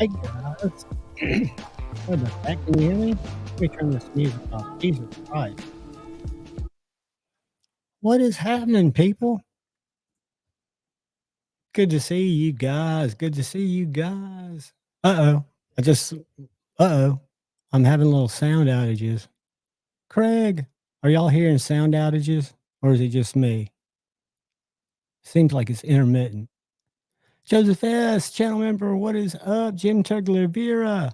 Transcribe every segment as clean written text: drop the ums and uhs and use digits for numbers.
Hey guys, what the heck? Can you hear me? Let me turn this music off. Jesus Christ. What is happening, people? Good to see you guys. Good to see you guys. Uh oh. I just, oh. I'm having little sound outages. Craig, are y'all hearing sound outages or is it just me? Seems like it's intermittent. Joseph S., channel member, what is up? Jim Tugler Vera,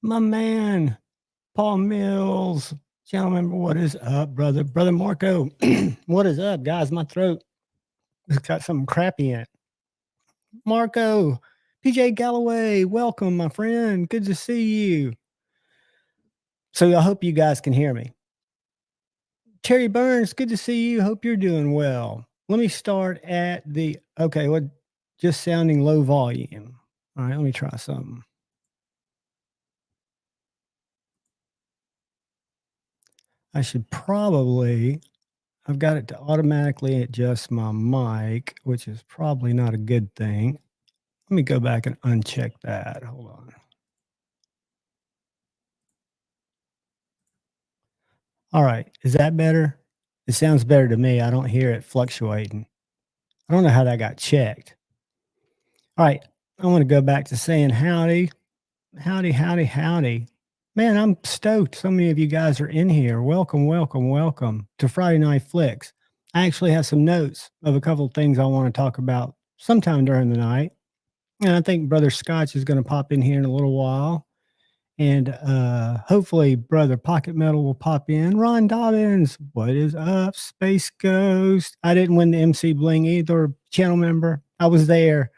my man. Paul Mills, channel member, what is up, brother? Brother Marco, what is up, guys? My throat has got something crappy in it. Marco, PJ Galloway, welcome, my friend. Good to see you. So I hope you guys can hear me. Terry Burns, good to see you. Hope you're doing well. Let me start at the, okay, what, just sounding low volume. All right, let me try something. I should probably, I've got it to automatically adjust my mic, which is probably not a good thing. Let me go back and uncheck that. Hold on. All right. Is that better? It sounds better to me. I don't hear it fluctuating. I don't know how that got checked. All right. I want to go back to saying howdy. Howdy, howdy, howdy. Man, I'm stoked. So many of you guys are in here. Welcome, welcome, welcome to Friday Night Flicks. I actually have some notes of a couple of things I want to talk about sometime during the night. And I think Brother Scotch is going to pop in here in a little while. And hopefully Brother Pocket Metal will pop in. Ron Dobbins, what is up? Space Ghost. I didn't win the MC Bling either, channel member. I was there.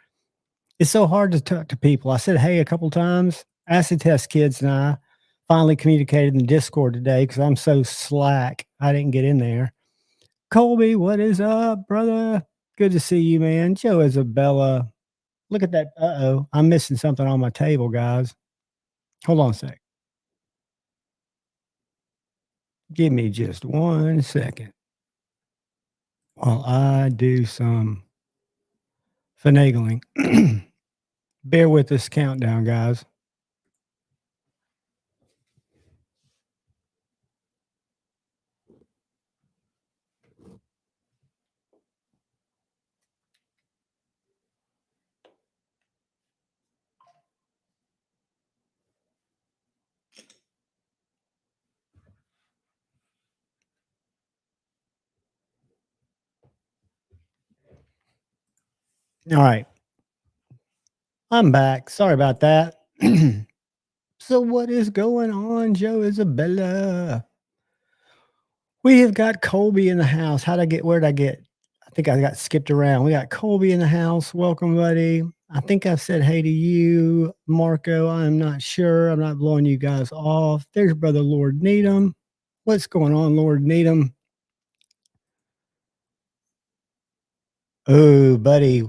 It's so hard to talk to people. I said hey a couple times. Acid Test Kids and I finally communicated in the Discord today because I'm so slack. I didn't get in there. Colby, what is up, brother? Good to see you, man. Joe Isabella. Look at that. Uh-oh. I'm missing something on my table, guys. Hold on a sec. Give me just 1 second while I do some finagling. Bear with this countdown, guys. All right. I'm back. Sorry about that. So what is going on, Joe Isabella? We have got Colby in the house. Where'd I get? I think I got skipped around. We got Colby in the house. Welcome, buddy. I think I said hey to you, Marco. I'm not sure. I'm not blowing you guys off. There's Brother Lord Needham. What's going on, Lord Needham? Oh, buddy.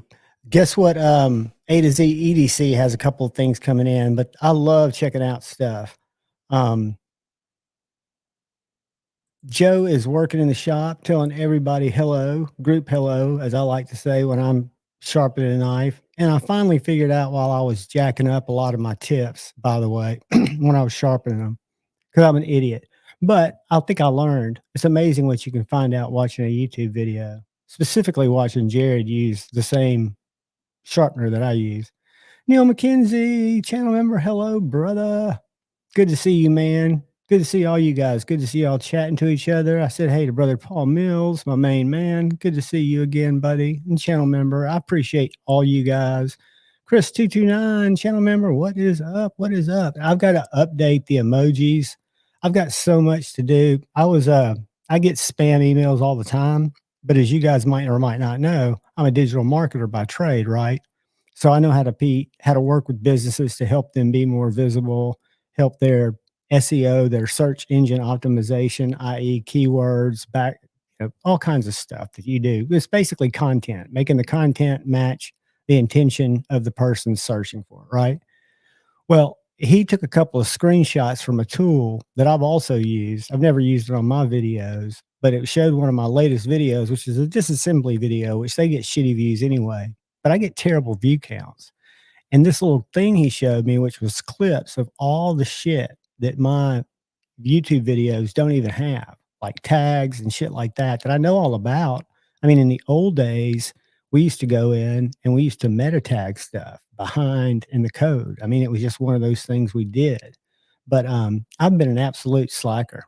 Guess what? A to Z EDC has a couple of things coming in, but I love checking out stuff. Joe is working in the shop, telling everybody hello, group hello, as I like to say when I'm sharpening a knife. And I finally figured out while I was jacking up a lot of my tips, by the way, when I was sharpening them, because I'm an idiot. But I think I learned. It's amazing what you can find out watching a YouTube video, specifically watching Jared use the same sharpener that I use. Neil McKenzie, channel member, hello, brother. Good to see you, man. Good to see all you guys. Good to see y'all chatting to each other. I said hey to Brother Paul Mills, my main man. Good to see you again, buddy, and channel member. I appreciate all you guys. Chris229, channel member, what is up? What is up? I've got to update the emojis. I've got so much to do. I get spam emails all the time, but as you guys might or might not know, I'm a digital marketer by trade, right? So I know how to work with businesses to help them be more visible, help their SEO, their search engine optimization, i.e. keywords, all kinds of stuff that you do. It's basically content, making the content match the intention of the person searching for it, right? Well, he took a couple of screenshots from a tool that I've also used. I've never used it on my videos, but it showed one of my latest videos, which is a disassembly video, which they get shitty views anyway, but I get terrible view counts. And this little thing he showed me, which was clips of all the shit that my YouTube videos don't even have, like tags and shit like that, that I know all about. I mean, in the old days, we used to go in and we used to meta tag stuff behind in the code. I mean, it was just one of those things we did. But I've been an absolute slacker.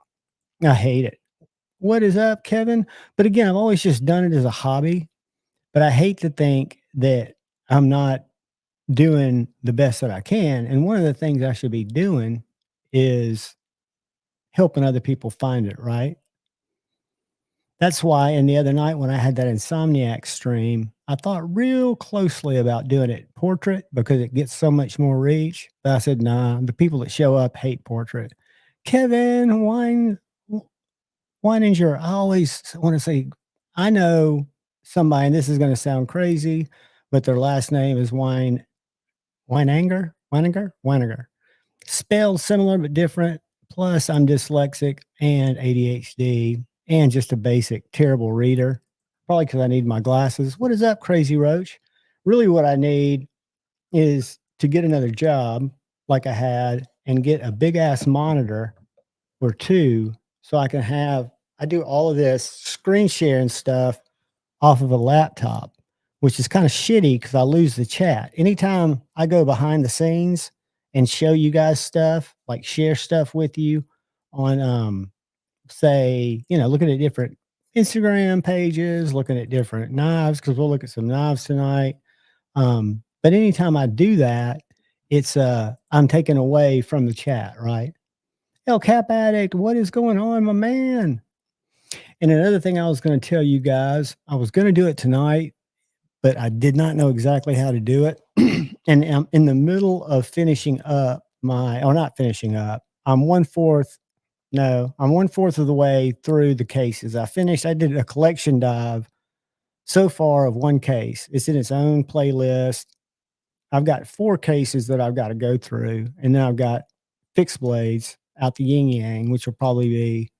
I hate it. What is up, Kevin? But again, I've always just done it as a hobby. But I hate to think that I'm not doing the best that I can. And one of the things I should be doing is helping other people find it, right? That's why, and the other night when I had that Insomniac stream, I thought real closely about doing it portrait because it gets so much more reach. But I said, nah, the people that show up hate portrait. Kevin Weininger, I always want to say, I know somebody, and this is going to sound crazy, but their last name is Weininger. Spelled similar but different. Plus, I'm dyslexic and ADHD and just a basic terrible reader. Probably because I need my glasses. What is up, Crazy Roach? Really, what I need is to get another job like I had and get a big ass monitor or two so I can have, I do all of this screen sharing stuff off of a laptop, which is kind of shitty because I lose the chat. Anytime I go behind the scenes and show you guys stuff, like share stuff with you on, say, looking at different Instagram pages, looking at different knives, because we'll look at some knives tonight. But anytime I do that, it's I'm taken away from the chat, right? El Cap Addict, what is going on, my man? And another thing I was going to tell you guys, I was going to do it tonight, but I did not know exactly how to do it. And I'm in the middle of finishing up or not finishing up. I'm 1/4 of the way through the cases. I did a collection dive so far of one case. It's in its own playlist. I've got 4 cases that I've got to go through. And then I've got fixed blades out the yin yang, which will probably be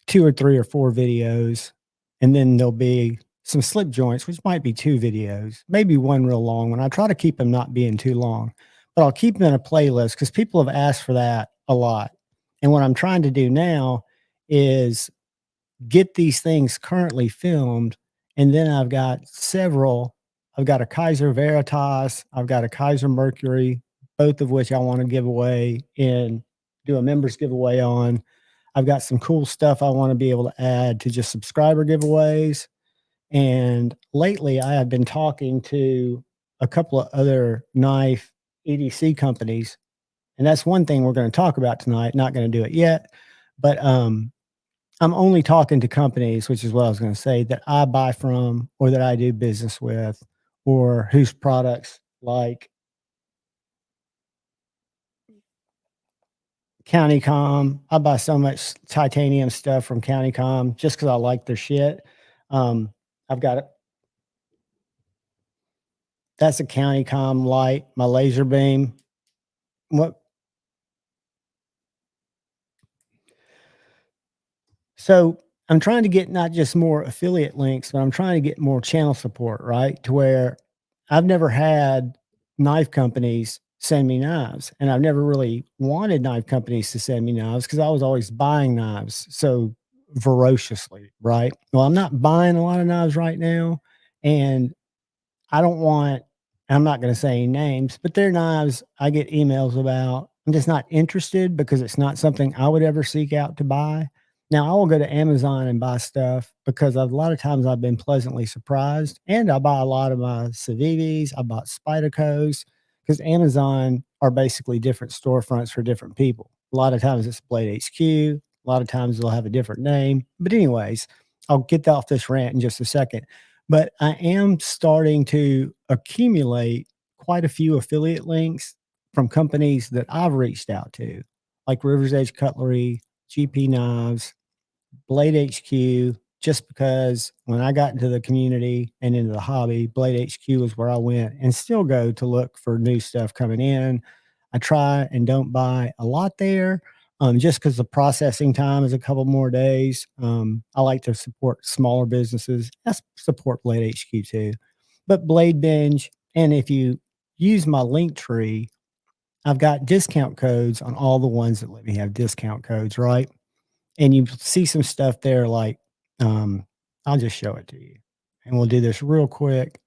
2 or 3 or 4 videos, and then there'll be some slip joints, which might be 2 videos, maybe 1 real long one. I try to keep them not being too long, but I'll keep them in a playlist because people have asked for that a lot. And what I'm trying to do now is get these things currently filmed, and then I've got several. I've got a Kaiser Veritas, I've got a Kaiser Mercury, both of which I want to give away and do a members giveaway on. I've got some cool stuff I want to be able to add to just subscriber giveaways. And lately, I have been talking to a couple of other knife EDC companies. And that's one thing we're going to talk about tonight. Not going to do it yet, but I'm only talking to companies, which is what I was going to say, that I buy from or that I do business with or whose products like CountyCom. I buy so much titanium stuff from CountyCom just because I like their shit. I've got it. That's a CountyCom light, my laser beam. What? So I'm trying to get not just more affiliate links, but I'm trying to get more channel support, right? To where I've never had knife companies send me knives, and I've never really wanted knife companies to send me knives because I was always buying knives so voraciously, right? Well, I'm not buying a lot of knives right now, and I don't want, I'm not going to say any names, but they're knives I get emails about. I'm just not interested because it's not something I would ever seek out to buy. Now, I will go to Amazon and buy stuff because a lot of times I've been pleasantly surprised. And I buy a lot of my Civivis. I bought Spydercos because Amazon are basically different storefronts for different people. A lot of times it's Blade HQ. A lot of times they'll have a different name. But, anyways, I'll get off this rant in just a second. But I am starting to accumulate quite a few affiliate links from companies that I've reached out to, like River's Edge Cutlery, GP Knives, Blade HQ, just because when I got into the community and into the hobby, Blade HQ was where I went and still go to look for new stuff coming in. I try and don't buy a lot there, just because the processing time is a couple more days. I like to support smaller businesses. I support Blade HQ too, but Blade Binge, and if you use my link tree, I've got discount codes on all the ones that let me have discount codes, right? And you see some stuff there like, um, I'll just show it to you. And we'll do this real quick,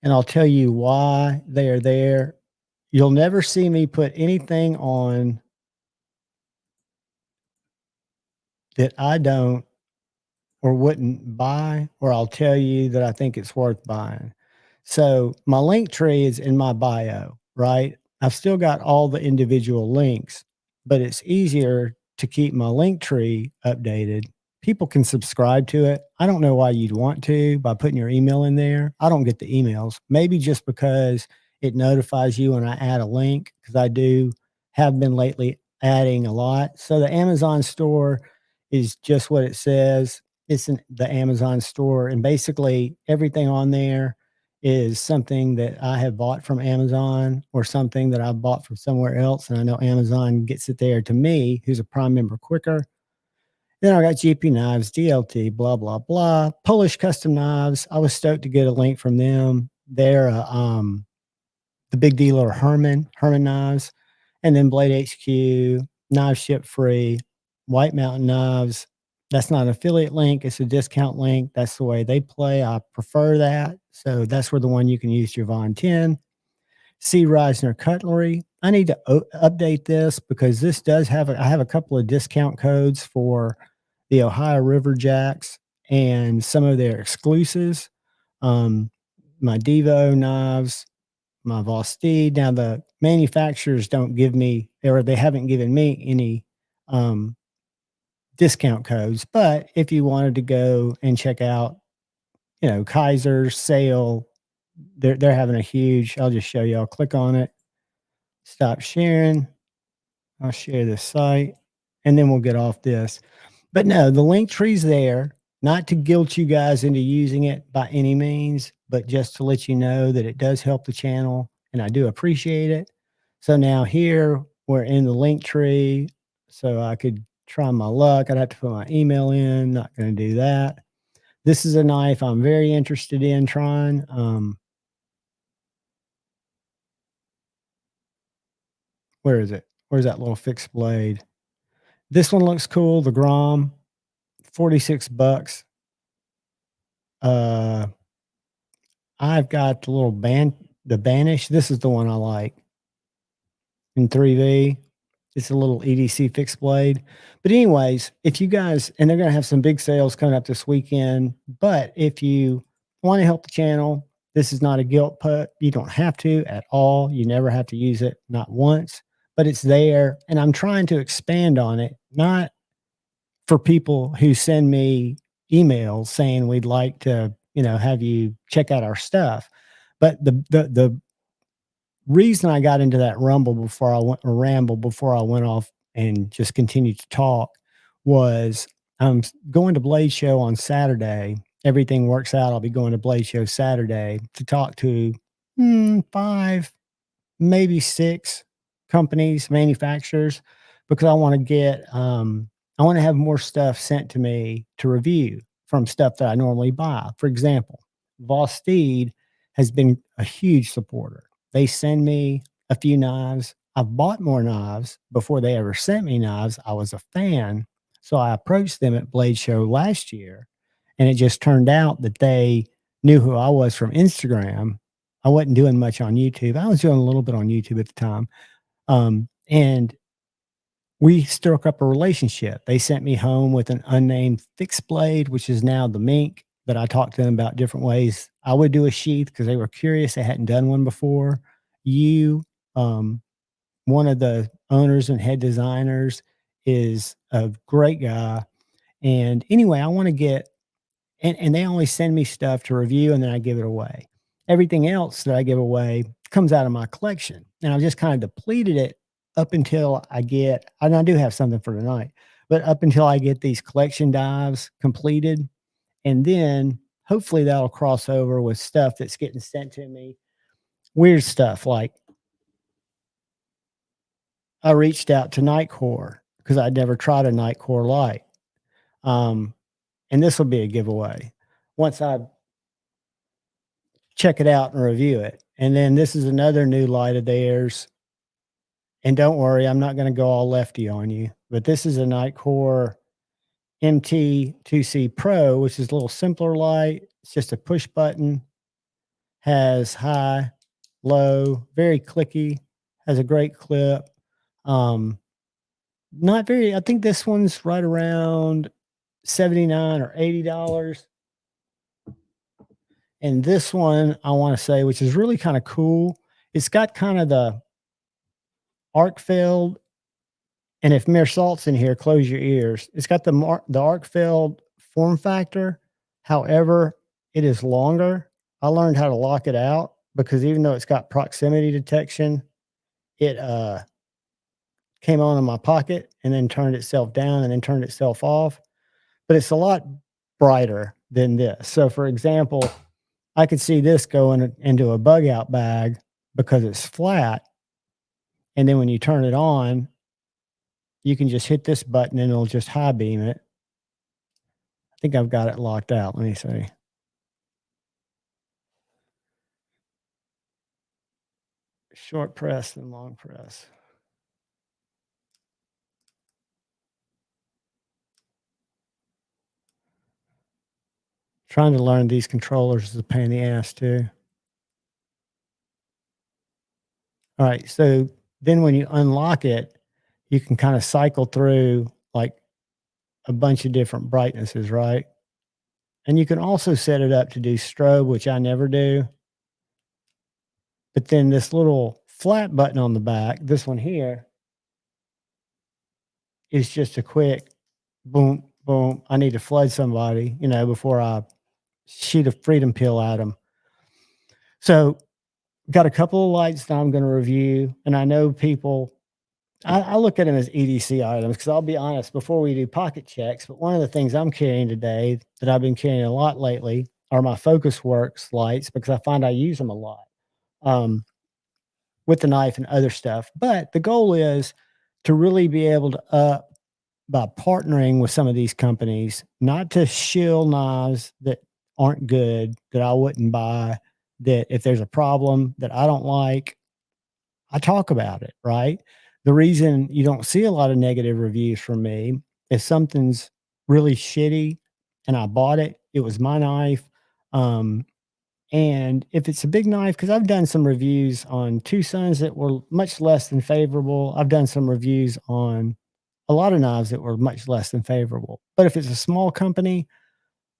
and I'll tell you why they are there. You'll never see me put anything on that I don't or wouldn't buy, or I'll tell you that I think it's worth buying. So my link tree is in my bio, right? I've still got all the individual links, but it's easier to keep my link tree updated. People can subscribe to it. I don't know why you'd want to by putting your email in there. I don't get the emails, maybe just because it notifies you when I add a link, because I do have been lately adding a lot. So the Amazon store is just what it says. It's in the Amazon store, and basically everything on there is something that I have bought from Amazon or something that I've bought from somewhere else, and I know Amazon gets it there to me, who's a Prime member, quicker. Then I got GP Knives, DLT, blah, blah, blah. Polish Custom Knives, I was stoked to get a link from them. They're, the big dealer Herman Knives, and then Blade HQ, Knives Ship Free, White Mountain Knives. That's not an affiliate link, it's a discount link. That's the way they play. I prefer that. So that's where the one you can use your Von 10. C. Reisner Cutlery. I need to update this because this does have I have a couple of discount codes for the Ohio River Jacks and some of their exclusives. Um, my Devo knives, my Vosteed. Now the manufacturers don't give me, or they haven't given me any um, discount codes. But if you wanted to go and check out, Kaiser's sale, they're having a huge. I'll just show you. I'll click on it. Stop sharing. I'll share this site, and then we'll get off this. But no, the link tree's there, not to guilt you guys into using it by any means, but just to let you know that it does help the channel, and I do appreciate it. So now here we're in the link tree, so I could try my luck. I'd have to put my email in. Not going to do that. This is a knife I'm very interested in trying. Where is it? Where's that little fixed blade? This one looks cool. The Grom, 46 bucks. Uh, I've got the Banish. This is the one I like in 3V. It's a little EDC fixed blade. But anyways, if you guys, and they're going to have some big sales coming up this weekend, but if you want to help the channel, this is not a guilt put. You don't have to at all. You never have to use it, not once, but it's there. And I'm trying to expand on it, not for people who send me emails saying we'd like to, have you check out our stuff. But the reason I got into that ramble before I went off and just continued to talk was I'm going to Blade Show on Saturday. Everything works out. I'll be going to Blade Show Saturday to talk to five, maybe six companies, manufacturers, because I want to have more stuff sent to me to review from stuff that I normally buy. For example, Vosteed has been a huge supporter. They send me a few knives. I've bought more knives before they ever sent me knives. I was a fan. So I approached them at Blade Show last year, and it just turned out that they knew who I was from Instagram. I wasn't doing much on YouTube. I was doing a little bit on YouTube at the time. And we struck up a relationship. They sent me home with an unnamed fixed blade, which is now the mink, that I talked to them about different ways I would do a sheath because they were curious. They hadn't done one before. You, um, one of the owners and head designers, is a great guy. And anyway, I want to get, and they only send me stuff to review and then I give it away. Everything else that I give away comes out of my collection. And I've just kind of depleted it up until I get, and I do have something for tonight, but up until I get these collection dives completed. And then hopefully that'll cross over with stuff that's getting sent to me. Weird stuff. Like I reached out to Nightcore because I'd never tried a Nightcore light. And this will be a giveaway once I check it out and review it. And then this is another new light of theirs. And don't worry, I'm not going to go all lefty on you, but this is a Nitecore MT2C Pro, which is a little simpler light. It's just a push button, has high, low, very clicky, has a great clip. Um, Not very, I think this one's right around 79 or $80. And this one, I want to say, which is really kind of cool, it's got kind of the arc filled. And if mere salt's in here, close your ears. It's got the arc filled form factor. However, it is longer. I learned how to lock it out because even though it's got proximity detection, it came on in my pocket and then turned itself down and then turned itself off. But it's a lot brighter than this. So, for example, I could see this going into a bug out bag because it's flat. And then when you turn it on, you can just hit this button and it'll just high beam it. I think I've got it locked out. Let me see. Short press and long press. Trying to learn these controllers is a pain in the ass too. All right. So then when you unlock it, you can kind of cycle through like a bunch of different brightnesses, right? And you can also set it up to do strobe, which I never do. But then this little flat button on the back, this one here, is just a quick boom, boom. I need to flood somebody, before I shoot a freedom pill at them. So, got a couple of lights that I'm going to review. And I know people, I look at them as EDC items because I'll be honest, before we do pocket checks, but one of the things I'm carrying today that I've been carrying a lot lately are my Focus Works lights because I find I use them a lot. With the knife and other stuff. But the goal is to really be able to up by partnering with some of these companies, not to shill knives that aren't good, that I wouldn't buy, that if there's a problem that I don't like, I talk about it, right? The reason you don't see a lot of negative reviews from me if something's really shitty and I bought it, it was my knife. Um, and if it's a big knife, because I've done some reviews on Tucson's that were much less than favorable. I've done some reviews on a lot of knives that were much less than favorable. But if it's a small company,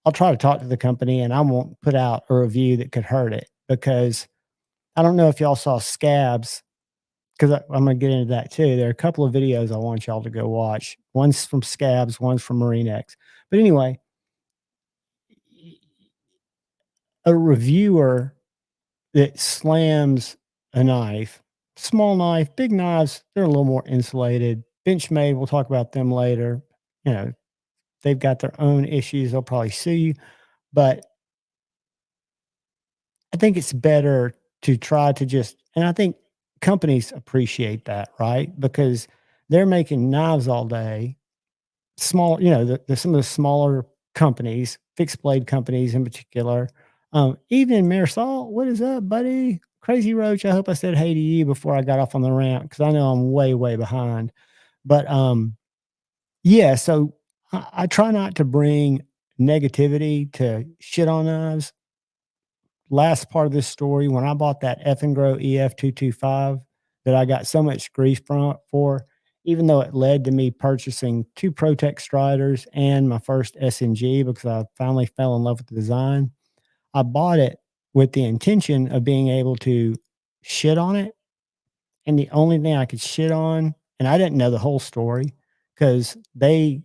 I'll try to talk to the company and I won't put out a review that could hurt it because I don't know if y'all saw Scabs, because I'm going to get into that too. There are a couple of videos I want y'all to go watch. One's from Scabs, one's from Marine X. But anyway, a reviewer that slams a knife, small knife, big knives, they're a little more insulated. Benchmade, we'll talk about them later. You know, they've got their own issues. They'll probably sue you. But I think it's better to try to just, and I think companies appreciate that, right? Because they're making knives all day. Small, some of the smaller companies, fixed blade companies in particular. Even Marisol, what is up, buddy? Crazy Roach. I hope I said hey to you before I got off on the rant because I know I'm way, way behind. But yeah, so I try not to bring negativity to shit on knives. Last part of this story, when I bought that F and Grow EF225 that I got so much grief for, even though it led to me purchasing 2 Protect Striders and my first SNG because I finally fell in love with the design. I bought it with the intention of being able to shit on it. And the only thing I could shit on, and I didn't know the whole story because they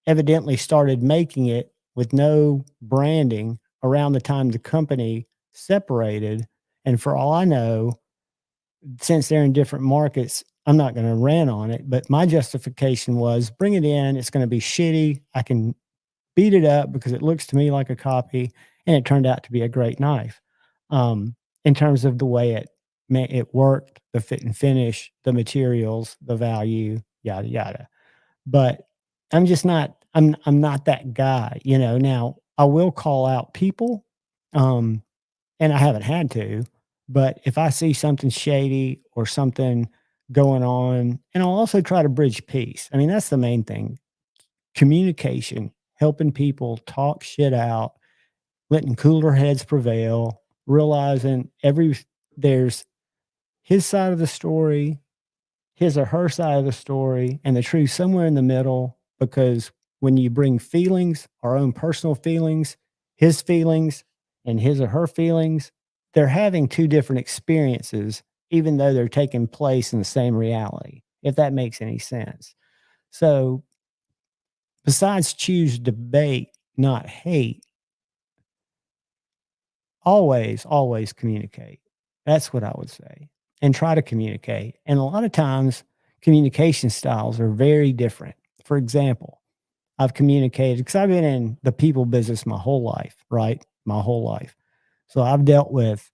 evidently started making it with no branding around the time the company separated. And for all I know, since they're in different markets, I'm not going to rant on it. But my justification was bring it in. It's going to be shitty. I can beat it up because it looks to me like a copy. And it turned out to be a great knife in terms of the way it worked, the fit and finish, the materials, the value, yada, yada. But I'm not that guy, Now I will call out people, and I haven't had to, But if I see something shady or something going on, and I'll also try to bridge peace. I mean, that's the main thing. Communication, helping people talk shit out, letting cooler heads prevail, realizing there's his side of the story, his or her side of the story, and the truth somewhere in the middle. Because when you bring feelings, our own personal feelings, and his or her feelings, they're having two different experiences, even though they're taking place in the same reality, if that makes any sense. So, besides choose debate, not hate, always communicate. That's what I would say. And try to communicate. And a lot of times, communication styles are very different. For example, I've communicated because I've been in the people business my whole life, right? My whole life. So I've dealt with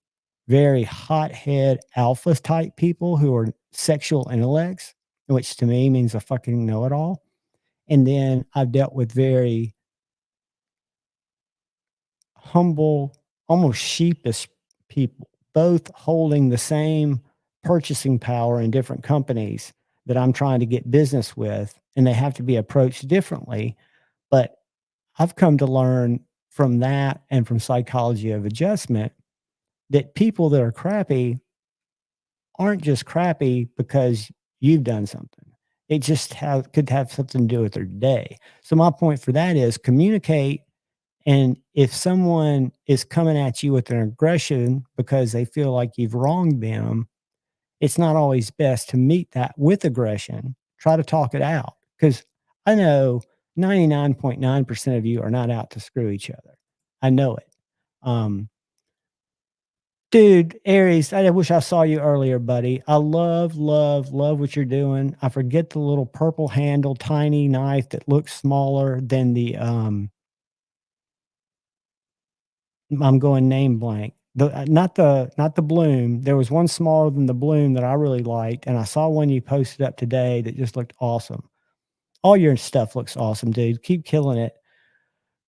very hothead alpha type people who are sexual intellects, which to me means a fucking know it all. And then I've dealt with very humble, almost sheepish people, both holding the same purchasing power in different companies that I'm trying to get business with, and they have to be approached differently. But I've come to learn from that and from psychology of adjustment that people that are crappy aren't just crappy because you've done something. It just could have something to do with their day. So my point for that is communicate, and if someone is coming at you with an aggression because they feel like you've wronged them, it's not always best to meet that with aggression. Try to talk it out because I know 99.9% of you are not out to screw each other. I know it. Um, Dude, Aries, I wish I saw you earlier, buddy. I love what you're doing. I forget the little purple handle, tiny knife that looks smaller than the I'm going name blank. Not the bloom. There was one smaller than the bloom that I really liked, and I saw one you posted up today that just looked awesome. All your stuff looks awesome, dude. Keep killing it.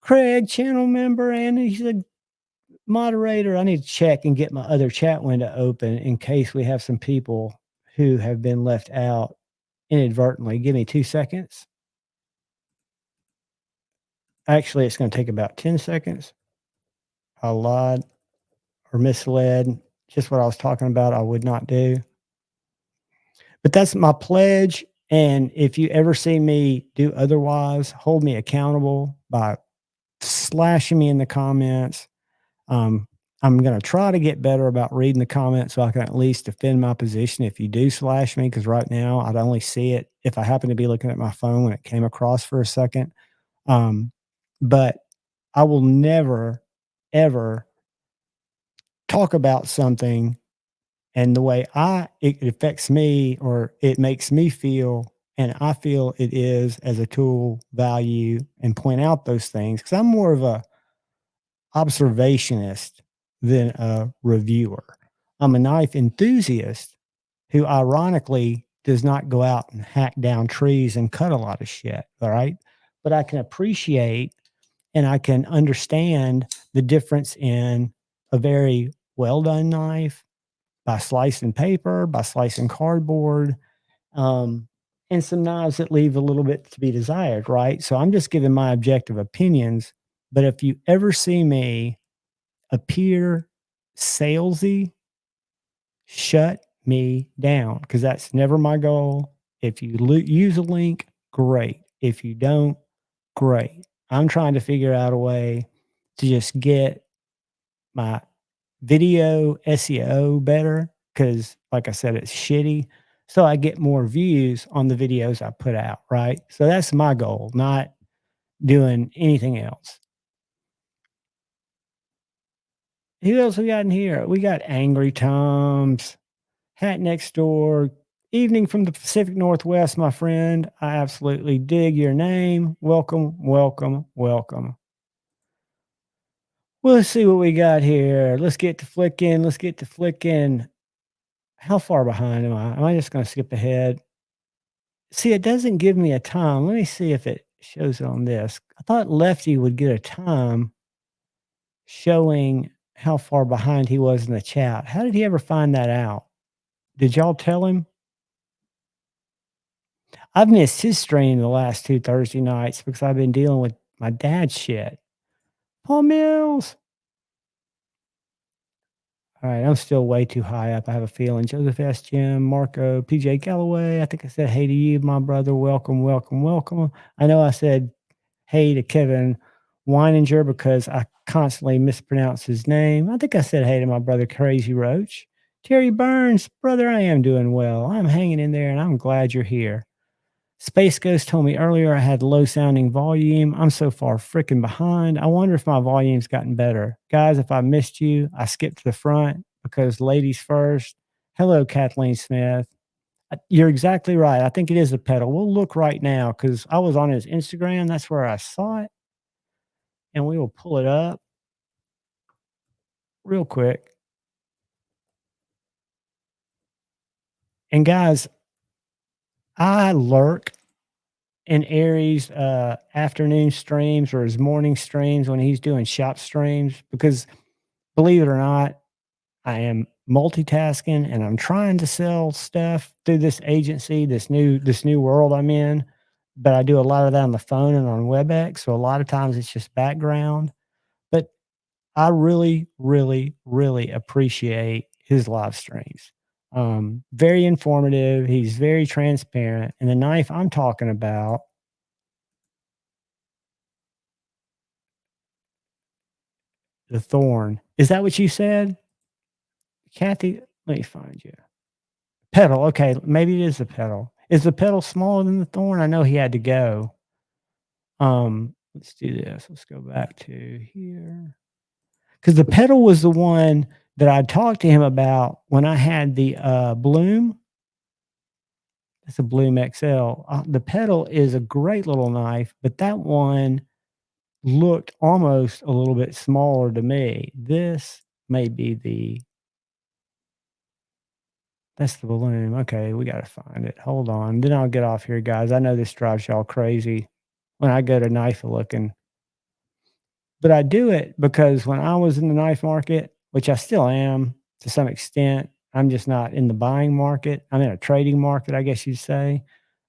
Craig, channel member, and he's a moderator. I need to check and get my other chat window open in case we have some people who have been left out inadvertently. Give me 2 seconds. Actually, it's going to take about 10 seconds. I lied or misled. Just what I was talking about, I would not do. But that's my pledge. And if you ever see me do otherwise, hold me accountable by slashing me in the comments. Um, I'm going to try to get better about reading the comments so I can at least defend my position if you do slash me, because right now I'd only see it if I happen to be looking at my phone when it came across for a second. But I will never, ever talk about something and the way it affects me or it makes me feel, and I feel it is as a tool value, and point out those things because I'm more of a observationist than a reviewer. I'm a knife enthusiast who ironically does not go out and hack down trees and cut a lot of shit. All right. But I can appreciate and I can understand the difference in a very well done knife by slicing paper, by slicing cardboard, um, and some knives that leave a little bit to be desired. Right. So I'm just giving my objective opinions. But if you ever see me appear salesy, shut me down because that's never my goal. If you use a link, great. If you don't, great. I'm trying to figure out a way to just get my video SEO better because, like I said, it's shitty. So I get more views on the videos I put out, right? So that's my goal, not doing anything else. Who else we got in here? We got Angry Toms, Hat Next Door, evening from the Pacific Northwest, my friend. I absolutely dig your name. Welcome, welcome, welcome. Well, let's see what we got here. Let's get to flicking. Let's get to flicking. How far behind am I? Am I just going to skip ahead? See, it doesn't give me a time. Let me see if it shows it on this. I thought Lefty would get a time showing how far behind he was in the chat. How did he ever find that out? Did y'all tell him? I've missed his stream the last 2 Thursday nights because I've been dealing with my dad's shit. Paul Mills. All right, I'm still way too high up. I have a feeling. Joseph S. Jim, Marco, PJ Galloway. I think I said hey to you, my brother. Welcome, welcome, welcome. I know I said hey to Kevin Weininger because I constantly mispronounce his name. I think I said hey to my brother Crazy Roach. Terry Burns, brother, I am doing well. I'm hanging in there and I'm glad you're here. Space Ghost told me earlier I had low sounding volume. I'm so far freaking behind. I wonder if my volume's gotten better. Guys, if I missed you, I skipped to the front because ladies first. Hello, Kathleen Smith. You're exactly right. I think it is a pedal. We'll look right now because I was on his Instagram. That's where I saw it. And we will pull it up real quick. And guys, I lurk in Aries' afternoon streams or his morning streams when he's doing shop streams because believe it or not, I am multitasking and I'm trying to sell stuff through this agency, this new world I'm in. But I do a lot of that on the phone and on WebEx. So a lot of times it's just background. But I really, really, really appreciate his live streams. Very informative. He's very transparent. And the knife I'm talking about, the thorn. Is that what you said? Kathy, let me find you. Pedal. Okay, maybe it is the pedal. Is the pedal smaller than the thorn? I know he had to go. Let's do this. Let's go back to here. Because the pedal was the one that I talked to him about when I had the Bloom. That's a Bloom XL. The pedal is a great little knife, but that one looked almost a little bit smaller to me. This may be that's the balloon. Okay, we got to find it. Hold on. Then I'll get off here, guys. I know this drives y'all crazy when I go to knife looking. But I do it because when I was in the knife market, which I still am to some extent, I'm just not in the buying market. I'm in a trading market, I guess you'd say.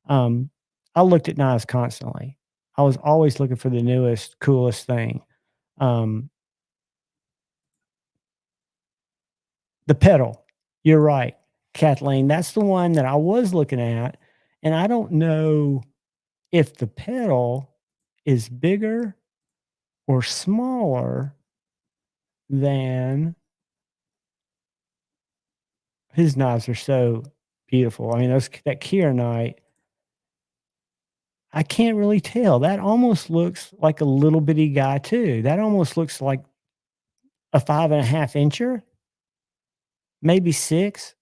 I looked at knives constantly. I was always looking for the newest, coolest thing. Um, the pedal, you're right, Kathleen. That's the one that I was looking at. And I don't know if the pedal is bigger or smaller than his knives are so beautiful. I mean, that Kieranite, I can't really tell. That almost looks like a little bitty guy too. That almost looks like a 5.5 incher, maybe 6.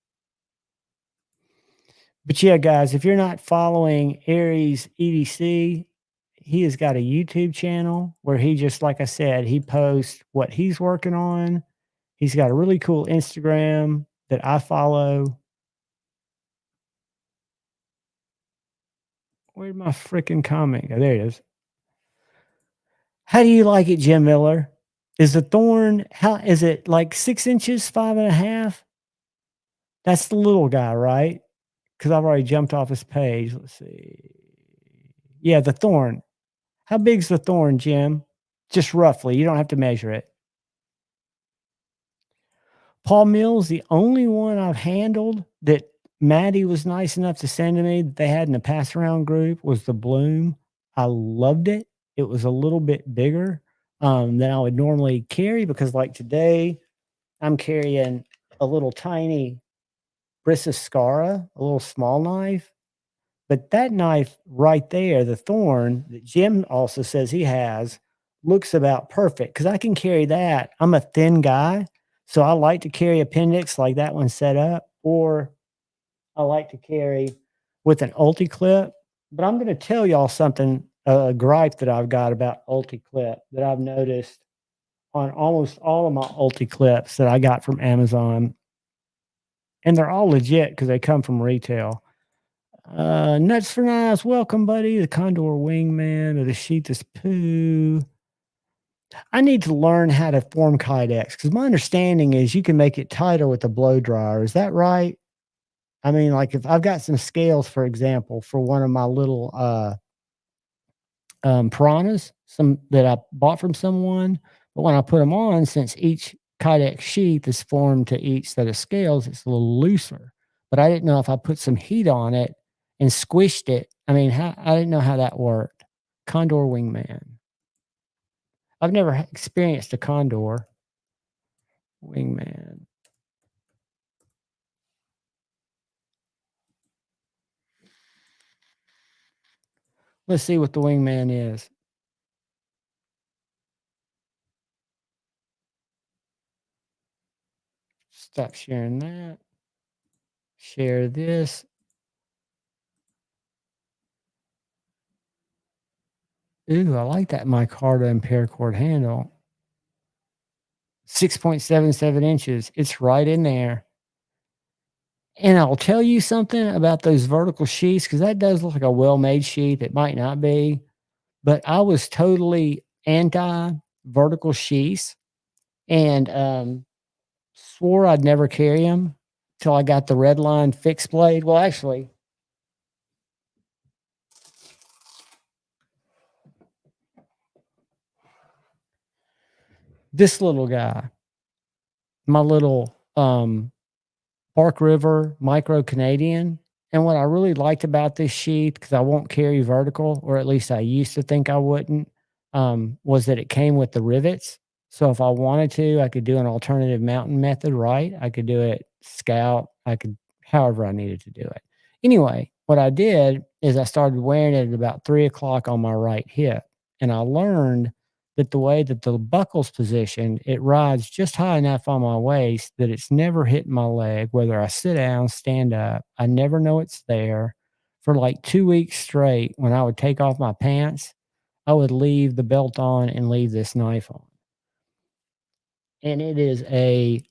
But yeah, guys, if you're not following Aries EDC, he has got a YouTube channel where he just, like I said, he posts what he's working on. He's got a really cool Instagram that I follow. Where'd my freaking comment go? There it is. How do you like it, Jim Miller? Is the thorn, how is it like 6 inches, 5.5? That's the little guy, right? Because I've already jumped off his page. Let's see. Yeah, the thorn. How big's the thorn, Jim? Just roughly. You don't have to measure it. Paul Mills, the only one I've handled that Maddie was nice enough to send to me that they had in the pass around group was the Bloom. I loved it. It was a little bit bigger than I would normally carry because, like today, I'm carrying a little tiny Brisascara, a little small knife. But that knife right there, the thorn that Jim also says he has, looks about perfect because I can carry that. I'm a thin guy, so I like to carry appendix like that one set up, or I like to carry with an ulti clip. But I'm going to tell y'all something, a gripe that I've got about ulti clip that I've noticed on almost all of my ulti clips that I got from Amazon. And they're all legit because they come from retail. Nuts for Knives, welcome, buddy. The Condor Wingman or the Sheathus Poo. I need to learn how to form kydex because my understanding is you can make it tighter with a blow dryer. Is that right? I mean, like if I've got some scales, for example, for one of my little piranhas, some that I bought from someone, but when I put them on, since each kydex sheath is formed to each set of scales, it's a little looser. But I didn't know if I put some heat on it and squished it. I mean, I didn't know how that worked. Condor wingman. I've never experienced a condor wingman. Let's see what the wingman is. Stop sharing that. Share this. Ooh, I like that micarta and paracord handle. 6.77 inches. It's right in there. And I'll tell you something about those vertical sheaths because that does look like a well made sheath. It might not be, but I was totally anti vertical sheaths and swore I'd never carry them till I got the red line fixed blade. Well, actually, this little guy, my little Park River Micro Canadian. And what I really liked about this sheath, because I won't carry vertical, or at least I used to think I wouldn't, was that it came with the rivets. So if I wanted to, I could do an alternative mountain method, right? I could do it scout. I could, however I needed to do it. Anyway, what I did is I started wearing it at about 3 o'clock on my right hip. And I learned that the way that the buckle's positioned, it rides just high enough on my waist that it's never hitting my leg, whether I sit down, stand up. I never know it's there. For like 2 weeks straight, when I would take off my pants, I would leave the belt on and leave this knife on. And it is a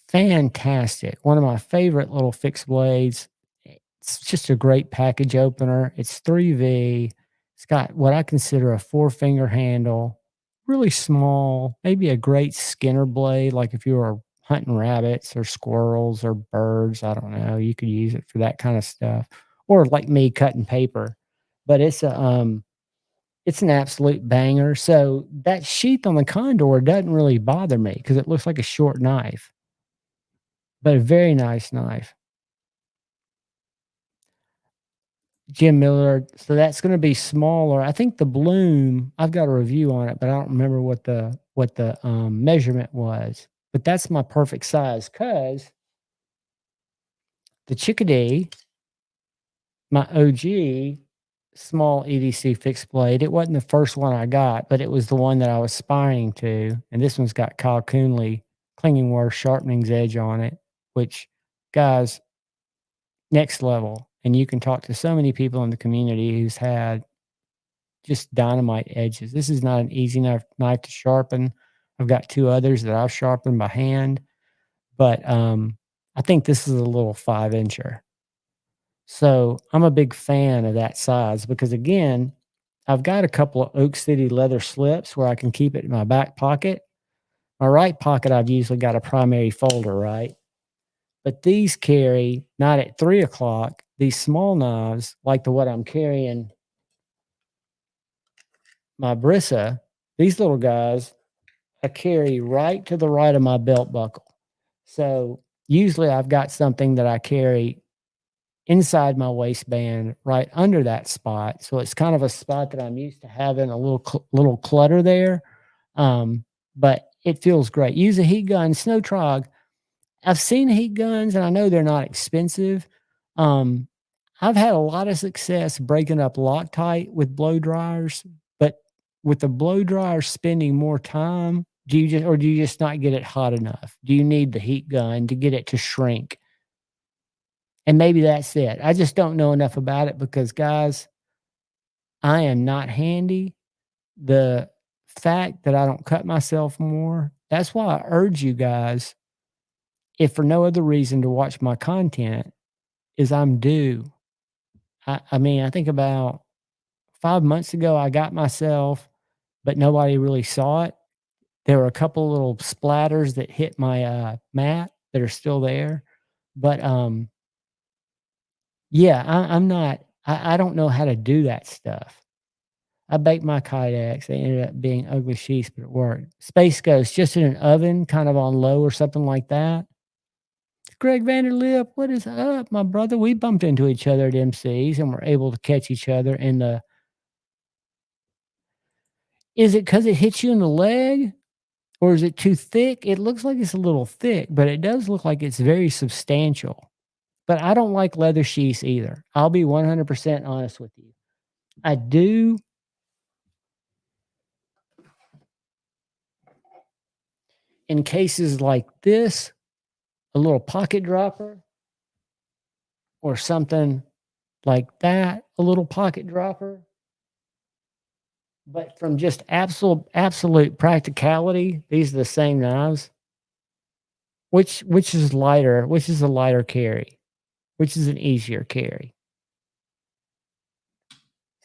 fantastic, one of my favorite little fixed blades. It's just a great package opener. It's 3V. It's got what I consider a four-finger handle, really small, maybe a great Skinner blade, like if you were hunting rabbits or squirrels or birds, I don't know, you could use it for that kind of stuff, or like me cutting paper. But it's an absolute banger. So that sheath on the Condor doesn't really bother me because it looks like a short knife, but a very nice knife. Jim Miller. So that's gonna be smaller. I think the Bloom, I've got a review on it, but I don't remember what the measurement was. But that's my perfect size because the Chickadee, my OG small EDC fixed blade, it wasn't the first one I got, but it was the one that I was aspiring to. And this one's got Kyle Coonley clinging worth sharpening's edge on it, which, guys, next level. And you can talk to so many people in the community who's had just dynamite edges. This is not an easy knife to sharpen. I've got two others that I've sharpened by hand, but I think this is a little 5 incher. So I'm a big fan of that size because, again, I've got a couple of Oak City leather slips where I can keep it in my back pocket. My right pocket, I've usually got a primary folder, right? But these carry not at 3 o'clock. These small knives, like the what I'm carrying, my Brissa, these little guys, I carry right to the right of my belt buckle. So usually I've got something that I carry inside my waistband right under that spot. So it's kind of a spot that I'm used to having a little clutter there. But it feels great. Use a heat gun, snow trog. I've seen heat guns and I know they're not expensive. Um, I've had a lot of success breaking up Loctite with blow dryers, but with the blow dryer spending more time, do you just not get it hot enough? Do you need the heat gun to get it to shrink? And maybe that's it. I just don't know enough about it because, guys, I am not handy. The fact that I don't cut myself more, that's why I urge you guys, if for no other reason to watch my content, is I'm due. I mean, I think about 5 months ago, I got myself but nobody really saw it. There were a couple little splatters that hit my mat that are still there, but yeah, I'm not. I don't know how to do that stuff. I baked my kydex. They ended up being ugly sheets, but it worked. Space Ghost, just in an oven, kind of on low or something like that. Greg Vanderlip, what is up, my brother? We bumped into each other at MCs and were able to catch each other in the. Is it because it hits you in the leg? Or is it too thick? It looks like it's a little thick, but it does look like it's very substantial. But I don't like leather sheaths either. I'll be 100% honest with you. I do. In cases like this, a little pocket dropper or something like that, a little pocket dropper. But from just absolute practicality, these are the same knives. Which is lighter? Which is a lighter carry? Which is an easier carry?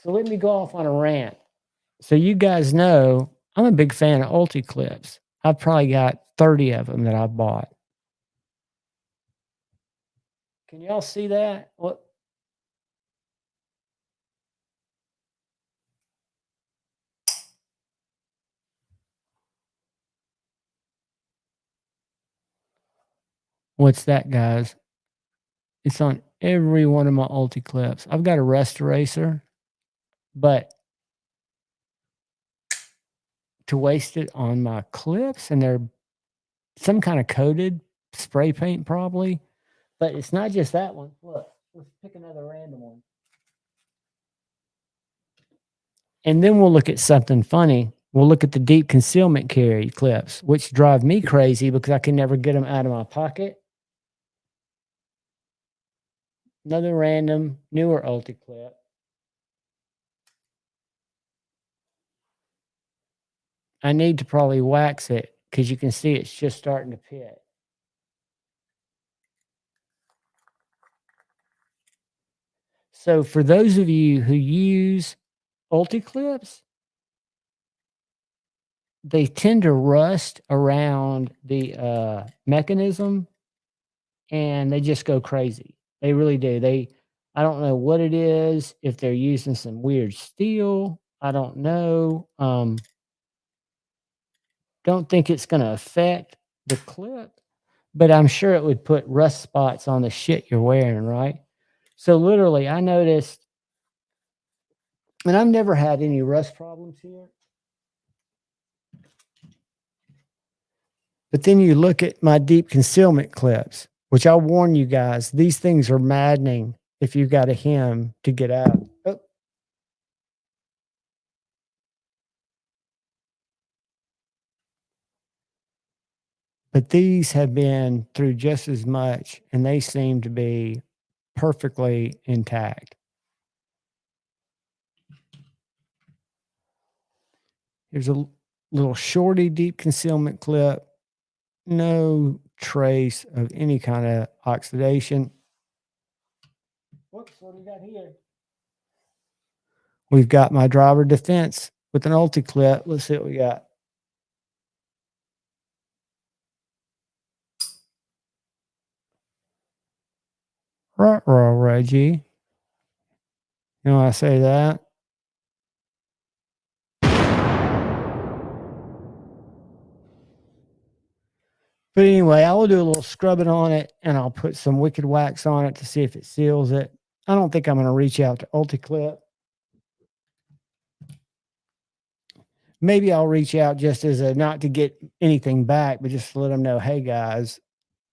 So let me go off on a rant. So you guys know I'm a big fan of Ulti clips. I've probably got 30 of them that I've bought. Can y'all see that? What's that, guys? It's on every one of my Ulti clips. I've got a Restoracer, but to waste it on my clips, and they're some kind of coated spray paint probably, but it's not just that one. Look, let's pick another random one. And then we'll look at something funny. We'll look at the deep concealment carry clips, which drive me crazy because I can never get them out of my pocket. Another random newer Ulti clip. I need to probably wax it because you can see it's just starting to pit. So for those of you who use Ulti clips, they tend to rust around the mechanism and they just go crazy. They really do. I don't know what it is, if they're using some weird steel. I don't know. Don't think it's going to affect the clip, but I'm sure it would put rust spots on the shit you're wearing, right? So literally, I noticed, and I've never had any rust problems here. But then you look at my deep concealment clips, which I'll warn you guys, these things are maddening if you've got a hem to get out. Oh. But these have been through just as much, and they seem to be perfectly intact. Here's a little shorty deep concealment clip. No trace of any kind of oxidation. Whoops, what do we got here? We've got my driver defense with an Ulti clip. Let's see what we got. Right, Reggie. You know, I say that. But anyway, I will do a little scrubbing on it and I'll put some wicked wax on it to see if it seals it. I don't think I'm going to reach out to UltiClip. Maybe I'll reach out just as a, not to get anything back, but just to let them know, hey guys,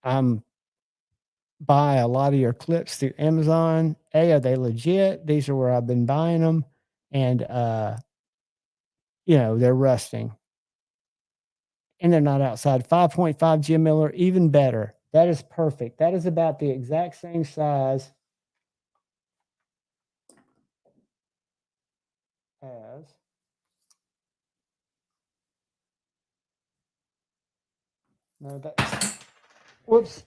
I'm buy a lot of your clips through Amazon. Are they legit? These are where I've been buying them. And, you know, they're rusting. And they're not outside. 5.5 Jim Miller, even better. That is perfect. That is about the exact same size as no, that's whoops.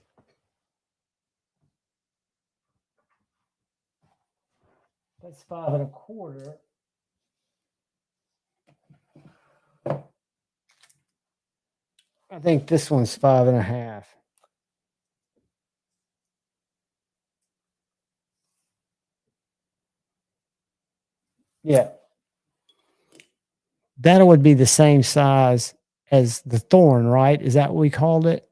That's 5 1/4. I think this one's 5.5. Yeah. That would be the same size as the thorn, right? Is that what we called it?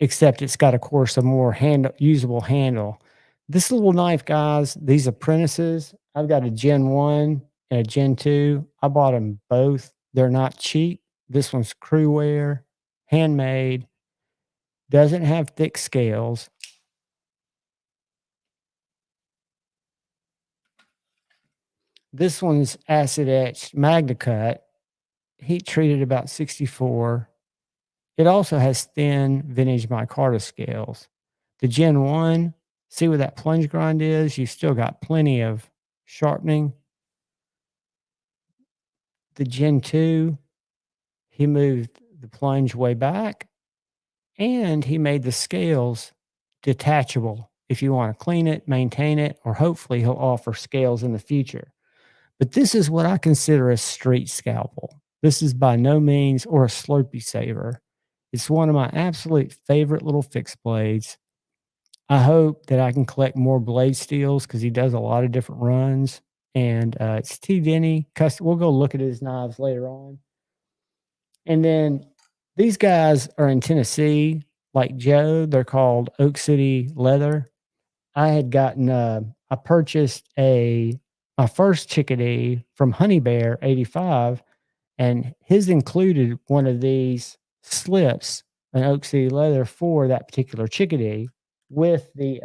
Except it's got, of course, a more usable handle. This little knife, guys, these apprentices, I've got a Gen 1 and a Gen 2. I bought them both. They're not cheap. This one's crew wear, handmade, doesn't have thick scales. This one's acid etched Magna Cut, heat treated about 64. It also has thin vintage micarta scales. The Gen 1, see where that plunge grind is? You've still got plenty of sharpening. The Gen 2, he moved the plunge way back and he made the scales detachable if you want to clean it, maintain it, or hopefully he'll offer scales in the future. But this is what I consider a street scalpel. This is by no means or a Slurpee saver. It's one of my absolute favorite little fixed blades. I hope that I can collect more blade steels because he does a lot of different runs. And it's T. Denny. We'll go look at his knives later on. And then these guys are in Tennessee, like Joe. They're called Oak City Leather. I had gotten, I purchased my first chickadee from Honey Bear 85, and his included one of these slips, an Oak City Leather for that particular chickadee with the,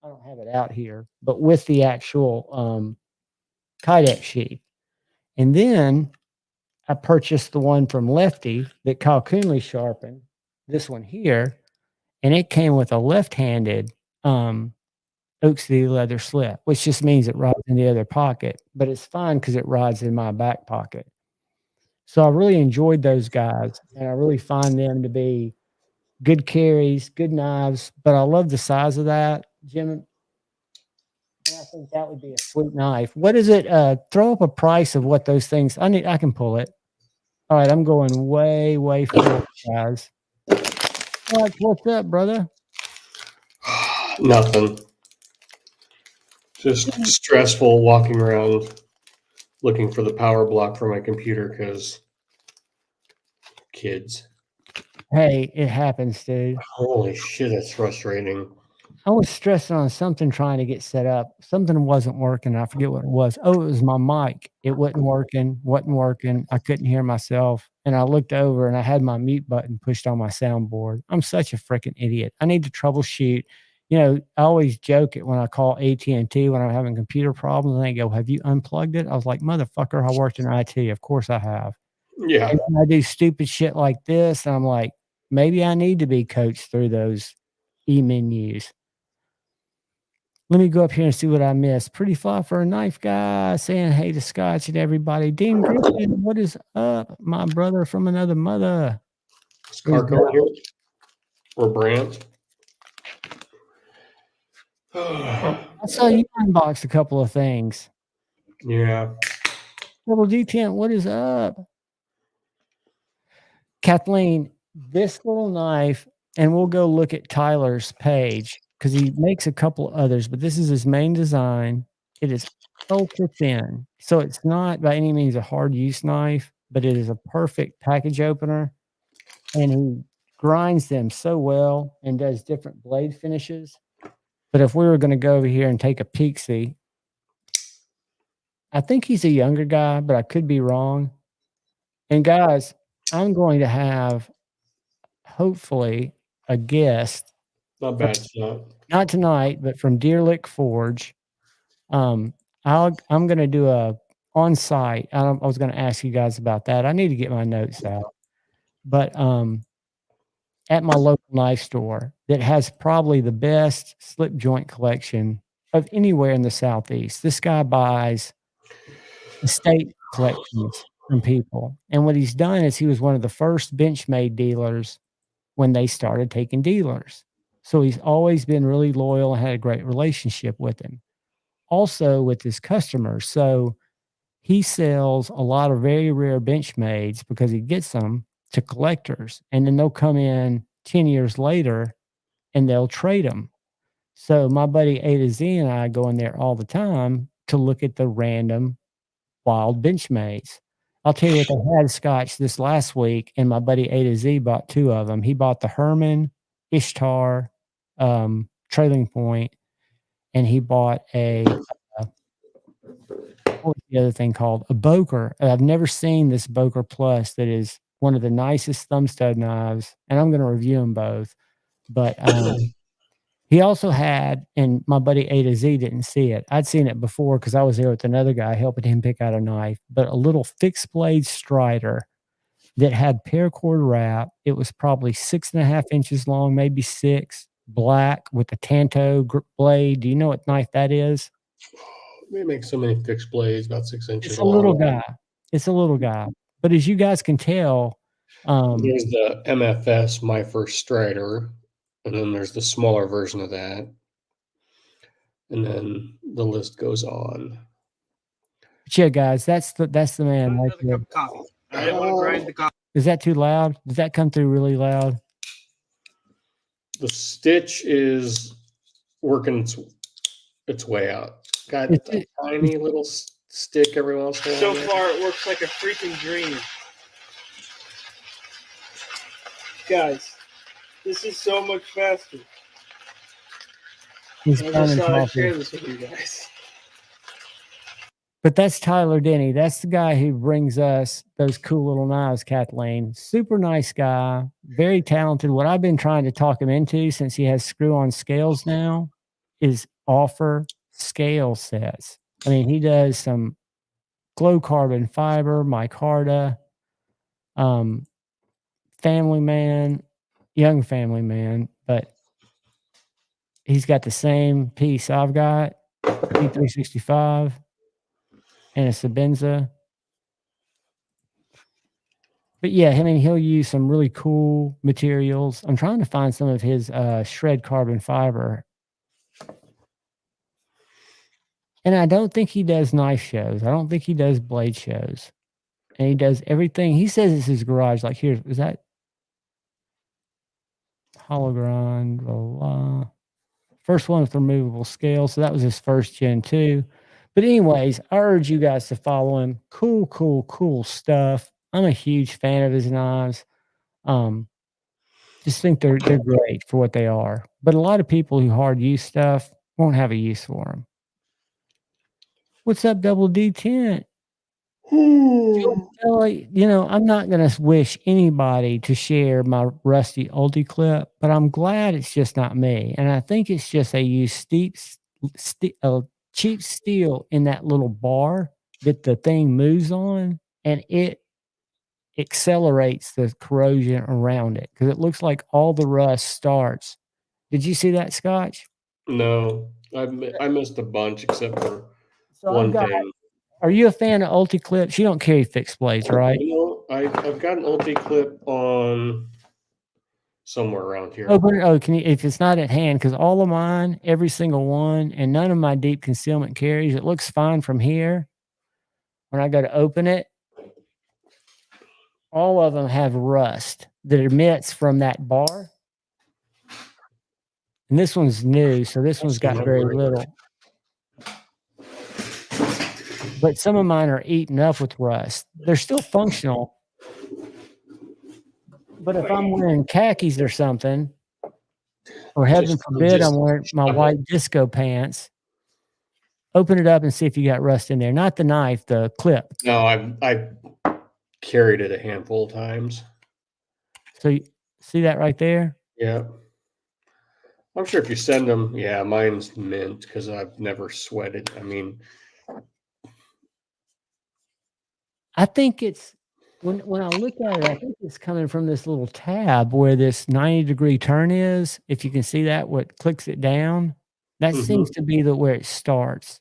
I don't have it out here, but with the actual kydex sheath. And then I purchased the one from Lefty that Kyle Coonley sharpened, this one here, and it came with a left-handed Oak City Leather slip, which just means it rides in the other pocket, but it's fine because it rides in my back pocket. So I really enjoyed those guys, and I really find them to be good carries, good knives, but I love the size of that, Jim. And I think that would be a sweet knife. What is it? Throw up a price of what those things. I can pull it. All right, I'm going way, way forward, guys. What's up, brother? Nothing. Just stressful walking around looking for the power block for my computer because kids. Hey, it happens, dude. Holy shit, that's frustrating. I was stressing on something trying to get set up. Something wasn't working. I forget what it was. Oh, it was my mic. It wasn't working. I couldn't hear myself. And I looked over and I had my mute button pushed on my soundboard. I'm such a freaking idiot. I need to troubleshoot. You know, I always joke it when I call AT&T when I'm having computer problems and they go, "Have you unplugged it?" I was like, "Motherfucker, I worked in IT. Of course I have." Yeah. And I do stupid shit like this. And I'm like, maybe I need to be coached through those e-menus. Let me go up here and see what I missed. Pretty fly for a knife guy saying hey to Scotch and everybody. Dean Griffin, what is up? My brother from another mother. Is Carco here? Or Brant? I saw you unbox a couple of things. Yeah. Double D10, what is up? Kathleen, this little knife, and we'll go look at Tyler's page because he makes a couple others, but this is his main design. It is ultra thin. So it's not by any means a hard use knife, but it is a perfect package opener. And he grinds them so well and does different blade finishes. But if we were going to go over here and take a peek, see, I think he's a younger guy, but I could be wrong. And guys, I'm going to have hopefully a guest, Not bad stuff. not tonight, but from Deer Lick Forge. I'm going to do a on site. I was going to ask you guys about that. I need to get my notes out, but at my local knife store that has probably the best slip joint collection of anywhere in the Southeast. This guy buys estate collections from people, and what he's done is he was one of the first Benchmade dealers when they started taking dealers. So he's always been really loyal and had a great relationship with him. Also with his customers. So he sells a lot of very rare Benchmades because he gets them to collectors, and then they'll come in 10 years later and they'll trade them. So my buddy A to Z and I go in there all the time to look at the random wild benchmates. I'll tell you what, they had scotch this last week, and my buddy A to Z bought 2 of them. He bought the Herman, Ishtar, Trailing Point, and he bought uh, what was the other thing called? A Boker. I've never seen this Boker Plus that is one of the nicest thumb stud knives, and I'm gonna review them both. But, he also had, and my buddy A to Z didn't see it. I'd seen it before because I was there with another guy helping him pick out a knife, but a little fixed blade Strider that had paracord wrap. It was probably 6.5 inches long, maybe 6, black with a Tanto blade. Do you know what knife that is? They make so many fixed blades, about 6 inches It's a long. little guy. It's a little guy. But as you guys can tell, There's the MFS, My First Strider, and then there's the smaller version of that. And then the list goes on. but yeah, guys, that's the man right Another there. cup of coffee. I didn't want to grind the coffee. Is that too loud? Does that come through really loud? The stitch is working its way out. Got It's a tiny little stick every once in a while. So far, it works like a freaking dream. Guys, this is so much faster. He's I burning just thought I'd coffee. share this with you guys. But that's Tyler Denny. That's the guy who brings us those cool little knives, Kathleen. Super nice guy, very talented. What I've been trying to talk him into since he has screw-on scales now is offer scale sets. I mean, he does some glow carbon fiber, micarta, family man, young family man, but he's got the same piece I've got, P365. And a Sabenza. But yeah, I mean, he'll use some really cool materials. I'm trying to find some of his shred carbon fiber. And I don't think he does knife shows. I don't think he does blade shows. And he does everything. He says it's his garage. Like, here, is that Hologrind? Blah. First one with removable scale. So that was his first gen too. But anyways, I urge you guys to follow him. Cool, cool, cool stuff. I'm a huge fan of his knives. Just think they're great for what they are. But a lot of people who hard use stuff won't have a use for them. What's up, Double D Tent? You know, I'm not going to wish anybody to share my rusty Ulti clip, but I'm glad it's just not me. And I think it's just they use cheap steel in that little bar that the thing moves on, and it accelerates the corrosion around it because it looks like all the rust starts. Did you see that, Scotch? No, I missed a bunch except for So one thing. Are you a fan of Ulti clips? You don't carry fixed blades, right? You know, I've got an Ulti clip on somewhere around here. Can you, if it's not at hand, because all of mine, every single one, and none of my deep concealment carries, it looks fine from here. When I go to open it, all of them have rust that emits from that bar. And this one's new, so this one's got very little. But some of mine are eaten up with rust. They're still functional. But if I'm wearing khakis or something, or heaven forbid I'm wearing my white disco pants, open it up and see if you got rust in there. Not the knife, the clip. No, I've carried it a handful of times. So you see that right there? Yeah. I'm sure if you send them, yeah, mine's mint because I've never sweated. I mean, I think it's when I look at it, I think it's coming from this little tab where this 90-degree turn is. If you can see that, what clicks it down, that seems to be where it starts.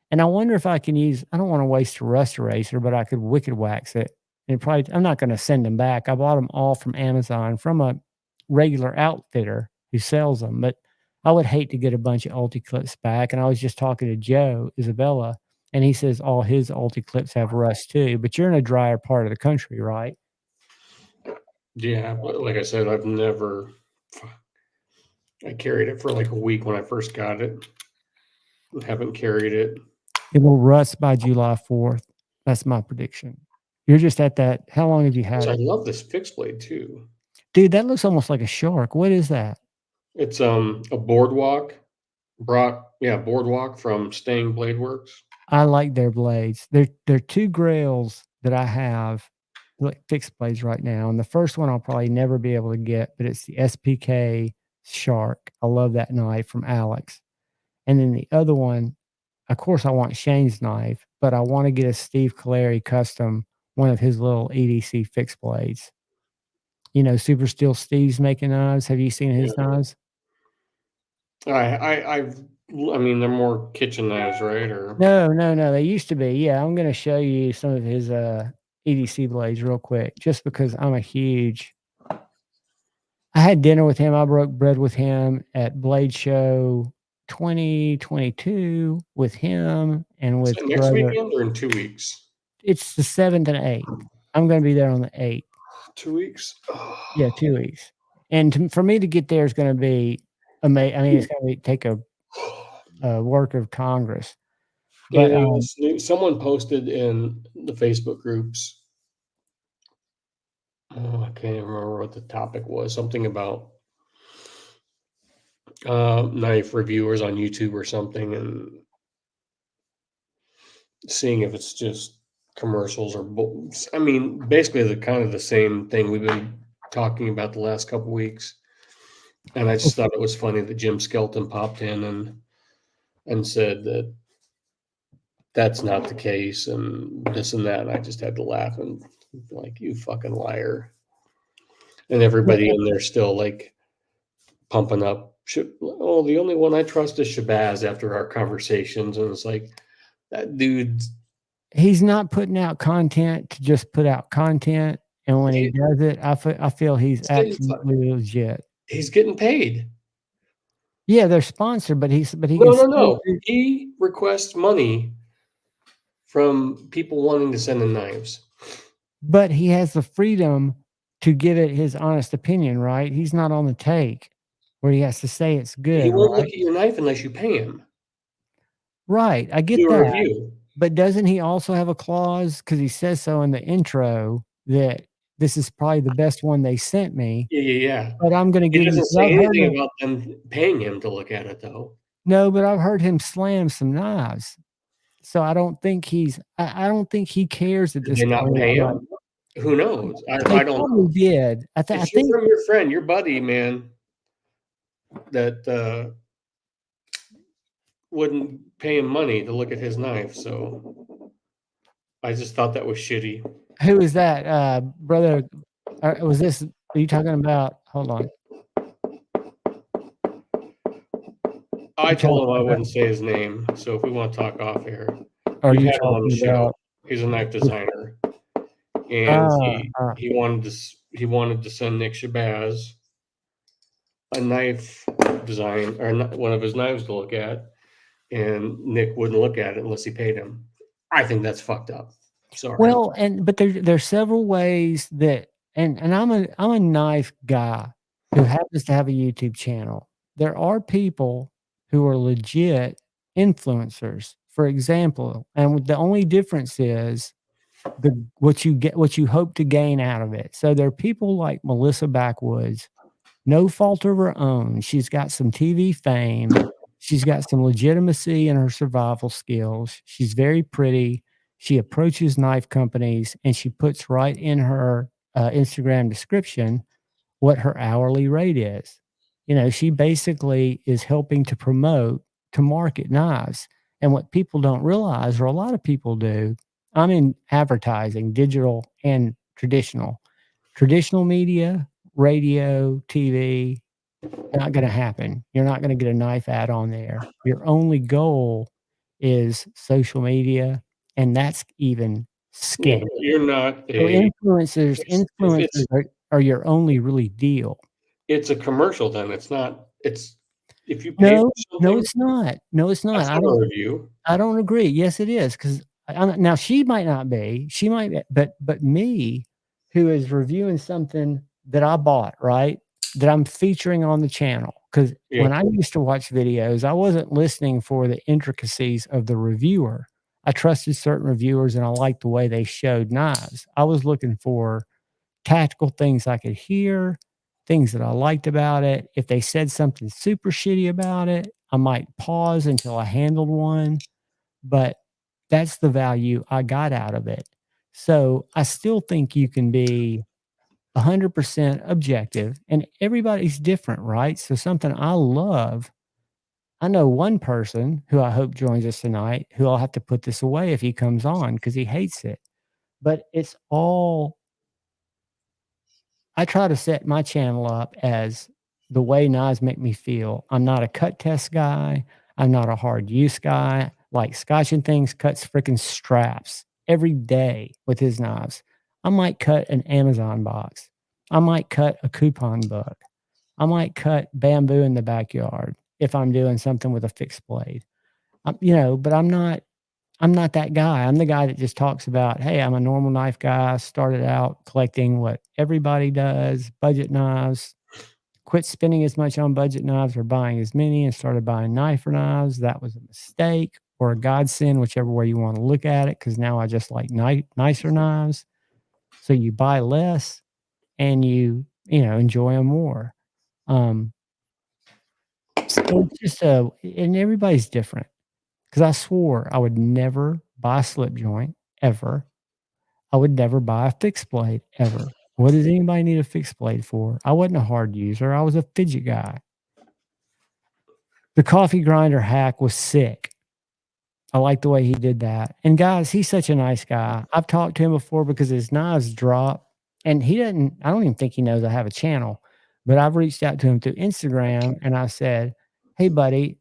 And I wonder if I can use, I don't want to waste a rust eraser, but I could wicked wax it. And probably, I'm not going to send them back. I bought them all from Amazon from a regular outfitter who sells them, but I would hate to get a bunch of Ulti clips back. And I was just talking to Joe Isabella, and he says all his Ulti clips have rust too, but you're in a drier part of the country, right? Yeah, but like I said, I've never. I carried it for like a week when I first got it. Haven't carried it. It will rust by July 4th. That's my prediction. You're just at that. How long have you had I it? love this fixed blade too. Dude, that looks almost like a shark. What is that? It's a boardwalk. Boardwalk from Stang Blade Works. I like their blades. They're 2 Grails that I have, like, fixed blades right now, and the first one I'll probably never be able to get, but it's the SPK Shark. I love that knife from Alex. And then the other one, of course, I want Shane's knife, but I wanna get a Steve Kaleri custom, one of his little EDC fixed blades. You know, Super Steel Steve's making knives. Have you seen his Yeah. knives? I mean, they're more kitchen knives, right? Or No, they used to be. Yeah, I'm gonna show you some of his, EDC blades real quick, just because I'm a huge I had dinner with him, I broke bread with him at Blade Show 2022 with him and is with it next brother weekend or in 2 weeks? it's the 7th and 8th. I'm gonna be there on the 8th. 2 weeks. Yeah, 2 weeks. And for me to get there is gonna be I mean, it's gonna take a work of Congress. But, And it was someone posted in the Facebook groups. Oh, I can't even remember what the topic was. Something about knife reviewers on YouTube or something, and seeing if it's just commercials or I mean, basically the kind of the same thing we've been talking about the last couple weeks. And I just thought it was funny that Jim Skelton popped in and said that that's not the case and this and that. And I just had to laugh and like, you fucking liar. And everybody in there still like pumping up. Oh, the only one I trust is Shabazz after our conversations. And it's like, that dude. he's not putting out content to just put out content. And when he does it, I feel he's absolutely legit. He's getting paid. Yeah, they're sponsored, but he No. He requests money from people wanting to send in knives. But he has the freedom to give it his honest opinion, right? He's not on the take where he has to say it's good. He won't right? look at your knife unless you pay him. Right, I get Do a that. review. But doesn't he also have a clause, because he says so in the intro, that this is probably the best one they sent me? Yeah. But I'm gonna He give you doesn't say I've heard anything him about them paying him to look at it, though. No, but I've heard him slam some knives. So I don't think I don't think he cares at Did this they not point. pay Like, him? Who knows? I they don't probably know. did. I It's think from your friend, your buddy, man, that wouldn't pay him money to look at his knife. So I just thought that was shitty. Who is that, brother? Was this? Are you talking about? Hold on. I told him I wouldn't say his name. So if we want to talk off air, Are we've you had him on the talking show. about? He's a knife designer, and he wanted to send Nick Shabazz a knife design or one of his knives to look at, and Nick wouldn't look at it unless he paid him. I think that's fucked up. Sorry. Well, but there's several ways that, and I'm a knife guy who happens to have a YouTube channel. There are people who are legit influencers, for example, and the only difference is what you hope to gain out of it. So there are people like Melissa Backwoods, no fault of her own. She's got some TV fame. She's got some legitimacy in her survival skills. She's very pretty. She approaches knife companies and she puts right in her Instagram description what her hourly rate is. You know, she basically is helping to promote, to market knives. And what people don't realize, or a lot of people do, I'm in advertising, digital and traditional. Traditional media, radio, TV, not going to happen. You're not going to get a knife ad on there. Your only goal is social media, and that's even skinny. You're not So influencers are your only really deal. It's a commercial, then it's not. It's if you pay for something. No, it's not. No, it's not. That's not a review. I don't agree. Yes, it is, because now she might not be. She might be, but me, who is reviewing something that I bought, right? That I'm featuring on the channel. Because Yeah. when I used to watch videos, I wasn't listening for the intricacies of the reviewer. I trusted certain reviewers and I liked the way they showed knives. I was looking for tactical things I could hear, things that I liked about it. If they said something super shitty about it, I might pause until I handled one. But that's the value I got out of it. So I still think you can be 100% objective, and everybody's different, right? So something I love, I know one person who I hope joins us tonight who I'll have to put this away if he comes on because he hates it. But it's all, I try to set my channel up as the way knives make me feel. I'm not a cut test guy. I'm not a hard use guy. Like Scotch and Things cuts freaking straps every day with his knives. I might cut an Amazon box. I might cut a coupon book. I might cut bamboo in the backyard if I'm doing something with a fixed blade. But I'm not that guy. I'm the guy that just talks about, hey, I'm a normal knife guy. Started out collecting what everybody does, budget knives. Quit spending as much on budget knives or buying as many and started buying knifer knives. That was a mistake or a godsend, whichever way you want to look at it, because now I just like nicer knives. So you buy less and you enjoy them more. So it's just and everybody's different. Because I swore I would never buy a slip joint ever. I would never buy a fixed blade ever. What does anybody need a fixed blade for? I wasn't a hard user. I was a fidget guy. The coffee grinder hack was sick. I like the way he did that. And guys, he's such a nice guy. I've talked to him before because his knives drop. And I don't even think he knows I have a channel, but I've reached out to him through Instagram and I said, hey, buddy,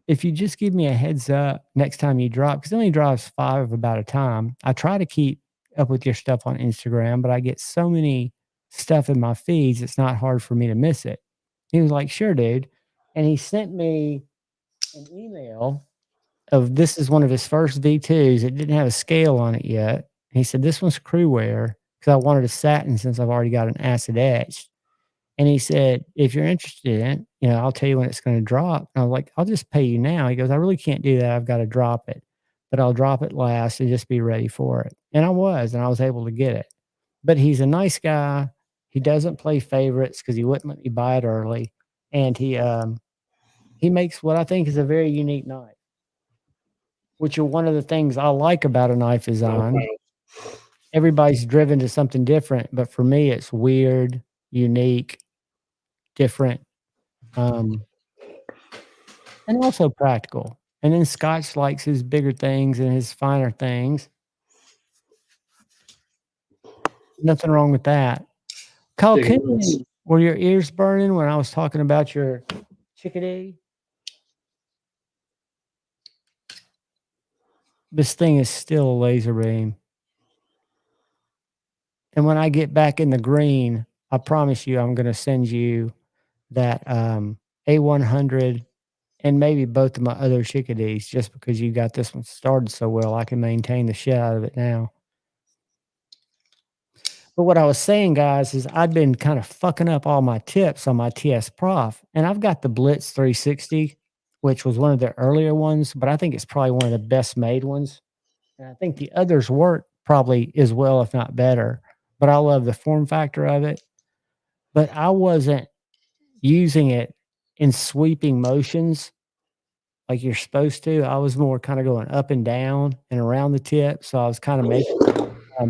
if you just give me a heads up next time you drop, because he only drops 5 about a time. I try to keep up with your stuff on Instagram, but I get so many stuff in my feeds, it's not hard for me to miss it. He was like, sure, dude. And he sent me an email of this is one of his first V2s. It didn't have a scale on it yet. And he said, this one's crew wear because I wanted a satin since I've already got an acid etched. And he said, if you're interested in it, I'll tell you when it's going to drop. And I was like, I'll just pay you now. He goes, I really can't do that. I've got to drop it, but I'll drop it last and just be ready for it. And I was able to get it. But he's a nice guy. He doesn't play favorites because he wouldn't let me buy it early. And he makes what I think is a very unique knife, which are one of the things I like about a knife design. Everybody's driven to something different, but for me, it's weird, unique, different, and also practical. And then Scotch likes his bigger things and his finer things. Nothing wrong with that. Kyle, were your ears burning when I was talking about your chickadee? This thing is still a laser beam. And when I get back in the green, I promise you I'm going to send you that A100 and maybe both of my other chickadees just because you got this one started so well. I can maintain the shit out of it now. But what I was saying, guys, is I've been kind of fucking up all my tips on my TS Prof. And I've got the Blitz 360, which was one of the earlier ones, but I think it's probably one of the best made ones. And I think the others work probably as well, if not better. But I love the form factor of it. But I wasn't using it in sweeping motions like you're supposed to. I was more kind of going up and down and around the tip. So I was kind of making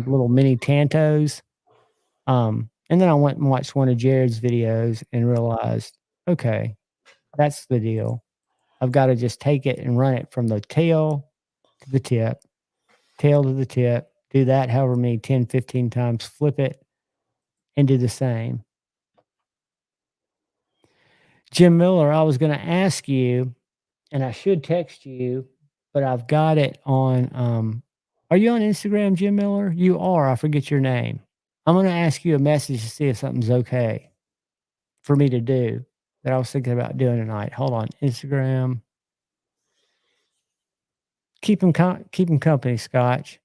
little mini tantos. And then I went and watched one of Jared's videos and realized, okay, that's the deal. I've got to just take it and run it from the tail to the tip, tail to the tip, do that however many 10, 15 times, flip it, and do the same. Jim Miller, I was going to ask you, and I should text you, but I've got it on. Are you on Instagram, Jim Miller? You are. I forget your name. I'm going to ask you a message to see if something's okay for me to do that I was thinking about doing tonight. Hold on. Instagram. Keep him company, Scotch.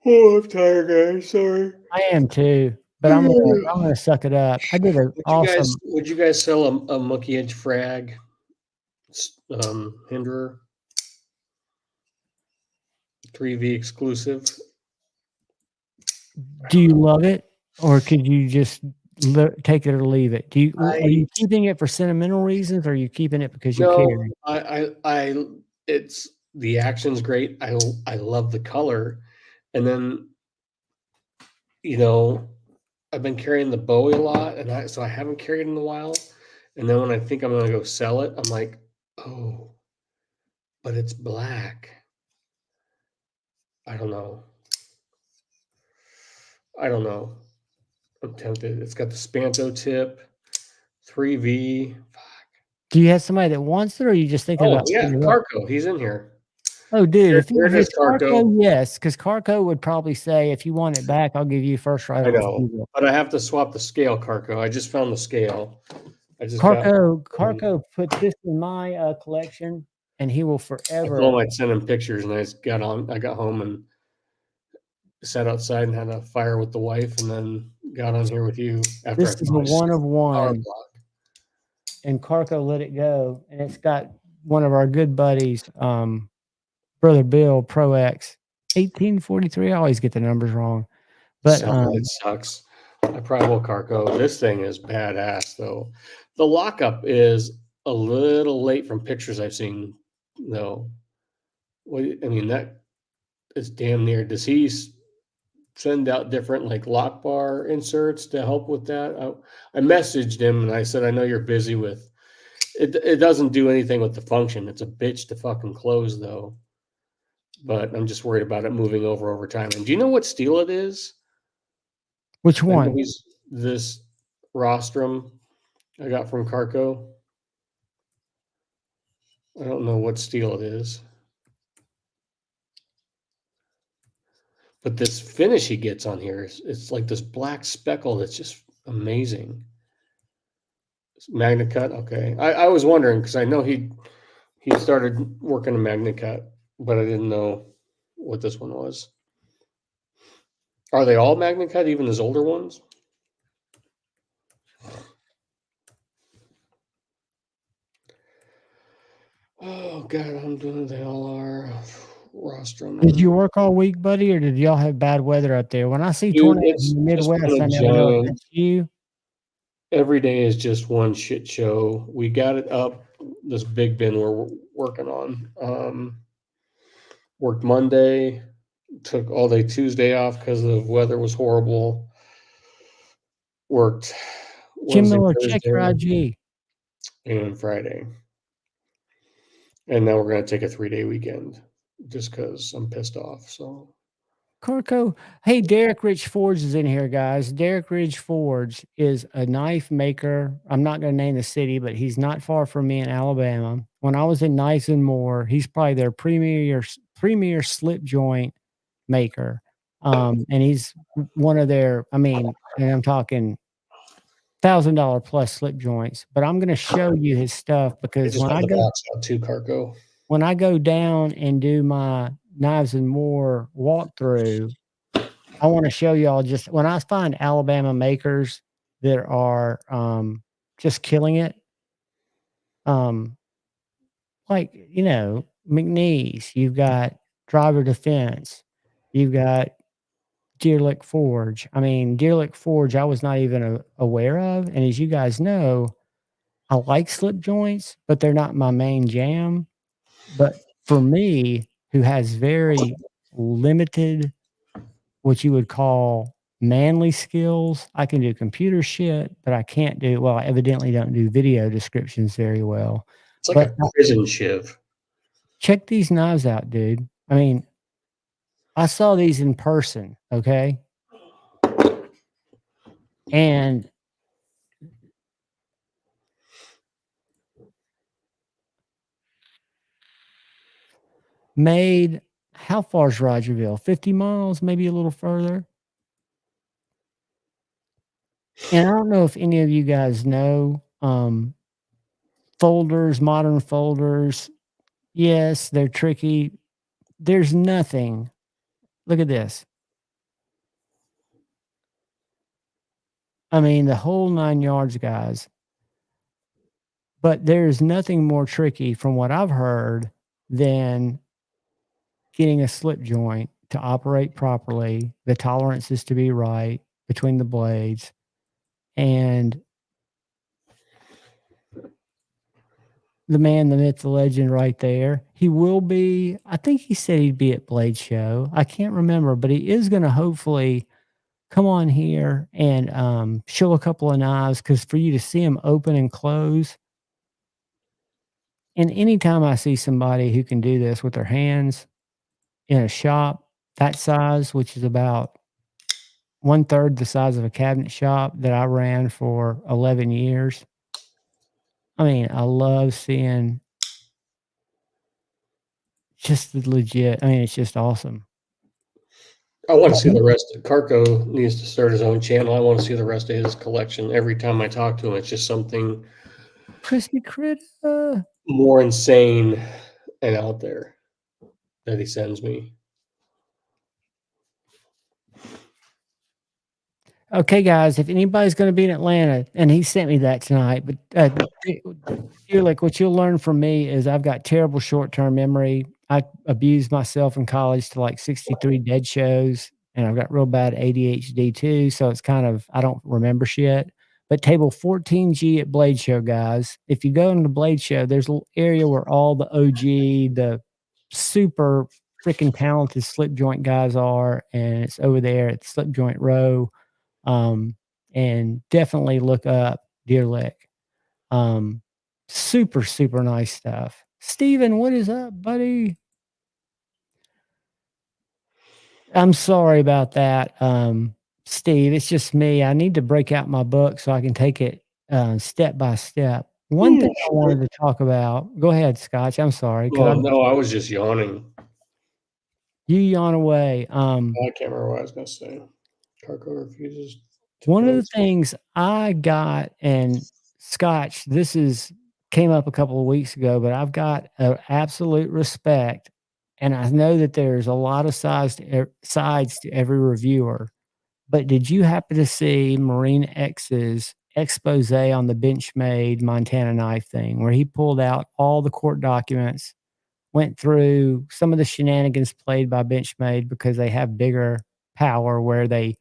Oh, I'm tired, guys. Sorry. I am too. but I'm gonna suck it up. I did an awesome. Would you guys sell a Monkey Edge frag hinderer? 3V exclusive. Do you love it, or could you just take it or leave it? Are you keeping it for sentimental reasons, or are you keeping it because you care? No, it's the action's great. I love the color, and then I've been carrying the Bowie a lot, and so I haven't carried it in a while. And then when I think I'm gonna go sell it, I'm like, oh, but it's black. I don't know. I'm tempted. It's got the Spanto tip, 3V. Do you have somebody that wants it, or are you just thinking Oh about yeah, picking it up? Carco. He's in here. Oh, dude, There if it is, it's Carco. Carco, yes, because Carco would probably say, if you want it back, I'll give you first right I on know, refusal. but I have to swap the scale, Carco. I just found the scale. I just got. Carco put this in my collection, and he will I forever. told him I'd send him pictures, and I got home and sat outside and had a fire with the wife, and then got on here with you after This is a one of one, and Carco let it go, and it's got one of our good buddies, Brother Bill Pro X 1843. I always get the numbers wrong, but it sucks. I probably will Carco. This thing is badass, though. The lockup is a little late from pictures I've seen, though. I mean, that is damn near. Does he send out different like lock bar inserts to help with that? I messaged him and I said, I know you're busy with it. It doesn't do anything with the function. It's a bitch to fucking close, though. But I'm just worried about it moving over time. And do you know what steel it is? which one? This rostrum I got from Carco. I don't know what steel it is. But this finish he gets on here, it's like this black speckle that's just amazing. Magna Cut, okay. I was wondering because I know he started working a Magna Cut, but I didn't know what this one was. Are they all Magna Cut, even his older ones? Oh God, I'm doing the LR rostrum. Did you work all week, buddy, or did y'all have bad weather up there? When I see Dude, tornadoes in the it's just Midwest, been I a never know if giant. that's you. Every day is just one shit show. We got it up, this big bin we're working on. Worked Monday, took all day Tuesday off because the weather was horrible. Worked Jim Wednesday, Miller, check your Thursday, IG. and Friday. And now we're going to take a 3-day weekend just because I'm pissed off. So, Carco, hey, Derek Rich Forge is in here, guys. Derek Ridge Forge is a knife maker. I'm not going to name the city, but he's not far from me in Alabama. When I was in Knives and More, he's probably their premier slip joint maker. And he's one of their, and I'm talking $1,000 plus slip joints. But I'm going to show you his stuff I because just found the box out too, Carco. when I go down and do my Knives and More walkthrough, I want to show y'all just when I find Alabama makers that are just killing it. Like, McNeese, you've got Driver Defense, you've got Deerlick Forge. Deerlick Forge, I was not even aware of. And as you guys know, I like slip joints, but they're not my main jam. But for me, who has very limited, what you would call manly skills, I can do computer shit, but I can't do, well, I evidently don't do video descriptions very well. It's like But a prison shiv. check these knives out, dude. I saw these in person, okay? And made, how far is Rogerville? 50 miles, maybe a little further. And I don't know if any of you guys know folders, modern folders. Yes, they're tricky. There's nothing. Look at this. I mean, the whole 9 yards, guys. But there's nothing more tricky from what I've heard than getting a slip joint to operate properly, the tolerances to be right between the blades, and the man, the myth, the legend right there. He will be, I think he said he'd be at Blade Show. I can't remember, but he is going to hopefully come on here and show a couple of knives, because for you to see them open and close, and anytime I see somebody who can do this with their hands in a shop that size, which is about 1/3 the size of a cabinet shop that I ran for 11 years. I mean, I love seeing just the legit. I mean, it's just awesome. I want to see the rest. Carco needs to start his own channel. I want to see the rest of his collection. Every time I talk to him, it's just something Crispy Critter. more insane and out there that he sends me. Okay, guys, if anybody's going to be in Atlanta, and he sent me that tonight, but you're like, what you'll learn from me is I've got terrible short-term memory. I abused myself in college to like 63 dead shows, and I've got real bad ADHD too. So it's kind of, I don't remember shit. But table 14G at Blade Show, guys. If you go into the Blade Show, there's a little area where all the OG, the super freaking talented slip joint guys are, and it's over there at Slip Joint Row. And definitely look up Deer Lick. Super, super nice stuff. Steven, what is up, buddy? I'm sorry about that, Steve. It's just me. I need to break out my book so I can take it step by step. One thing I wanted to talk about. Go ahead, Scotch. I'm sorry. Oh, no, I was just yawning. You yawn away. I can't remember what I was going to say. Carco refuses. One of the things I got, and Scotch, came up a couple of weeks ago, but I've got an absolute respect, and I know that there's a lot of sides to every reviewer. But did you happen to see Marine X's expose on the Benchmade Montana knife thing, where he pulled out all the court documents, went through some of the shenanigans played by Benchmade because they have bigger power, where they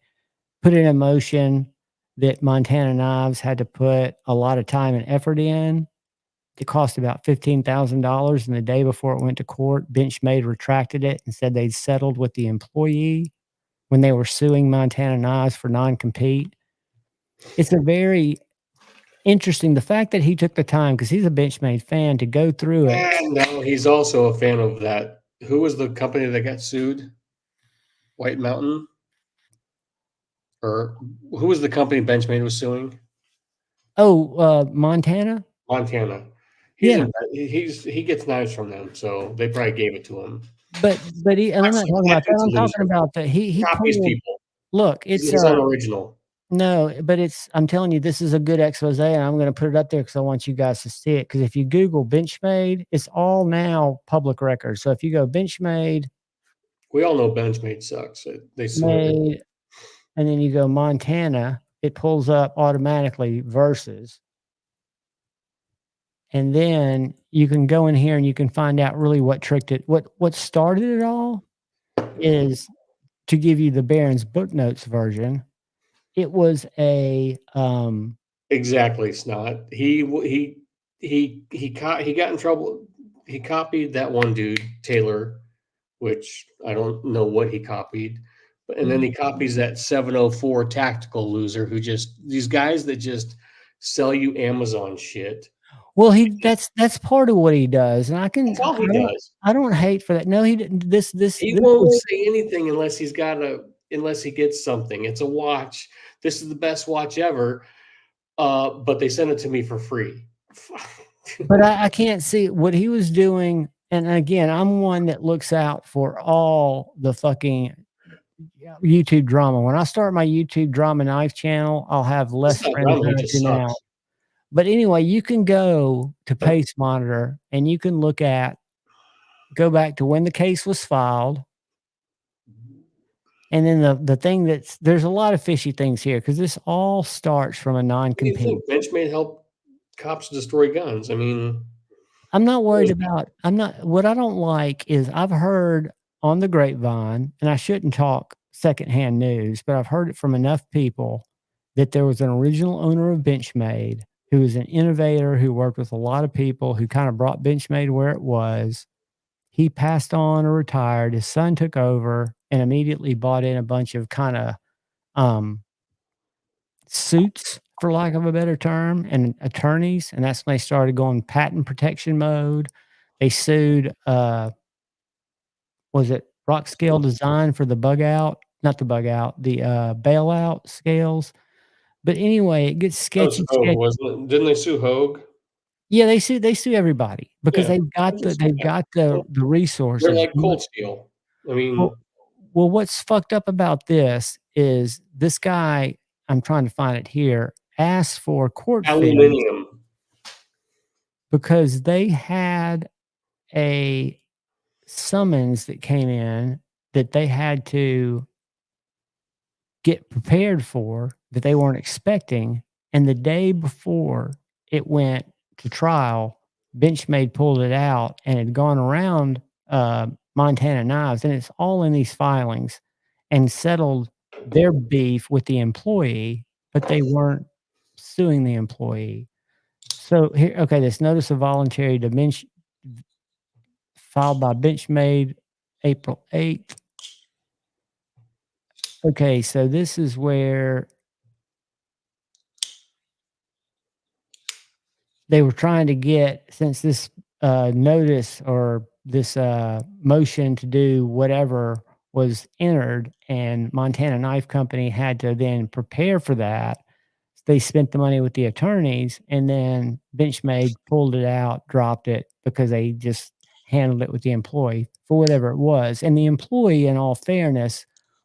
put in a motion that Montana Knives had to put a lot of time and effort in. It cost about $15,000, and the day before it went to court, Benchmade retracted it and said they'd settled with the employee when they were suing Montana Knives for non-compete. It's a very interesting, the fact that he took the time, because he's a Benchmade fan, to go through it. And no, he's also a fan of that. Who was the company that got sued? White Mountain? Or who was the company Benchmade was suing? Oh, Montana? Montana. He gets knives from them, so they probably gave it to him. But and I'm not talking about that. I'm talking about that he copies pulled, people. look, it's unoriginal. No, but I'm telling you, this is a good expose, and I'm going to put it up there because I want you guys to see it. Because if you Google Benchmade, it's all now public record. So if you go Benchmade, we all know Benchmade sucks. They made, and then you go Montana, it pulls up automatically Versus. And then you can go in here and you can find out really what tricked it. What started it all is, to give you the Barron's Book Notes version, it was a exactly, Snot. He got in trouble. He copied that one dude, Taylor, which I don't know what he copied. And then he copies that 704 tactical loser, who just, these guys that just sell you Amazon shit. Well, that's part of what he does, and That's all he does. I don't hate for that. No, he didn't. He won't say anything unless he gets something. It's a watch. This is the best watch ever. But they sent it to me for free. But I can't see what he was doing. And again, I'm one that looks out for all the fucking YouTube drama. When I start my YouTube drama knife channel, I'll have less friends than I do now. But anyway, you can go to Pace Monitor and you can go back to when the case was filed, And then the thing there's a lot of fishy things here because this all starts from a What do you non-compete. think? Benchmade help cops destroy guns. I mean, I'm not worried about what I don't like is I've heard on the grapevine, and I shouldn't talk secondhand news, but I've heard it from enough people that there was an original owner of Benchmade who was an innovator who worked with a lot of people who kind of brought Benchmade where it was. He passed on or retired. His son took over and immediately bought in a bunch of kind of um, suits, for lack of a better term, and attorneys. And that's when they started going patent protection mode. They sued, was it Rock Scale Design for the bug out? Not the bug out, the bailout scales. But anyway, it gets that was sketchy. Hogue, wasn't it? Didn't they sue Hogue? Yeah, they sue everybody because Yeah. they've got the They're resources. like Cold Steel. I mean, Well, what's fucked up about this is this guy, I'm trying to find it here, asked for court fees aluminium. because they had a summons that came in that they had to get prepared for that they weren't expecting. And the day before it went to trial, Benchmade pulled it out and had gone around Montana Knives, and it's all in these filings, and settled their beef with the employee, but they weren't suing the employee. So here, okay, this notice of voluntary dimension filed by Benchmade April 8th. Okay, so this is where they were trying to get, since this notice or this motion to do whatever was entered, and Montana Knife Company had to then prepare for that. They spent the money with the attorneys, and then Benchmade pulled it out, dropped it because they just handled it with the employee for whatever it was. And the employee, in all fairness,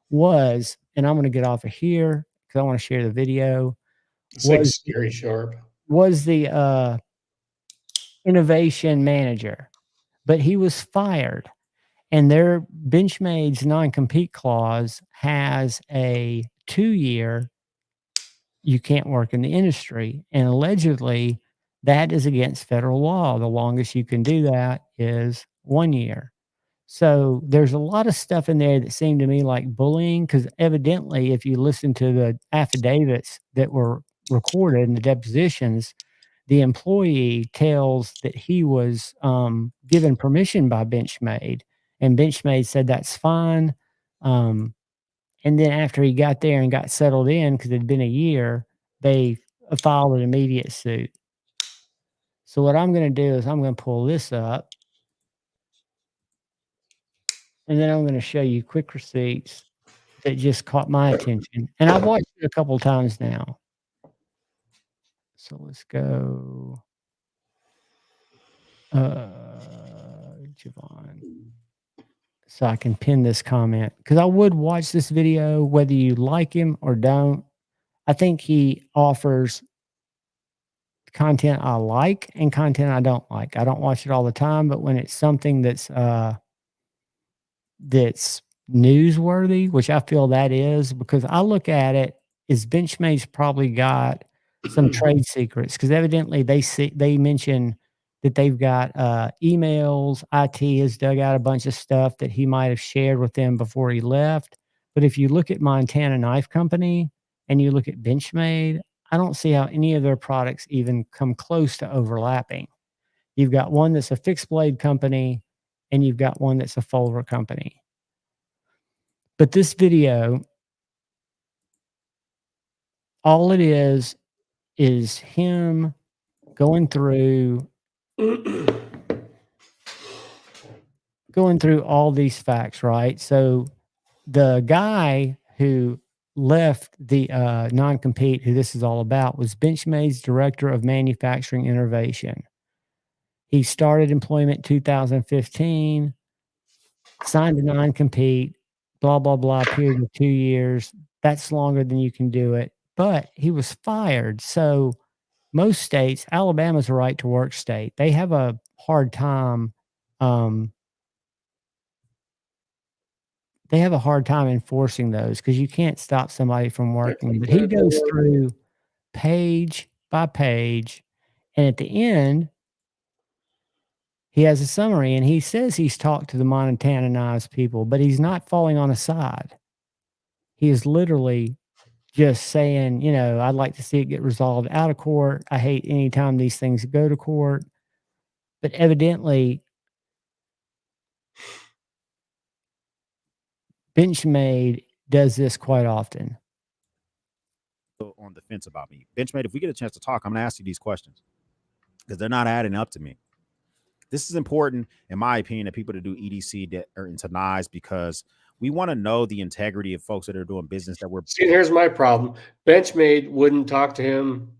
was, and I'm going to get off of here because I want to share the video, It's like Scary Sharp. was the innovation manager, but he was fired. And their Benchmade's non-compete clause has a 2-year you can't work in the industry. And allegedly, that is against federal law. The longest you can do that is 1 year. So there's a lot of stuff in there that seemed to me like bullying, because evidently, if you listen to the affidavits that were recorded in the depositions, the employee tells that he was given permission by Benchmade, and Benchmade said that's fine. And then after he got there and got settled in, because it had been a year, they filed an immediate suit. So what I'm going to do is I'm going to pull this up, and then I'm going to show you quick receipts that just caught my attention. And I've watched it a couple times now. So let's go. Javon. So I can pin this comment, because I would watch this video whether you like him or don't. I think he offers content I like and content I don't like. I don't watch it all the time, but when it's something that's newsworthy, which I feel that is, because I look at it as Benchmade's probably got some trade secrets, because evidently they mention that they've got emails. IT has dug out a bunch of stuff that he might have shared with them before he left. But if you look at Montana Knife Company and you look at Benchmade, I don't see how any of their products even come close to overlapping. You've got one that's a fixed blade company, and you've got one that's a folder company. But this video, all it is him going through all these facts, right? So the guy who left the non-compete, who this is all about, was Benchmade's director of manufacturing innovation. He started employment 2015, signed a non-compete, blah, blah, blah, period of 2 years. That's longer than you can do it. But he was fired. So most states, Alabama's a right to work state. They have a hard time they have a hard time enforcing those because you can't stop somebody from working. But he Yeah, goes through page by page, and at the end, he has a summary, and he says he's talked to the Montana Knives people, but he's not falling on a side. He is literally just saying, you know, I'd like to see it get resolved out of court. I hate any time these things go to court. But evidently, Benchmade does this quite often. On the fence about me. Benchmade, if we get a chance to talk, I'm going to ask you these questions because they're not adding up to me. This is important, in my opinion, that people that do EDC that are into knives because we want to know the integrity of folks that are doing business that we're. See, here's my problem. Benchmade wouldn't talk to him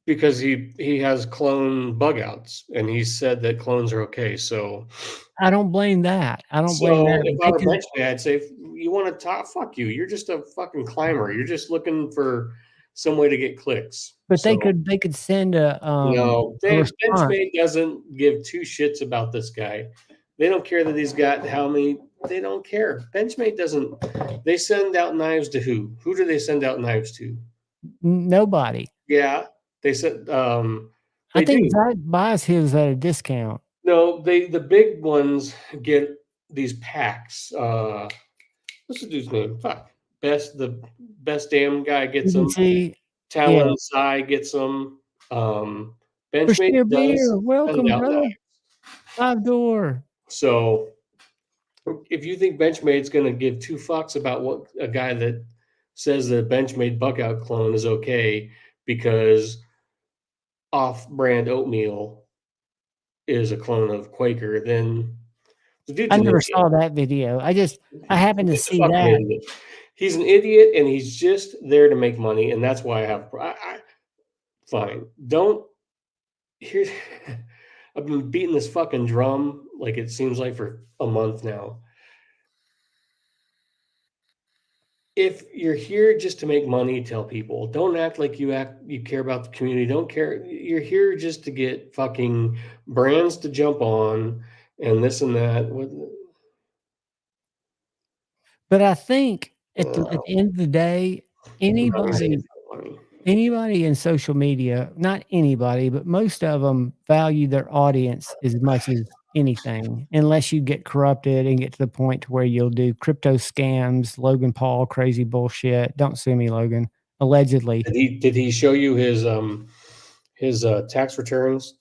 because he has clone bug outs, and he said that clones are okay. So I don't blame that. I don't blame that. if I were Benchmade, I'd say, you want to talk? Fuck you. You're just a fucking climber. You're just looking for some way to get clicks. But So, they could send a no, a response. Benchmade doesn't give two shits about this guy. They don't care that he's got how many. They don't care. Benchmade doesn't. They send out knives to who? Who do they send out knives to? Nobody. Yeah, they said. I think Zach buys his at a discount. No, the big ones get these packs. What's the dude's name? Fuck. The best damn guy gets them. Talon Sai gets them. Benchmade does. Welcome, brother. 5-door. So if you think Benchmade's going to give two fucks about what a guy that says that Benchmade Buckout clone is okay because off-brand oatmeal is a clone of Quaker, then the dude's I never saw that video. I happened to see that. Idiot. He's an idiot, and he's just there to make money, and that's why I have. Fine. Don't. Here, I've been beating this fucking drum like it seems like for a month now. If you're here just to make money, tell people. Don't act like you care about the community. Don't care. You're here just to get fucking brands to jump on and this and that. But I think at the end of the day, anybody in social media, not anybody, but most of them value their audience as much as anything, unless you get corrupted and get to the point to where you'll do crypto scams, Logan Paul, crazy bullshit. Don't sue me, Logan. Allegedly. Did he show you his tax returns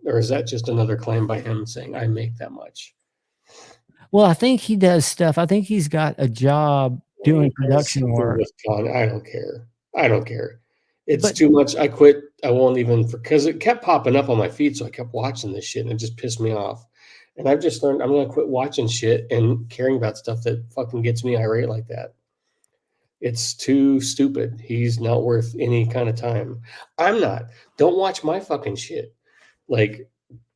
or is that just another claim by him saying I make that much? Well, I think he does stuff. I think he's got a job doing production work. I don't care. It's too much. I quit. I won't even, because it kept popping up on my feed. So I kept watching this shit and it just pissed me off. And I've just learned I'm going to quit watching shit and caring about stuff that fucking gets me irate like that. It's too stupid. He's not worth any kind of time. I'm not. Don't watch my fucking shit. Like,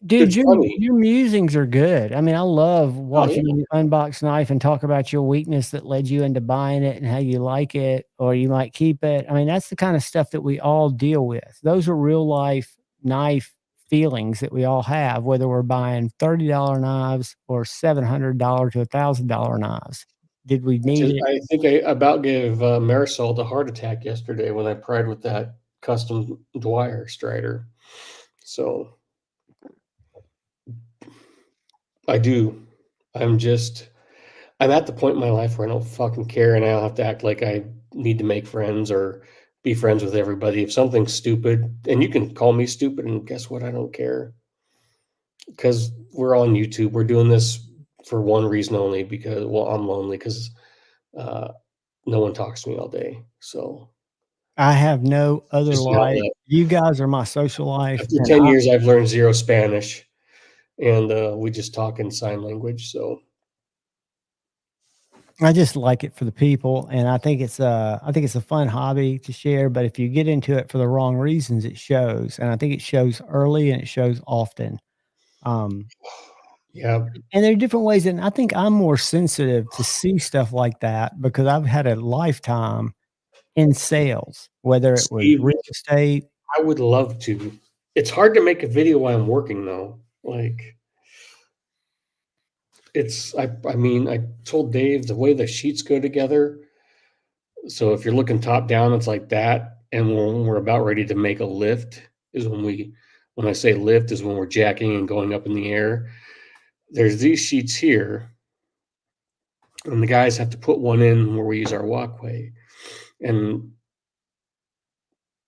dude, your musings are good. I mean, I love watching you unbox knife and talk about your weakness that led you into buying it and how you like it, or you might keep it. I mean, that's the kind of stuff that we all deal with. Those are real life knife feelings that we all have, whether we're buying $30 knives or $700 to $1,000 knives. Did we need it? I think I about gave Marisol a heart attack yesterday when I pried with that custom Dwyer Strider. So I do. I'm at the point in my life where I don't fucking care, and I don't have to act like I need to make friends or be friends with everybody. If something's stupid, and you can call me stupid, and guess what? I don't care. Because we're on YouTube. We're doing this for one reason only, because, well, I'm lonely because no one talks to me all day. So I have no other life. You guys are my social life. After 10 years, I've learned zero Spanish, and we just talk in sign language. So I just like it for the people, and I think it's a fun hobby to share. But if you get into it for the wrong reasons, it shows, and I think it shows early and it shows often. Yeah, and there are different ways, and I think I'm more sensitive to see stuff like that because I've had a lifetime in sales, whether it was real estate. I would love to. It's hard to make a video while I'm working, though. Like, I mean, I told Dave the way the sheets go together. So if you're looking top down, it's like that. And when we're about ready to make a lift is when I say lift is when we're jacking and going up in the air. There's these sheets here, and the guys have to put one in where we use our walkway. And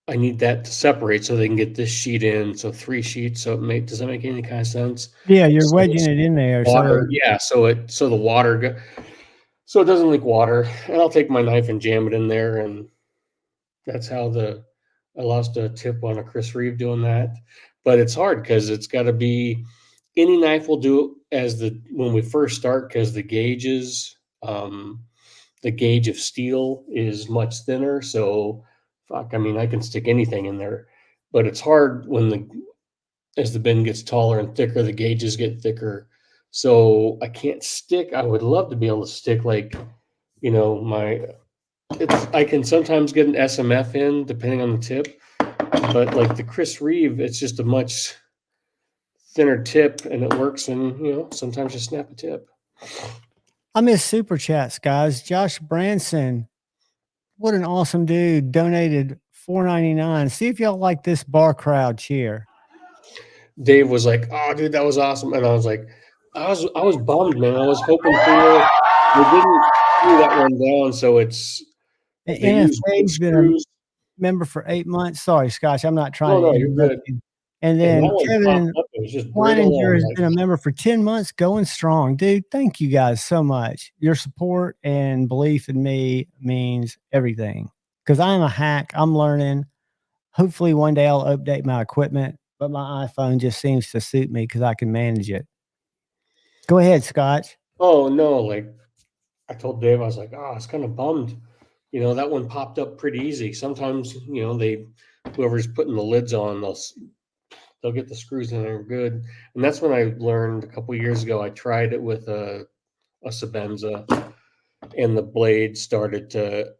I need that to separate so they can get this sheet in. So 3 sheets. So does that make any kind of sense? Yeah, you're So wedging it in there. water, So yeah. So the water so it doesn't leak water. And I'll take my knife and jam it in there, and that's how I lost a tip on a Chris Reeve doing that. But it's hard because it's got to be any knife will do as when we first start because the gauges, the gauge of steel is much thinner. So fuck, I mean, I can stick anything in there, but it's hard as the bin gets taller and thicker, the gauges get thicker. So I can't stick. I would love to be able to stick like, I can sometimes get an SMF in depending on the tip, but like the Chris Reeve, it's just a much thinner tip and it works. And, sometimes you snap a tip. I miss super chats, guys. Josh Branson, what an awesome dude, donated $4.99. See if y'all like this bar crowd cheer. Dave was like, "Oh, dude, that was awesome," and I was like, I was bummed, man. I was hoping for they didn't screw that one down, so And they used big NFA's been a screws. member for 8 months. Sorry, Scotch, I'm not trying No, to you're interrupt good. you. And And then that one Kevin popped up. It was just brittle. Weininger I'm has like, been a member for 10 months, going strong. Dude, thank you guys so much. Your support and belief in me means everything because I'm a hack. I'm learning. Hopefully, one day I'll update my equipment, but my iPhone just seems to suit me because I can manage it. Go ahead, Scotch. oh no, like I told Dave, I was like, I was kind of bummed. That one popped up pretty easy. Sometimes, whoever's putting the lids on, they'll get the screws in there good. And that's when I learned a couple years ago. I tried it with a Sabenza, and the blade started to.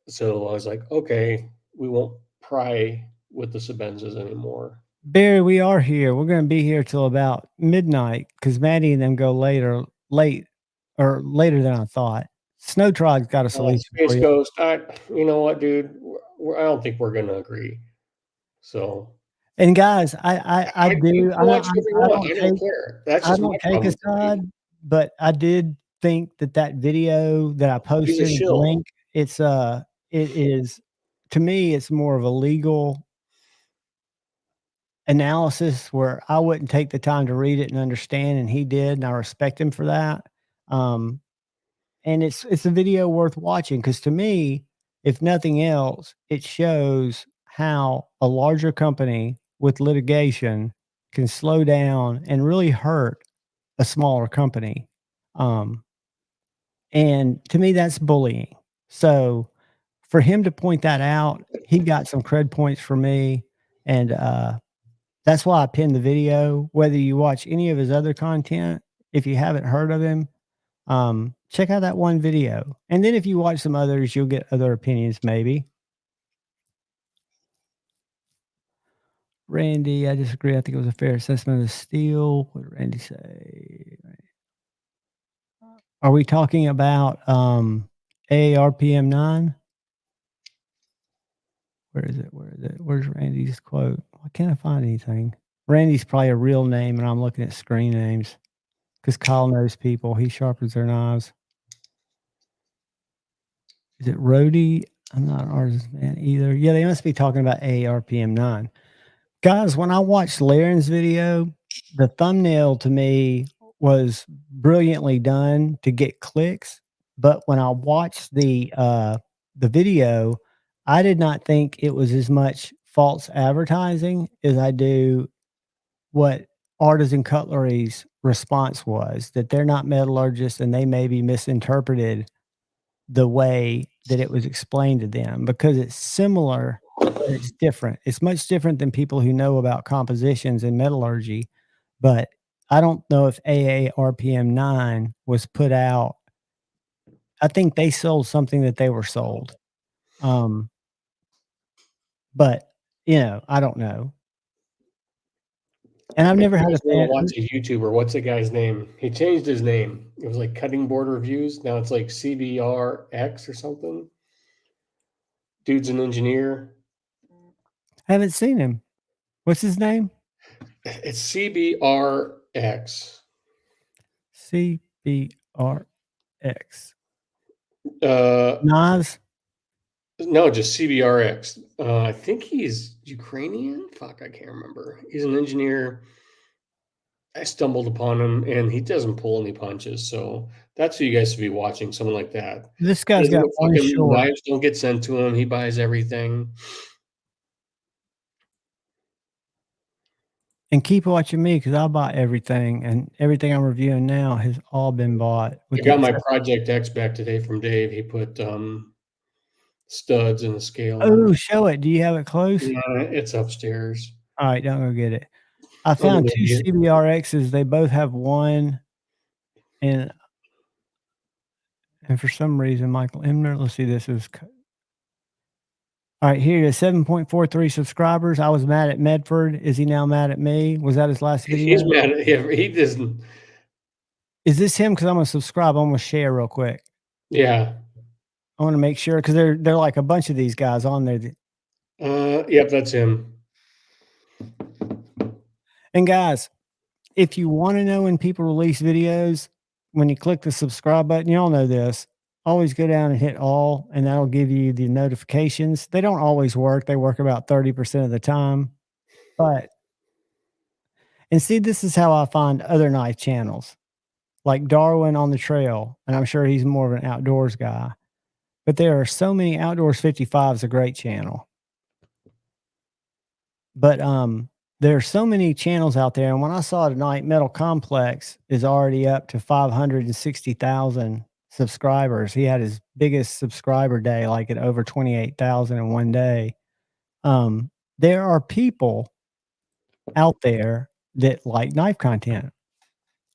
So I was like, okay, we won't pry with the Sabenzas anymore. Barry, we are here. We're going to be here till about midnight because Maddie and them go late than I thought. Snow Trog's got a solution for Space you. Ghost, you know what, dude? I don't think we're gonna agree. So And guys, I you do. can watch whatever you want. I don't Take care. That's I just my don't take a problem. side, but I did think that video that I He's a posted, the shill. link, it is, to me, it's more of a legal analysis where I wouldn't take the time to read it and understand, and he did, and I respect him for that. And it's a video worth watching because to me, if nothing else, it shows how a larger company with litigation can slow down and really hurt a smaller company. Um, and to me, that's bullying. So for him to point that out, he got some cred points for me. And that's why I pinned the video. Whether you watch any of his other content, if you haven't heard of him, check out that one video. And then if you watch some others, you'll get other opinions, maybe. Randy, I disagree. I think it was a fair assessment of the steel. What did Randy say? Are we talking about AARPM 9? Where is it? Where is it? Where's Randy's quote? Why can't I find anything? Randy's probably a real name, and I'm looking at screen names because Kyle knows people. He sharpens their knives. Is it Rody? I'm not an artist man either. Yeah, they must be talking about AARPM 9. Guys, when I watched Laren's video, the thumbnail to me was brilliantly done to get clicks. But when I watched the video, I did not think it was as much false advertising as I do what Artisan Cutlery's response was, that they're not metallurgists and they maybe misinterpreted the way that it was explained to them because it's similar, but it's different. It's much different than people who know about compositions and metallurgy. But I don't know if AARPM 9 was put out. I think they sold something that they were sold. But I don't know. And I've never had a I fan. watch a YouTuber. What's the guy's name? He changed his name. It was like Cutting Board Reviews. Now it's like CBRX or something. Dude's an engineer. Haven't seen him. What's his name? It's CBRX. CBRX. Uh, Nas. no, just CBRX. I think he's Ukrainian. Fuck, I can't remember. He's an engineer. I stumbled upon him, and he doesn't pull any punches. So that's who you guys should be watching. Someone like that. This guy's got one Fucking short. knives don't get sent to him. He buys everything. And keep watching me because I'll buy everything, and everything I'm reviewing now has all been bought. I got my Project X back today from Dave. He put studs in the scale. Oh, show it. Do you have it close? Yeah, it's upstairs. All right, don't go get it. I found two CBRXs. They both have one, and for some reason, Michael Emner. Let's see. This is all right. Here it is. 7.43 subscribers. I was mad at Medford. Is he now mad at me? Was that his last video? He's mad at him. He doesn't. Is this him? Because I'm gonna subscribe. I'm gonna share real quick. Yeah. I want to make sure because they're like a bunch of these guys on there. Yep, that's him. And guys, if you want to know when people release videos, when you click the subscribe button, you all know this. Always go down and hit all, and that'll give you the notifications. They don't always work. They work about 30% of the time. And see, this is how I find other knife channels like Darwin on the Trail. And I'm sure he's more of an outdoors guy. But there are so many. Outdoors 55 is a great channel. But there are so many channels out there. And when I saw tonight, Metal Complex is already up to 560,000 subscribers. He had his biggest subscriber day, like at over 28,000 in one day. There are people out there that like knife content.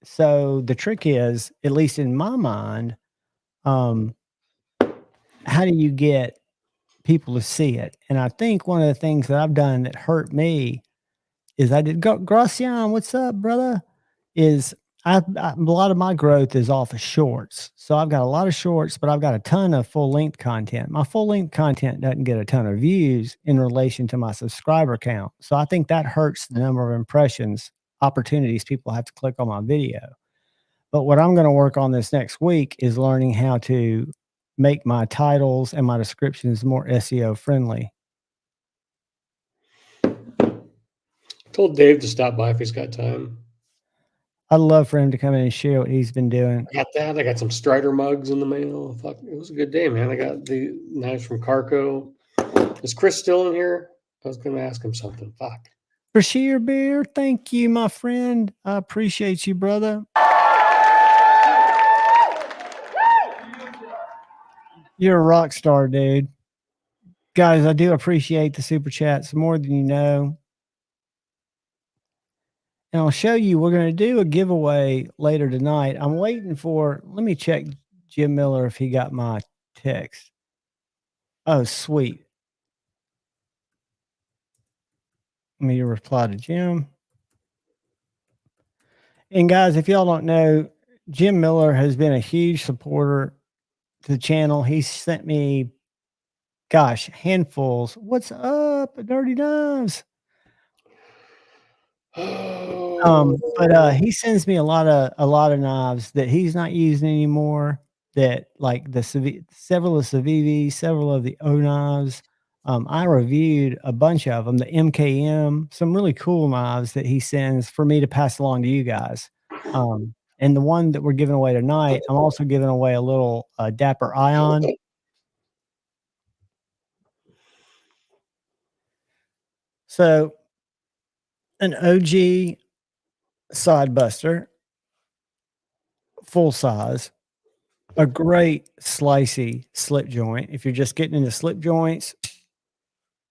So the trick is, at least in my mind, how do you get people to see it? And I think one of the things that I've done that hurt me is I did Gracian, what's up, brother? Is a lot of my growth is off of shorts. So I've got a lot of shorts, but I've got a ton of full length content. My full length content doesn't get a ton of views in relation to my subscriber count. So I think that hurts the number of impressions, opportunities people have to click on my video. But what I'm going to work on this next week is learning how to make my titles and my descriptions more SEO friendly. Told Dave to stop by if he's got time. I'd love for him to come in and share what he's been doing. I got that. I got some Strider mugs in the mail. Fuck, it was a good day, man. I got the knives from Carco. Is Chris still in here? I was going to ask him something. Fuck. Brashear Bear, thank you, my friend. I appreciate you, brother. You're a rock star, dude. Guys, I do appreciate the super chats more than you know. And I'll show you, we're going to do a giveaway later tonight. I'm waiting for, let me check Jim Miller if he got my text. Oh, sweet. Let me reply to Jim. And guys, if y'all don't know, Jim Miller has been a huge supporter to the channel. He sent me, gosh, handfuls. What's up, Dirty Knives? But he sends me a lot of knives that he's not using anymore. That like several of the Civivi, several of the O knives. I reviewed a bunch of them, the MKM, some really cool knives that he sends for me to pass along to you guys. And the one that we're giving away tonight, I'm also giving away a little Dapper Ion. So an OG side buster, full size, a great slicey slip joint. If you're just getting into slip joints,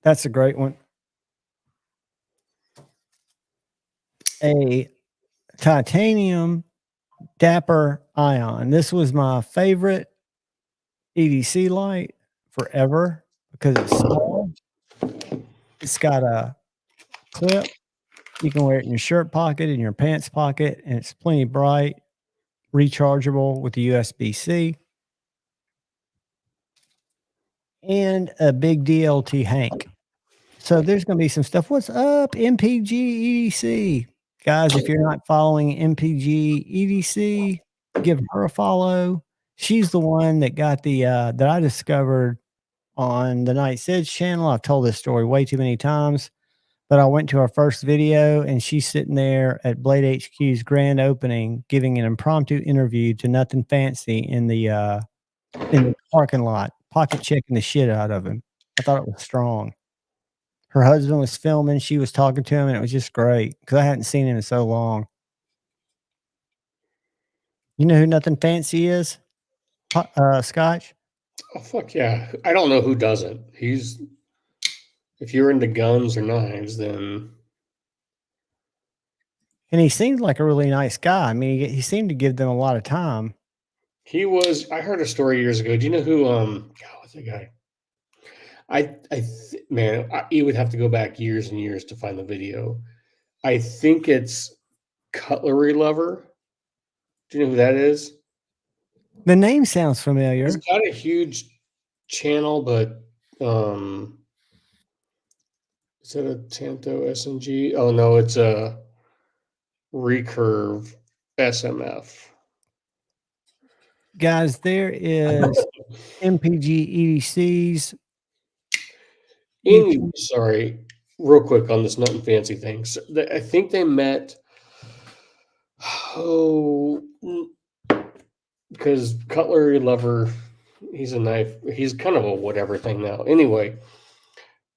that's a great one. A titanium Dapper Ion. This was my favorite EDC light forever because it's small. It's got a clip You can wear it in your shirt pocket, in your pants pocket, and it's plenty bright, rechargeable with the USB-C, and a big DLT Hank. So there's going to be some stuff. What's up, MPG EDC? Guys, if you're not following MPG EDC, give her a follow. She's the one that got the that I discovered on the Night Sid's channel. I've told this story way too many times, but I went to our first video and she's sitting there at Blade HQ's grand opening giving an impromptu interview to Nothing Fancy in the parking lot, pocket checking the shit out of him. I thought it was strong. Her husband was filming, she was talking to him, and it was just great because I hadn't seen him in so long. You know who Nothing Fancy is? Scotch? Oh, fuck yeah. I don't know who doesn't. If you're into guns or knives, then And he seemed like a really nice guy. I mean, he seemed to give them a lot of time. he was. I heard a story years ago. Do you know who? God, what's that guy? You would have to go back years and years to find the video. I think it's Cutlery Lover. Do you know who that is? The name sounds familiar. He's got a huge channel, but is that a Tanto SNG? Oh no, it's a Recurve SMF. Guys, there is MPG EDC's. Anyway, sorry, real quick on this Nothing Fancy thing. So I think they met. Because Cutlery Lover, he's a knife. He's kind of a whatever thing now. Anyway,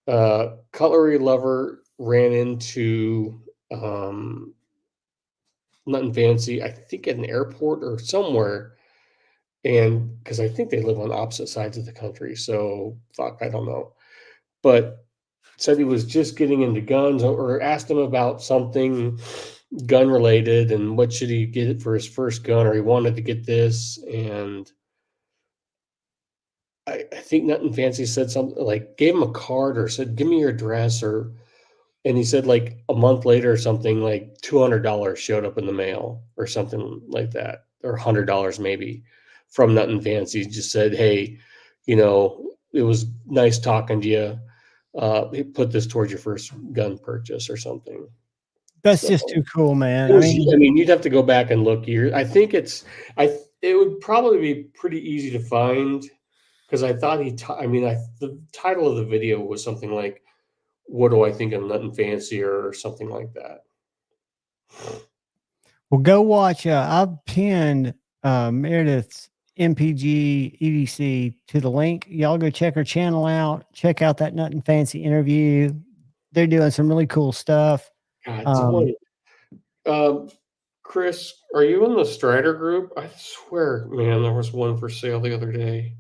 Cutlery Lover ran into Nothing Fancy, I think at an airport or somewhere. And because I think they live on opposite sides of the country. So, fuck, I don't know. But said he was just getting into guns or asked him about something gun related and what should he get for his first gun, or he wanted to get this. And I think Nothing Fancy said something like, gave him a card or said, give me your address, and he said like a month later or something, like $200 showed up in the mail or something like that, or $100 maybe from Nothing Fancy. Just said, hey, it was nice talking to you. Put this towards your first gun purchase or something. That's just too cool, man. I mean, you'd have to go back and look here. I think it would probably be pretty easy to find because I thought the title of the video was something like, what do I think of Nothing Fancy or something like that. Well, go watch. I've pinned Meredith's MPG EDC to the link. Y'all go check her channel out. Check out that Nothing Fancy interview. They're doing some really cool stuff. Chris, are you in the Strider group? I swear, man, there was one for sale the other day.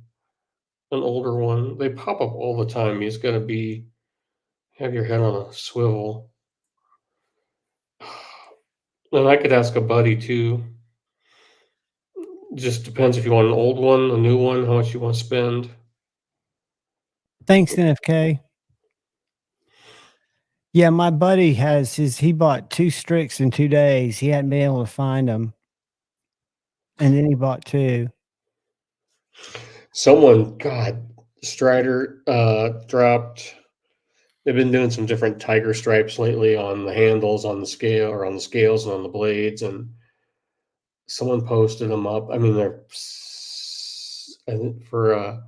An older one. They pop up all the time. He's got to have your head on a swivel. And I could ask a buddy too. Just depends if you want an old one, a new one, how much you want to spend. Thanks, NFK. Yeah, my buddy he bought 2 Strix in 2 days. He hadn't been able to find them. And then he bought 2. Someone, God, Strider dropped. They've been doing some different tiger stripes lately on the handles, on the scale, or on the scales and on the blades. And someone posted them up. I mean, they're for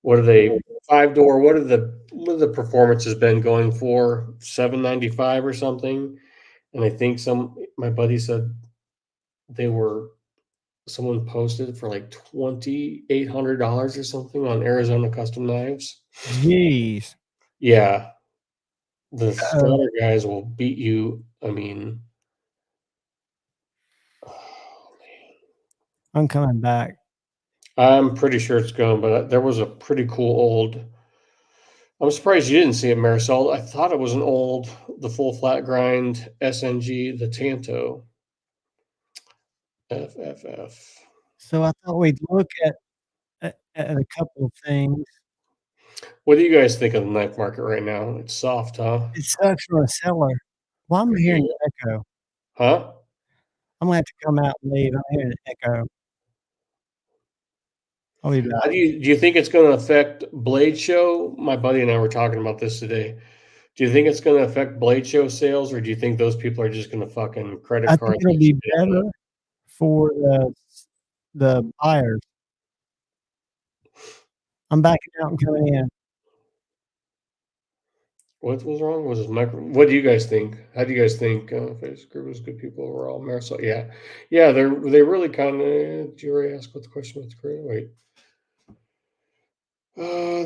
what are they? 5-door. What are the performances been going for? $795 or something. And I think my buddy said someone posted for like $2,800 or something on Arizona Custom Knives. Jeez. Yeah. The Slaughter guys will beat you. I mean, oh man. I'm coming back. I'm pretty sure it's gone, but there was a pretty cool old. I'm surprised you didn't see it, Marisol. I thought it was the full flat grind SNG, the Tanto. FFF. So I thought we'd look at a couple of things. What do you guys think of the knife market right now? It's soft, huh? It sucks for a seller. Well, I'm hearing an echo. Huh? I'm gonna have to come out and leave. I'm hearing an echo. I'll be back. Do you think it's going to affect Blade Show? My buddy and I were talking about this today. Do you think it's going to affect Blade Show sales, or do you think those people are just going to fucking credit I card think it'll that be shit out? better for the buyers. I'm backing out and coming in. What was wrong? Was his micro? What do you guys think? How do you guys think? Facebook group was good people overall. Marisol, yeah, they really kind of. Did you already ask what the question was? Wait,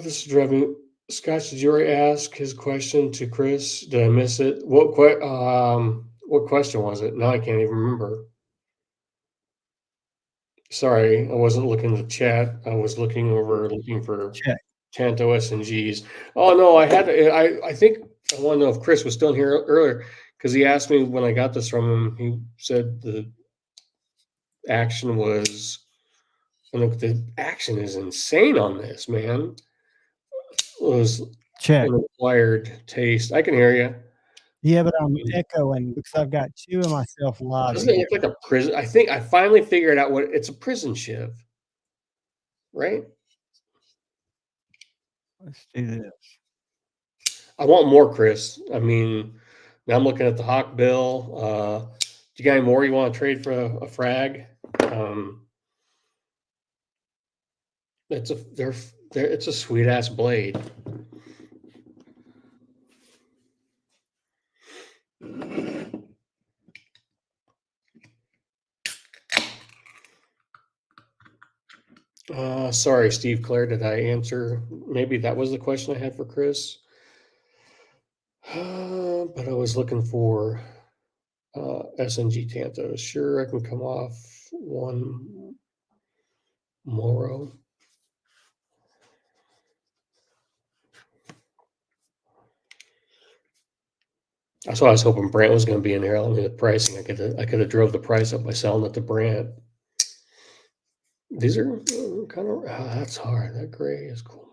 this is driving. Scott, did you already ask his question to Chris? Did I miss it? What question was it? Now I can't even remember. Sorry, I wasn't looking at the chat. I was looking for Check. Tanto SNGs. Oh no, I think I want to know if Chris was still here earlier because he asked me when I got this from him. He said the action was, and look, the action is insane on this, man. It was Check. an acquired taste. I can hear you. Yeah, but I'm echoing because I've got two of myself live. Doesn't it look like a prison? I think I finally figured out what it's a prison shiv, right? Let's do this. I want more, Chris. I mean, now I'm looking at the Hawk bill. Do you got any more you want to trade for a frag? It's a sweet ass blade. Sorry, Steve Clare. Did I answer? Maybe that was the question I had for Chris. But I was looking for SNG Tantos. Sure, I can come off one Moro. That's why I was hoping Brant was going to be in here. I mean, the pricing. I could have drove the price up by selling it to Brant. These are kind of that's hard. That gray is cool.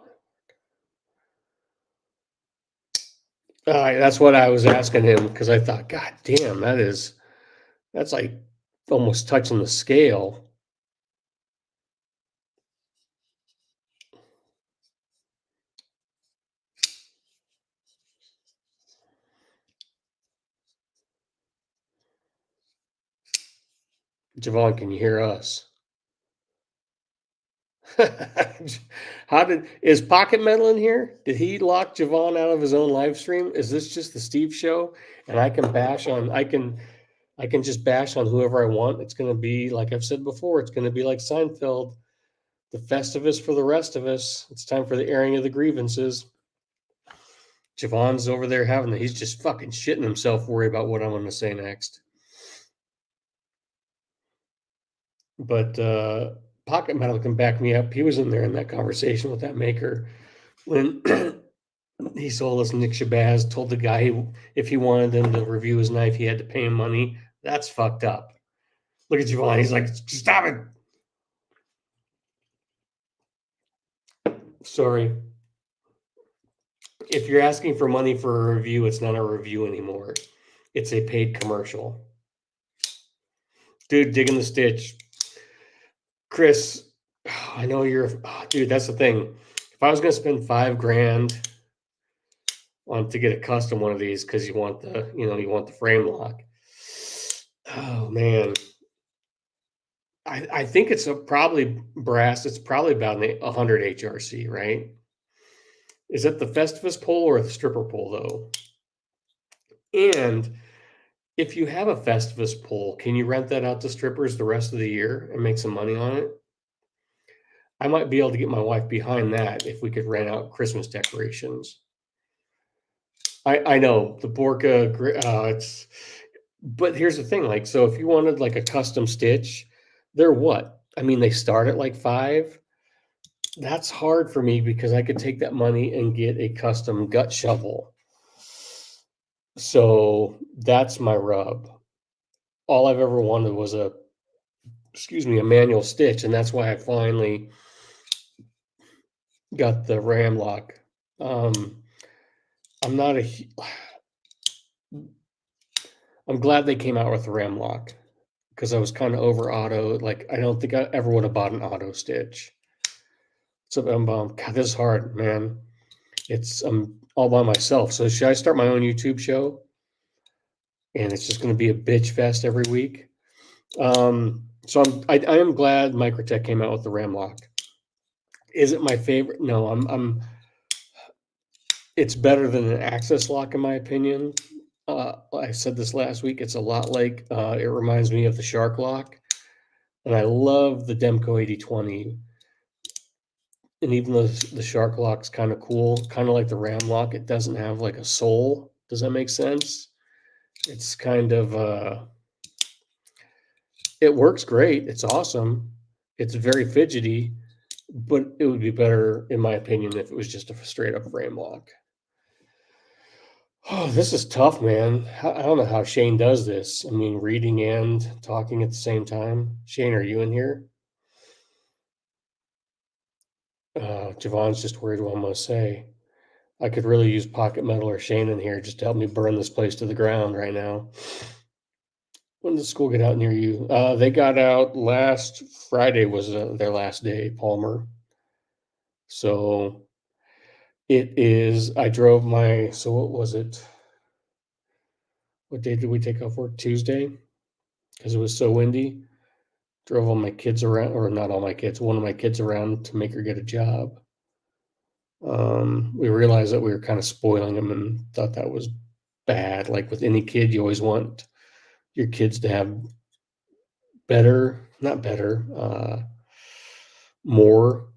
All right, that's what I was asking him because I thought, God damn, that's like almost touching the scale. Javon, can you hear us? Is Pocket Metal in here? Did he lock Javon out of his own live stream? Is this just the Steve show? And I can just bash on whoever I want. It's gonna be like I've said before, it's gonna be like Seinfeld, the Festivus for the rest of us. It's time for the airing of the grievances. Javon's over there he's just fucking shitting himself worried about what I'm gonna say next. But Pocket Metal can back me up. He was in there in that conversation with that maker when he sold us Nick Shabazz, told the guy if he wanted him to review his knife, he had to pay him money. That's fucked up. Look at Javon. He's like, stop it. Sorry. If you're asking for money for a review, it's not a review anymore. It's a paid commercial. Dude, digging the stitch. Chris, I know dude, that's the thing. If I was going to spend $5,000 to get a custom one of these because you want the frame lock. Oh man. I think it's probably brass. It's probably about 100 HRC, right? Is that the Festivus pole or the stripper pole though? And if you have a Festivus pole, can you rent that out to strippers the rest of the year and make some money on it? I might be able to get my wife behind that if we could rent out Christmas decorations. I know the Borka, but here's the thing, like, so if you wanted like a custom stitch, they're what? I mean, they start at like $5. That's hard for me because I could take that money and get a custom gut shovel. So that's my rub. All I've ever wanted was a manual stitch, and that's why I finally got the ram lock. I'm not I'm glad they came out with the Ram lock because I was kind of over auto. Like, I don't think I ever would have bought an auto stitch. So God, this is hard, man. I'm all by myself. So should I start my own YouTube show? And it's just going to be a bitch fest every week. So I am glad Microtech came out with the Ram lock. Is it my favorite? No, it's better than an access lock in my opinion. I said this last week. It's a lot like it reminds me of the Shark lock, and I love the Demco 8020. And even though the Shark lock's kind of cool, kind of like the Ram lock, it doesn't have like a soul. Does that make sense? It's kind of it works great. It's awesome. It's very fidgety, but it would be better, in my opinion, if it was just a straight up Ram lock. Oh, this is tough, man. I don't know how Shane does this. I mean, reading and talking at the same time. Shane, are you in here? Javon's just worried what I'm going to say. I could really use Pocket Metal or Shane in here just to help me burn this place to the ground right now. When did school get out near you? They got out last Friday was their last day, Palmer. So it is, I drove so what was it? What day did we take off work? Tuesday? Because it was so windy. Drove all my kids around, or not all my kids, one of my kids around to make her get a job. We realized that we were kind of spoiling them and thought that was bad. Like with any kid, you always want your kids to have more.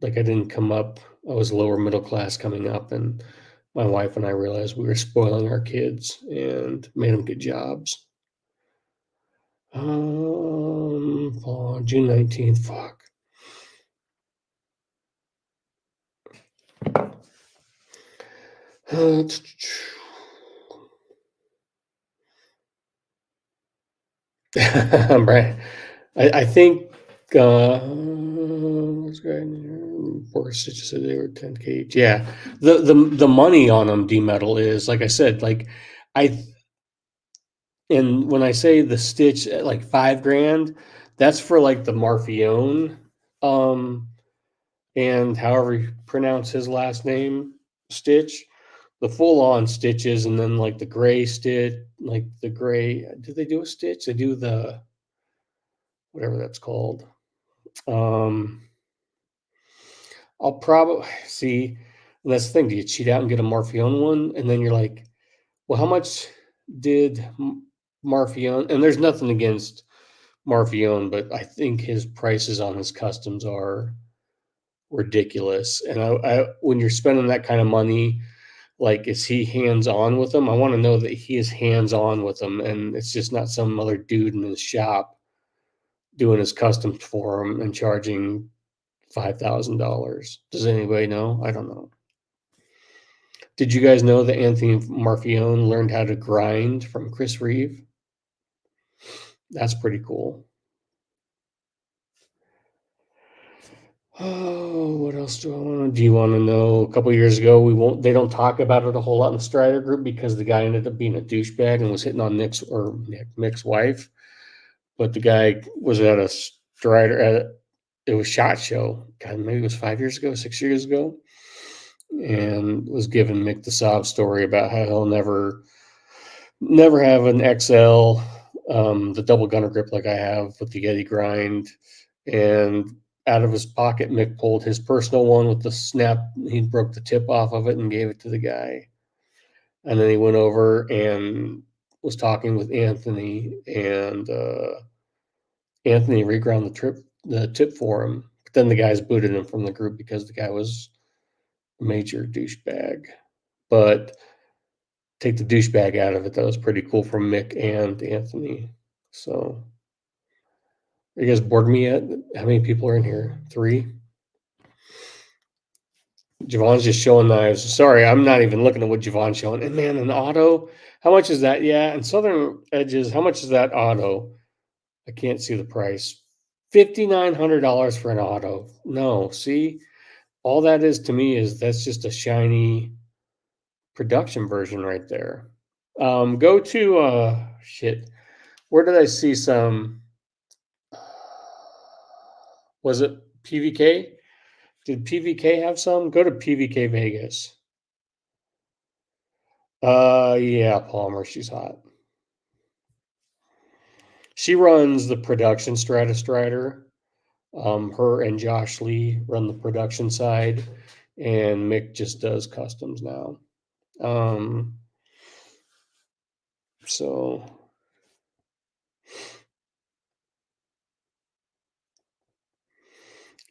Like I didn't come up, I was lower middle class coming up, and my wife and I realized we were spoiling our kids and made them get jobs. June 19th, fuck. Right. I think four stitches a day or 10K each. Yeah. The money on them, D-metal, is like I said, like and when I say the stitch at like $5,000, that's for like the Marfione, and however you pronounce his last name, stitch, the full on stitches, and then like the gray stitch, like the gray. Do they do a stitch? They do the whatever that's called. I'll probably see. And that's the thing. Do you cheat out and get a Marfione one, and then you're like, well, how much did Marfione? And there's nothing against Marfione, but I think his prices on his customs are ridiculous. And when you're spending that kind of money, like, is he hands on with them? I want to know that he is hands on with them, and it's just not some other dude in his shop doing his customs for him and charging $5,000. Does anybody know? I don't know. Did you guys know that Anthony Marfione learned how to grind from Chris Reeve? That's pretty cool. Oh, what else do I want to? Do you want to know? A couple years ago, they don't talk about it a whole lot in the Strider group because the guy ended up being a douchebag and was hitting on Mick's wife. But the guy was at a Strider it was SHOT Show. God, maybe it was 5 years ago, 6 years ago, and was giving Mick the sob story about how he'll never have an XL, the double gunner grip like I have with the Yeti grind, and out of his pocket, Mick pulled his personal one with the snap. He broke the tip off of it and gave it to the guy. And then he went over and was talking with Anthony, and Anthony reground the tip for him. But then the guys booted him from the group because the guy was a major douchebag. But take the douchebag out of it, that was pretty cool from Mick and Anthony. So, are you guys bored of me yet? How many people are in here? 3? Javon's just showing knives. Sorry, I'm not even looking at what Javon's showing. And man, an auto, how much is that? Yeah, and Southern Edges, how much is that auto? I can't see the price. $5,900 for an auto. No, see, all that is to me is that's just a shiny production version right there. Go to shit. Where did I see some? Was it PVK? Did PVK have some? Go to PVK Vegas. Yeah, Palmer, she's hot. She runs the production Stratostrider. Her and Josh Lee run the production side, and Mick just does customs now. So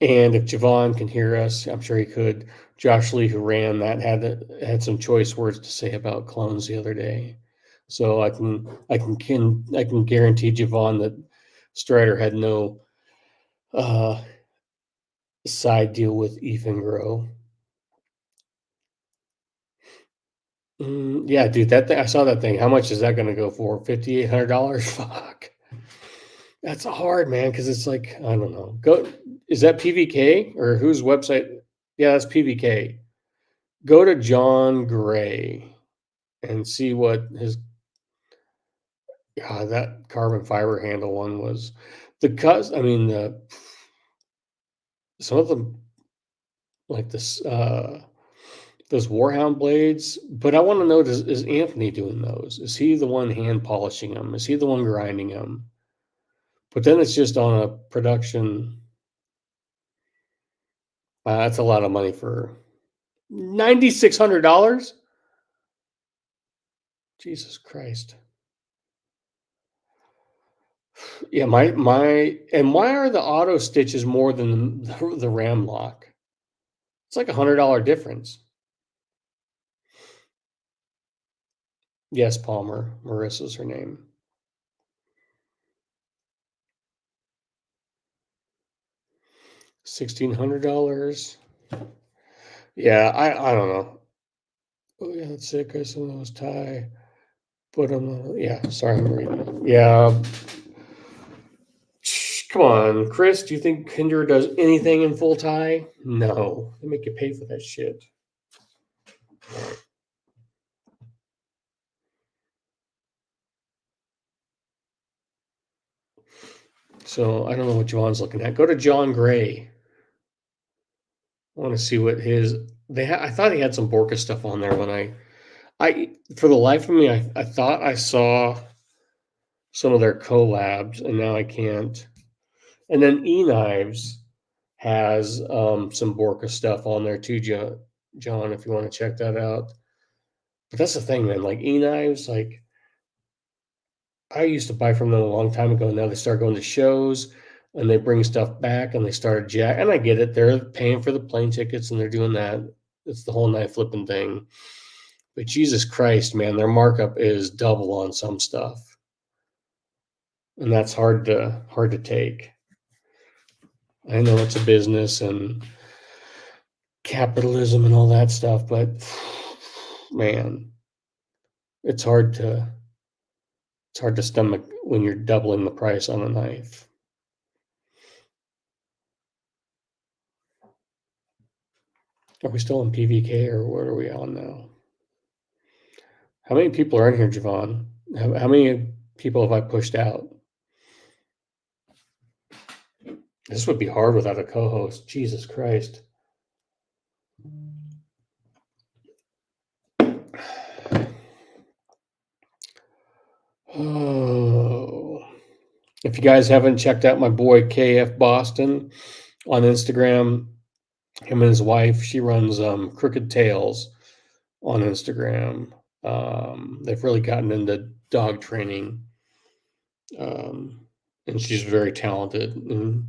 and if Javon can hear us, I'm sure he could. Josh Lee, who ran that, had some choice words to say about clones the other day. So I can guarantee Javon that Strider had no side deal with Ethan Grow. Yeah, dude, that thing, I saw that thing. How much is that going to go for? $5,800? Fuck, that's hard, man. Because it's like, I don't know. Is that PVK or whose website? Yeah, that's PVK. Go to John Gray and see what his God, that carbon fiber handle one was. The cuts. I mean, some of them like this. Those Warhound blades, but I want to know: is Anthony doing those? Is he the one hand polishing them? Is he the one grinding them? But then it's just on a production. That's a lot of money for $9,600. Jesus Christ! Yeah, and why are the auto stitches more than the ram lock? It's like $100 difference. Yes, Palmer. Marissa's her name. $1,600. Yeah, I don't know. Oh yeah, that's sick. I saw those tie. But yeah, sorry, I'm reading. Yeah. Come on, Chris. Do you think Kinder does anything in full tie? No. They make you pay for that shit. So I don't know what John's looking at. Go to John Gray. I want to see what his I thought he had some Borka stuff on there when I for the life of me, I thought I saw some of their collabs, and now I can't. And then E-Knives has some Borka stuff on there too, John, if you want to check that out. But that's the thing, man. Like E-Knives, like I used to buy from them a long time ago. Now they start going to shows and they bring stuff back and they started and I get it. They're paying for the plane tickets and they're doing that. It's the whole knife flipping thing. But Jesus Christ, man, their markup is double on some stuff. And that's hard to take. I know it's a business and capitalism and all that stuff, but man, it's hard to stomach when you're doubling the price on a knife. Are we still in PVK or what are we on now? How many people are in here, Javon? How many people have I pushed out? This would be hard without a co-host. Jesus Christ. Oh. If you guys haven't checked out my boy KF Boston on Instagram, him and his wife, she runs Crooked Tails on Instagram. They've really gotten into dog training. And she's very talented and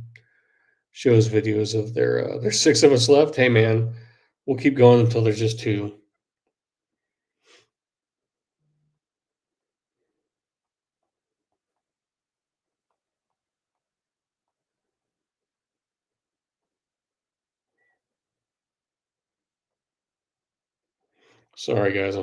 shows videos of there's 6 of us left. Hey man, we'll keep going until there's just 2. Sorry guys,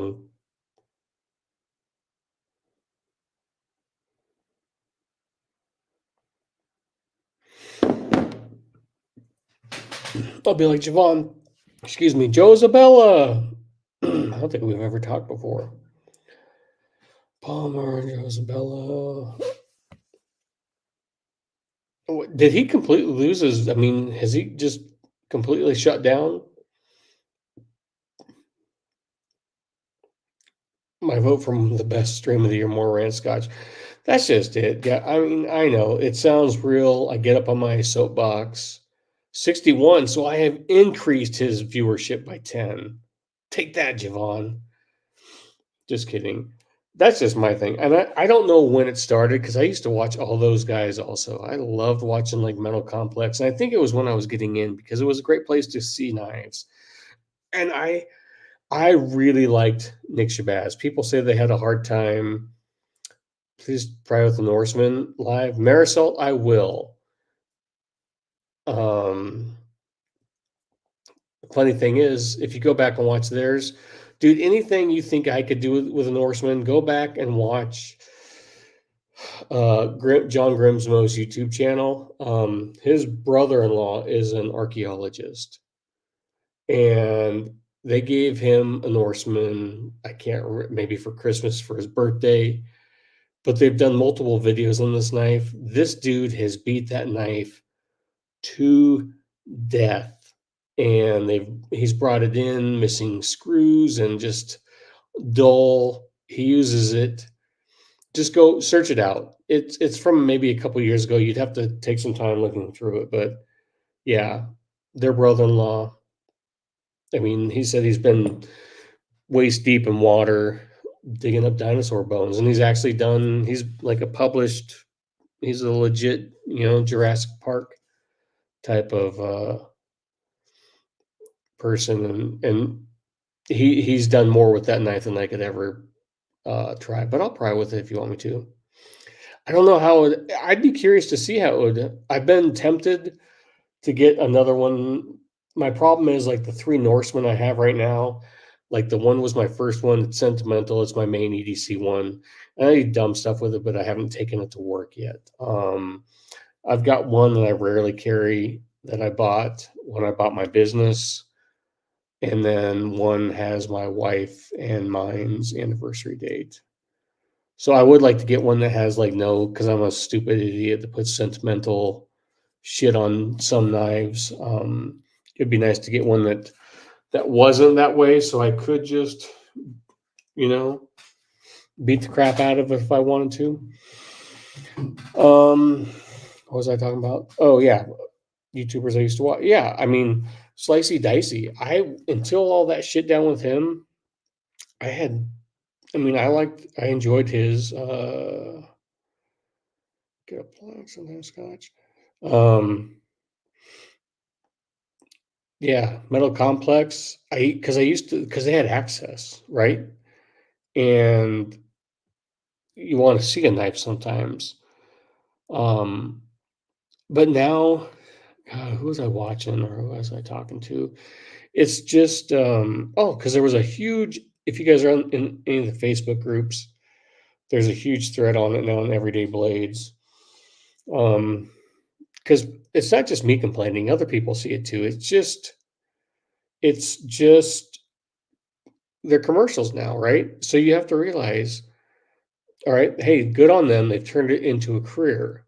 I'll be like Javon. Excuse me, Joe Isabella. I don't think we've ever talked before. Palmer, Josabella. Did he completely lose his? I mean, has he just completely shut down? My vote from the best stream of the year, more rant scotch. That's just it. Yeah, I mean, I know it sounds real. I get up on my soapbox. 61, so I have increased his viewership by 10. Take that, Javon. Just kidding. That's just my thing. And I don't know when it started because I used to watch all those guys also. I loved watching like Metal Complex. And I think it was when I was getting in because it was a great place to see knives. And I really liked Nick Shabazz. People say they had a hard time. Please try with the Norseman live. Marisol, I will. The funny thing is, if you go back and watch theirs, dude, anything you think I could do with a Norseman, go back and watch John Grimsmo's YouTube channel. His brother-in-law is an archaeologist, and they gave him a Norseman. I can't remember, maybe for Christmas for his birthday, but they've done multiple videos on this knife. This dude has beat that knife to death, and he's brought it in missing screws and just dull. He uses it. Just go search it out. It's from maybe a couple years ago. You'd have to take some time looking through it, but yeah, their brother-in-law. I mean, he said he's been waist deep in water digging up dinosaur bones, and he's actually done. He's like a published. He's a legit, Jurassic Park type of person, and he's done more with that knife than I could ever try. But I'll pry with it if you want me to. I don't know how I'd be curious to see how it would. I've been tempted to get another one. My problem is like the 3 Norsemen I have right now. Like the one was my first one. It's sentimental. It's my main EDC one. And I do dumb stuff with it, but I haven't taken it to work yet. I've got one that I rarely carry that I bought when I bought my business. And then one has my wife and mine's anniversary date. So I would like to get one that has like no, because I'm a stupid idiot that puts sentimental shit on some knives. It'd be nice to get one that wasn't that way, so I could just, beat the crap out of it if I wanted to. What was I talking about? Oh yeah, YouTubers I used to watch. Yeah, I mean, Slicey Dicey. Until all that shit down with him, I enjoyed his get a plug, sometimes scotch. Yeah, Metal Complex. Because they had access, right? And you want to see a knife sometimes. But now, God, who was I watching or who was I talking to? It's just because there was a huge. If you guys are in any of the Facebook groups, there's a huge thread on it now on Everyday Blades. Because it's not just me complaining; other people see it too. It's just they're commercials now, right? So you have to realize, all right, hey, good on them. They've turned it into a career.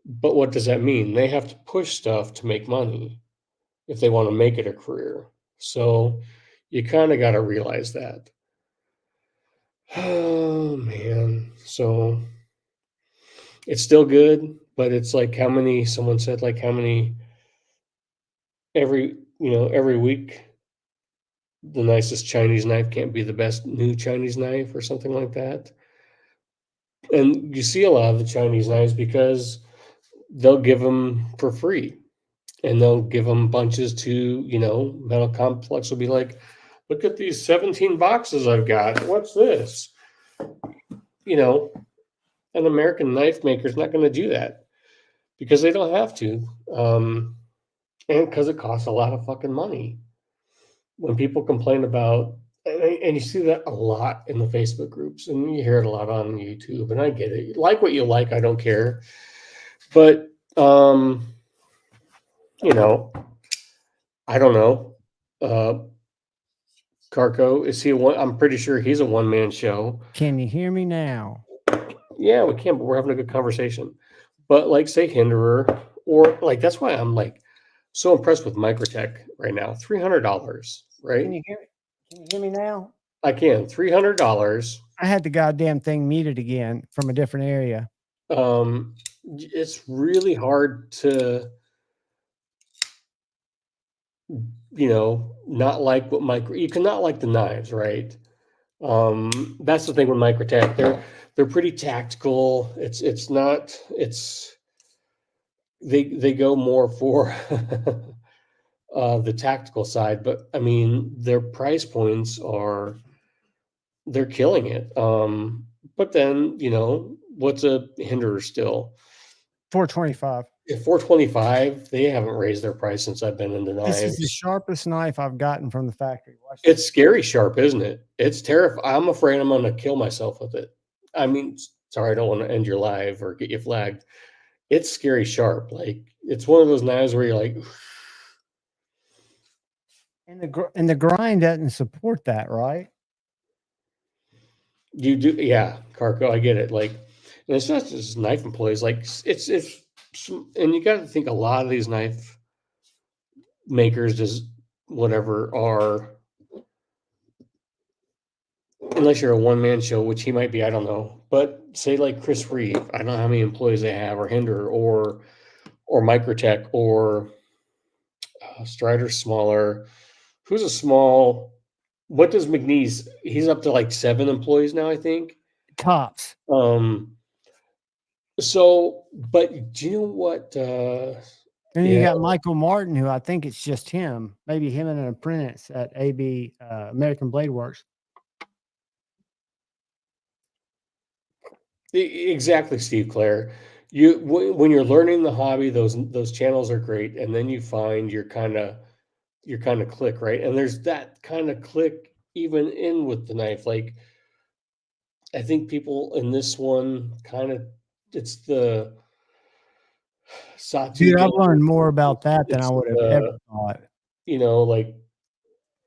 But what does that mean? They have to push stuff to make money if they want to make it a career. So you kind of got to realize that. Oh man. So it's still good, but it's like someone said like how many every week the nicest Chinese knife can't be the best new Chinese knife or something like that. And you see a lot of the Chinese knives because they'll give them for free and they'll give them bunches to, Metal Complex will be like, look at these 17 boxes I've got. What's this? An American knife maker is not going to do that because they don't have to. And because it costs a lot of fucking money. When people complain about, and you see that a lot in the Facebook groups and you hear it a lot on YouTube, and I get it. Like what you like, I don't care. But, I don't know. Carco, is he a one? I'm pretty sure he's a one-man show. Can you hear me now? Yeah, we can, but we're having a good conversation. But like, say Hinderer, or like, that's why I'm like so impressed with Microtech right now. $300, right? Can you hear me? Can you hear me now? I can. $300. I had the goddamn thing muted again from a different area. It's really hard to, not like what you cannot like the knives, right? That's the thing with Microtech. They're pretty tactical. They go more for the tactical side, but I mean their price points they're killing it. But then what's a Hinderer still? 425. At 425, they haven't raised their price since I've been into This is the knives. sharpest knife I've gotten from the factory. Watch this. It's scary sharp, isn't it? It's terrifying. I'm afraid I'm going to kill myself with it. I mean, sorry, I don't want to end your live or get you flagged. It's scary sharp. Like, it's one of those knives where you're like, And the grind doesn't support that, right? you do, yeah, Carco, I get it. Like, and it's not just knife employees. Like, and you got to think a lot of these knife makers, just whatever, are, unless you're a one-man show, which he might be, I don't know. But say like Chris Reeve, I don't know how many employees they have, or Hinder, or Microtech, or Strider's smaller. Who's a small? What does McNeese? He's up to like 7 employees now, I think. Tops. So, but do you know what? And then you got Michael Martin, who I think it's just him, maybe him and an apprentice at AB American Blade Works. Exactly, Steve Clare. When you're learning the hobby, those channels are great, and then you find your kind of click, right? And there's that kind of click even in with the knife. Like, I think people in this one it's the Satu. Dude, I've learned more about that than I would have ever thought. Like,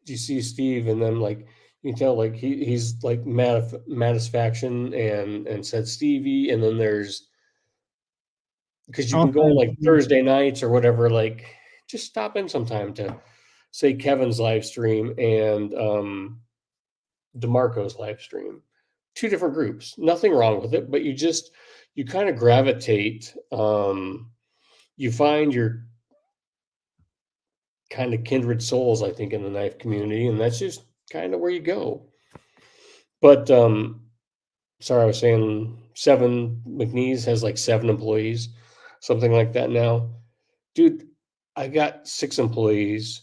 you see Steve, and then like you can tell like he's like Faction and said Stevie, and then there's, because you can go on like Thursday nights or whatever, like just stop in sometime to say Kevin's live stream and DeMarco's live stream. 2 different groups, nothing wrong with it, but you kind of gravitate. You find your kind of kindred souls, I think, in the knife community, and that's just kind of where you go. But sorry, I was saying McNeese has like 7 employees, something like that now. Dude, I got 6 employees,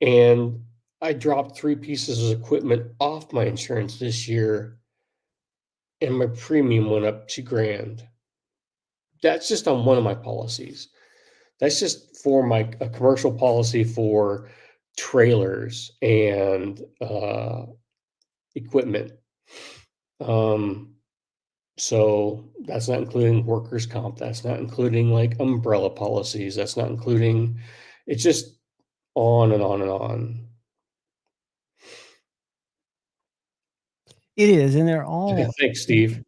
and I dropped 3 pieces of equipment off my insurance this year, and my premium went up $2,000. That's just on one of my policies. That's just for a commercial policy for trailers and equipment. So that's not including workers' comp. That's not including like umbrella policies. That's not including. It's just on and on and on. It is, and they're all. Thanks, Steve.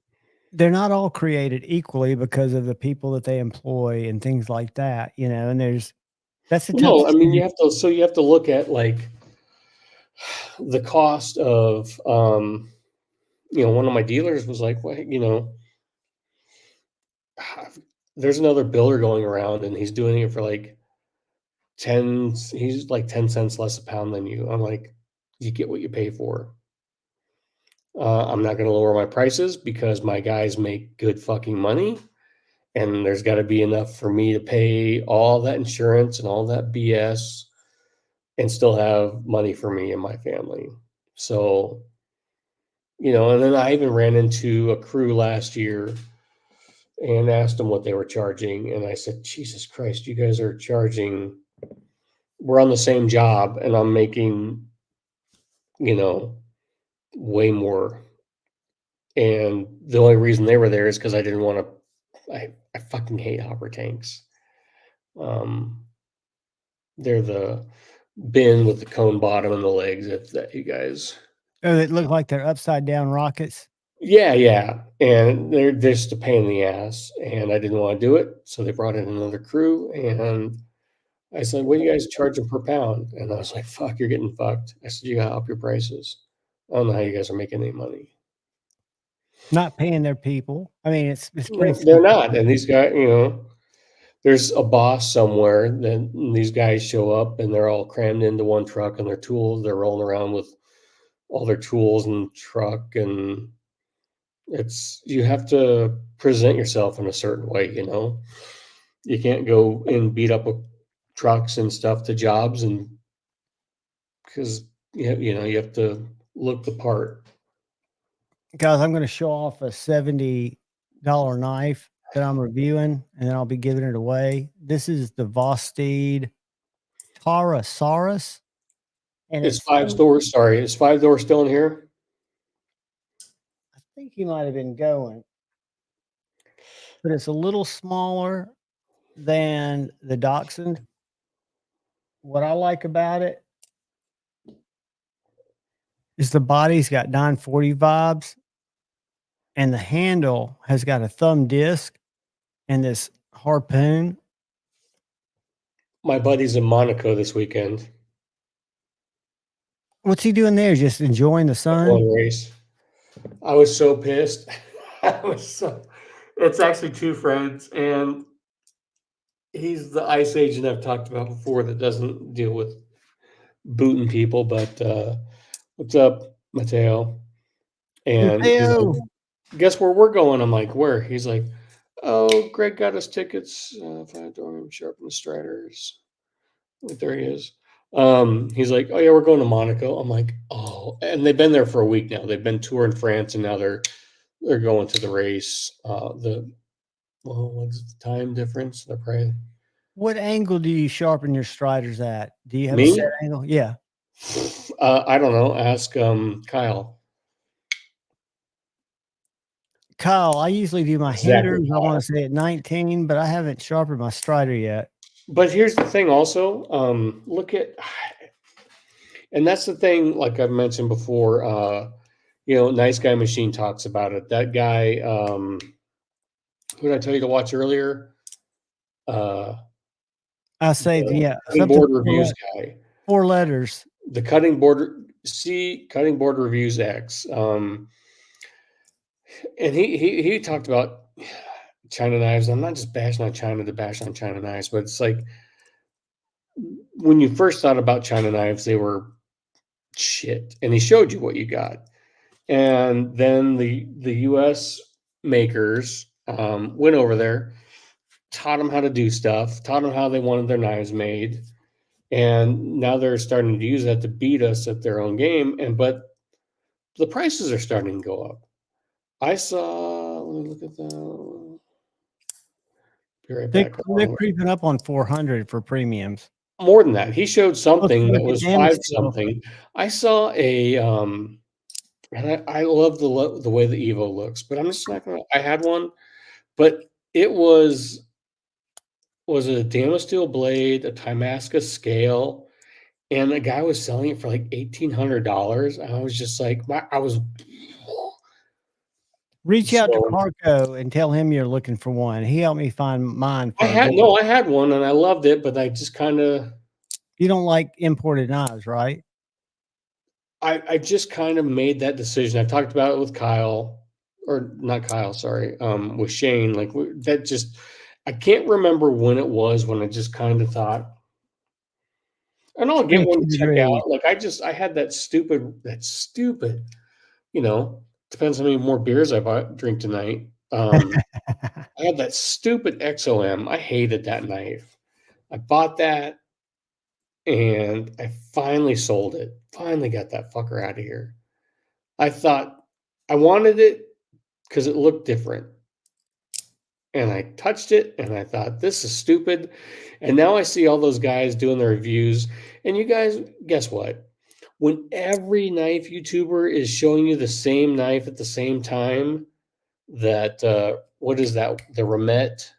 They're not all created equally because of the people that they employ and things like that, and that's the No, I mean, you have to look at like the cost of, one of my dealers was like, well, there's another biller going around and he's doing it for like he's like 10 cents less a pound than you. I'm like, you get what you pay for. I'm not going to lower my prices because my guys make good fucking money, and there's got to be enough for me to pay all that insurance and all that BS and still have money for me and my family. So, and then I even ran into a crew last year and asked them what they were charging. And I said, Jesus Christ, you guys are charging, we're on the same job and I'm making, way more. And the only reason they were there is because I didn't want to, I fucking hate hopper tanks. They're bin with the cone bottom and the legs. If that, you guys. Oh, it looked like they're upside down rockets. Yeah, and they're just a pain in the ass, and I didn't want to do it, so they brought in another crew, and I said, "What are you guys charging per pound?" And I was like, "Fuck, you're getting fucked." I said, "You gotta up your prices. I don't know how you guys are making any money." Not paying their people. I mean, it's pretty They're simple. not, and these guys, there's a boss somewhere. Then these guys show up, and they're all crammed into one truck, and their tools. They're rolling around with all their tools and truck, and you have to present yourself in a certain way. You can't go and beat up trucks and stuff to jobs, and because you have to look the part. Guys, I'm going to show off a $70 knife that I'm reviewing, and then I'll be giving it away. This is the Vosteed Tarasaurus, and It's it's five doors. Sorry, is 5 doors still in here? I think he might have been going, but it's a little smaller than the Dachshund. What I like about it is the body's got 940 vibes, and the handle has got a thumb disc and this harpoon. My buddy's in Monaco this weekend. What's he doing there? Just enjoying the sun? One race. I was so pissed. It's actually two friends, and he's the ice agent I've talked about before that doesn't deal with booting people. But what's up, Mateo? And he's like, Mateo. guess where we're going? I'm like, where? He's like, oh, Greg got us tickets. 5 door sharpen striders. There he is. He's like, oh yeah, we're going to Monaco. I'm like, oh, and they've been there for a week now. They've been touring France, and now they're going to the race. What's the time difference? They're probably What angle do you sharpen your striders at? Do you have a Me? set angle? Yeah. I don't know. Ask Kyle. Kyle, I usually do my Exactly, hinders, I Kyle. want to say at 19, but I haven't sharpened my strider yet. But here's the thing also, look at, and that's the thing, like I've mentioned before, Nice Guy Machine talks about it. That guy, who did I tell you to watch earlier? I say, The yeah, Cutting something Board Reviews guy. 4 letters. The Cutting Board Reviews X. And he talked about China knives. I'm not just bashing on China to bash on China knives, but it's like when you first thought about China knives, they were shit, and he showed you what you got. And then the U.S. makers went over there, taught them how to do stuff, taught them how they wanted their knives made, and now they're starting to use that to beat us at their own game. But the prices are starting to go up. I saw. Let me look at that. Be right back. They're creeping up on 400 for premiums. More than that, he showed something that was damage 5 something. I saw a and I love the way the Evo looks, but I'm just not gonna. I had one, but it was a Damasteel blade, a Damascus scale, and a guy was selling it for like $1,800. I was just like, I was. Reach out to So- Carco and tell him you're looking for one. He helped me find mine. I had one and I loved it, but I just kind of. You don't like imported knives, right? I just kind of made that decision. I talked about it with Kyle, or not Kyle, sorry, with Shane. Like that just, I can't remember when it was when I just kind of thought, and I'll get one to check out. Like I had that stupid, depends how many more beers I drink tonight. I had that stupid XOM. I hated that knife. I bought that and I finally sold it. Finally got that fucker out of here. I thought I wanted it because it looked different. And I touched it and I thought, this is stupid. And now I see all those guys doing their reviews. And you guys, guess what? When every knife YouTuber is showing you the same knife at the same time, that, what is that? The Remet.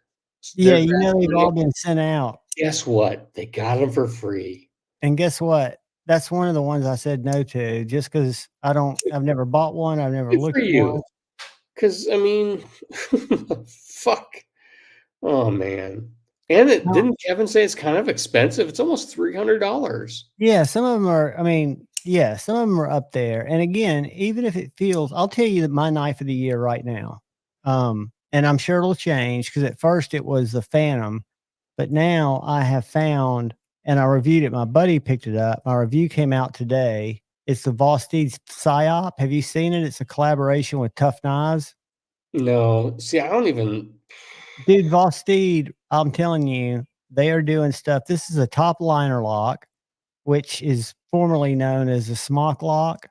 Yeah, they've all been sent out. Guess what? They got them for free. And guess what? That's one of the ones I said no to, just because I've never bought one. I've never Good for looked at one. you. Because I mean, fuck. Oh man. And it No. didn't Kevin say it's kind of expensive? It's almost $300. Yeah, some of them are. I mean, yeah, some of them are up there. And again, even if it feels, I'll tell you that my knife of the year right now. And I'm sure it'll change because at first it was the Phantom, but now I have found, and I reviewed it. My buddy picked it up. My review came out today. It's the Vosteed Psyop. Have you seen it? It's a collaboration with Tough Knives. No, see, I don't even. Dude, Vosteed, I'm telling you, they are doing stuff. This is a top liner lock, which is formerly known as a smock lock,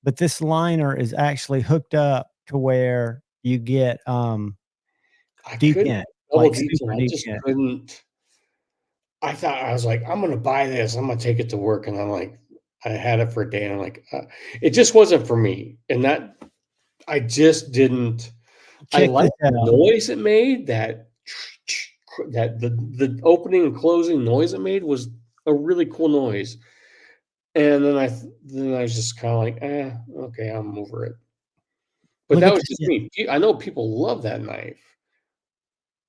but this liner is actually hooked up to where you get I couldn't detent, double like deep, and super I just detent. couldn't. I was like, I'm gonna buy this. I'm gonna take it to work, and I'm like, I had it for a day, and I'm like, it just wasn't for me, and that I just didn't. I Check this liked the out. noise it made. That the opening and closing noise it made was a really cool noise. And then I was just kind of like, okay, I'm over it. But Look that at was this. just me. I know people love that knife.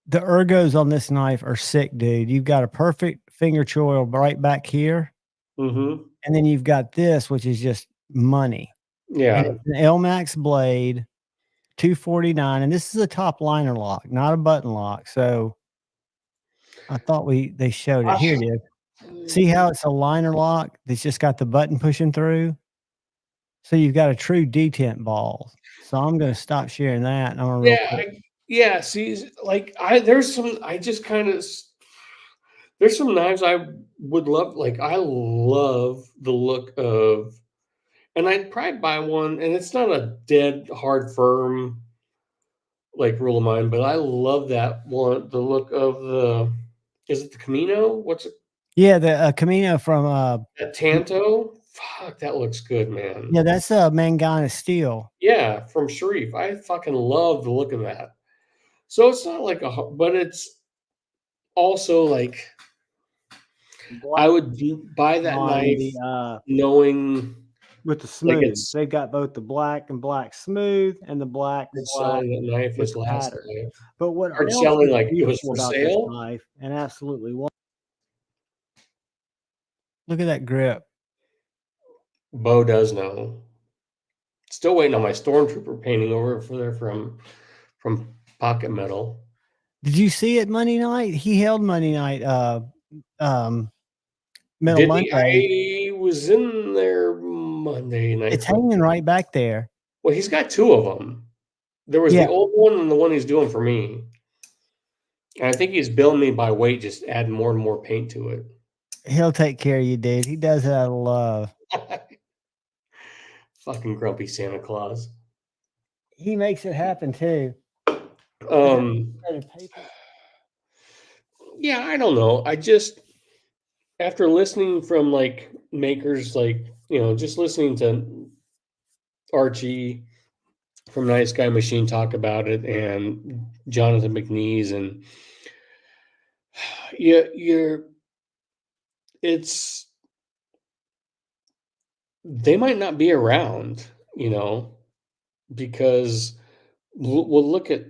The ergos on this knife are sick, dude. You've got a perfect finger choil right back here. Mm-hmm. And then you've got this, which is just money. Yeah. And it's an LMAX blade, 249. And this is a top liner lock, not a button lock. So I thought they showed it. Here it is. See how it's a liner lock that's just got the button pushing through? So you've got a true detent ball. So I'm going to stop sharing that. And I'm going to real Yeah, quick. yeah. See, like there's some. I just kind of. There's some knives I would love. Like I love the look of, and I'd probably buy one. And it's not a dead hard firm like rule of mine, but I love that one. The look of the. Is it the Camino? What's it? Yeah, the Camino from That Tanto? Fuck, that looks good, man. yeah, that's a Mangana steel. Yeah, from Sharif. I fucking love the look of that. So it's not like but it's also like I would buy that On knife the knowing with the like smooth. They've got both the black and black smooth and the black selling that knife with his the last pattern. life. But what Or else selling is like it was beautiful for about this sale. knife and absolutely look at that grip. Bo does know. Still waiting on my Stormtrooper painting over for there from Pocket Metal. Did you see it Monday night? He held Monday night Metal Did Monday. he? I was in there Monday night. It's hanging right back there. Well, he's got two of them. There was Yeah. the old one and the one he's doing for me. And I think he's billing me by weight, just adding more and more paint to it. He'll take care of you, dude. He does it out of love. Fucking grumpy Santa Claus. He makes it happen too. Yeah, I don't know. I just after listening from like makers like, just listening to Archie from Nice Guy Machine talk about it and Jonathan McNeese and it's they might not be around, because we'll look at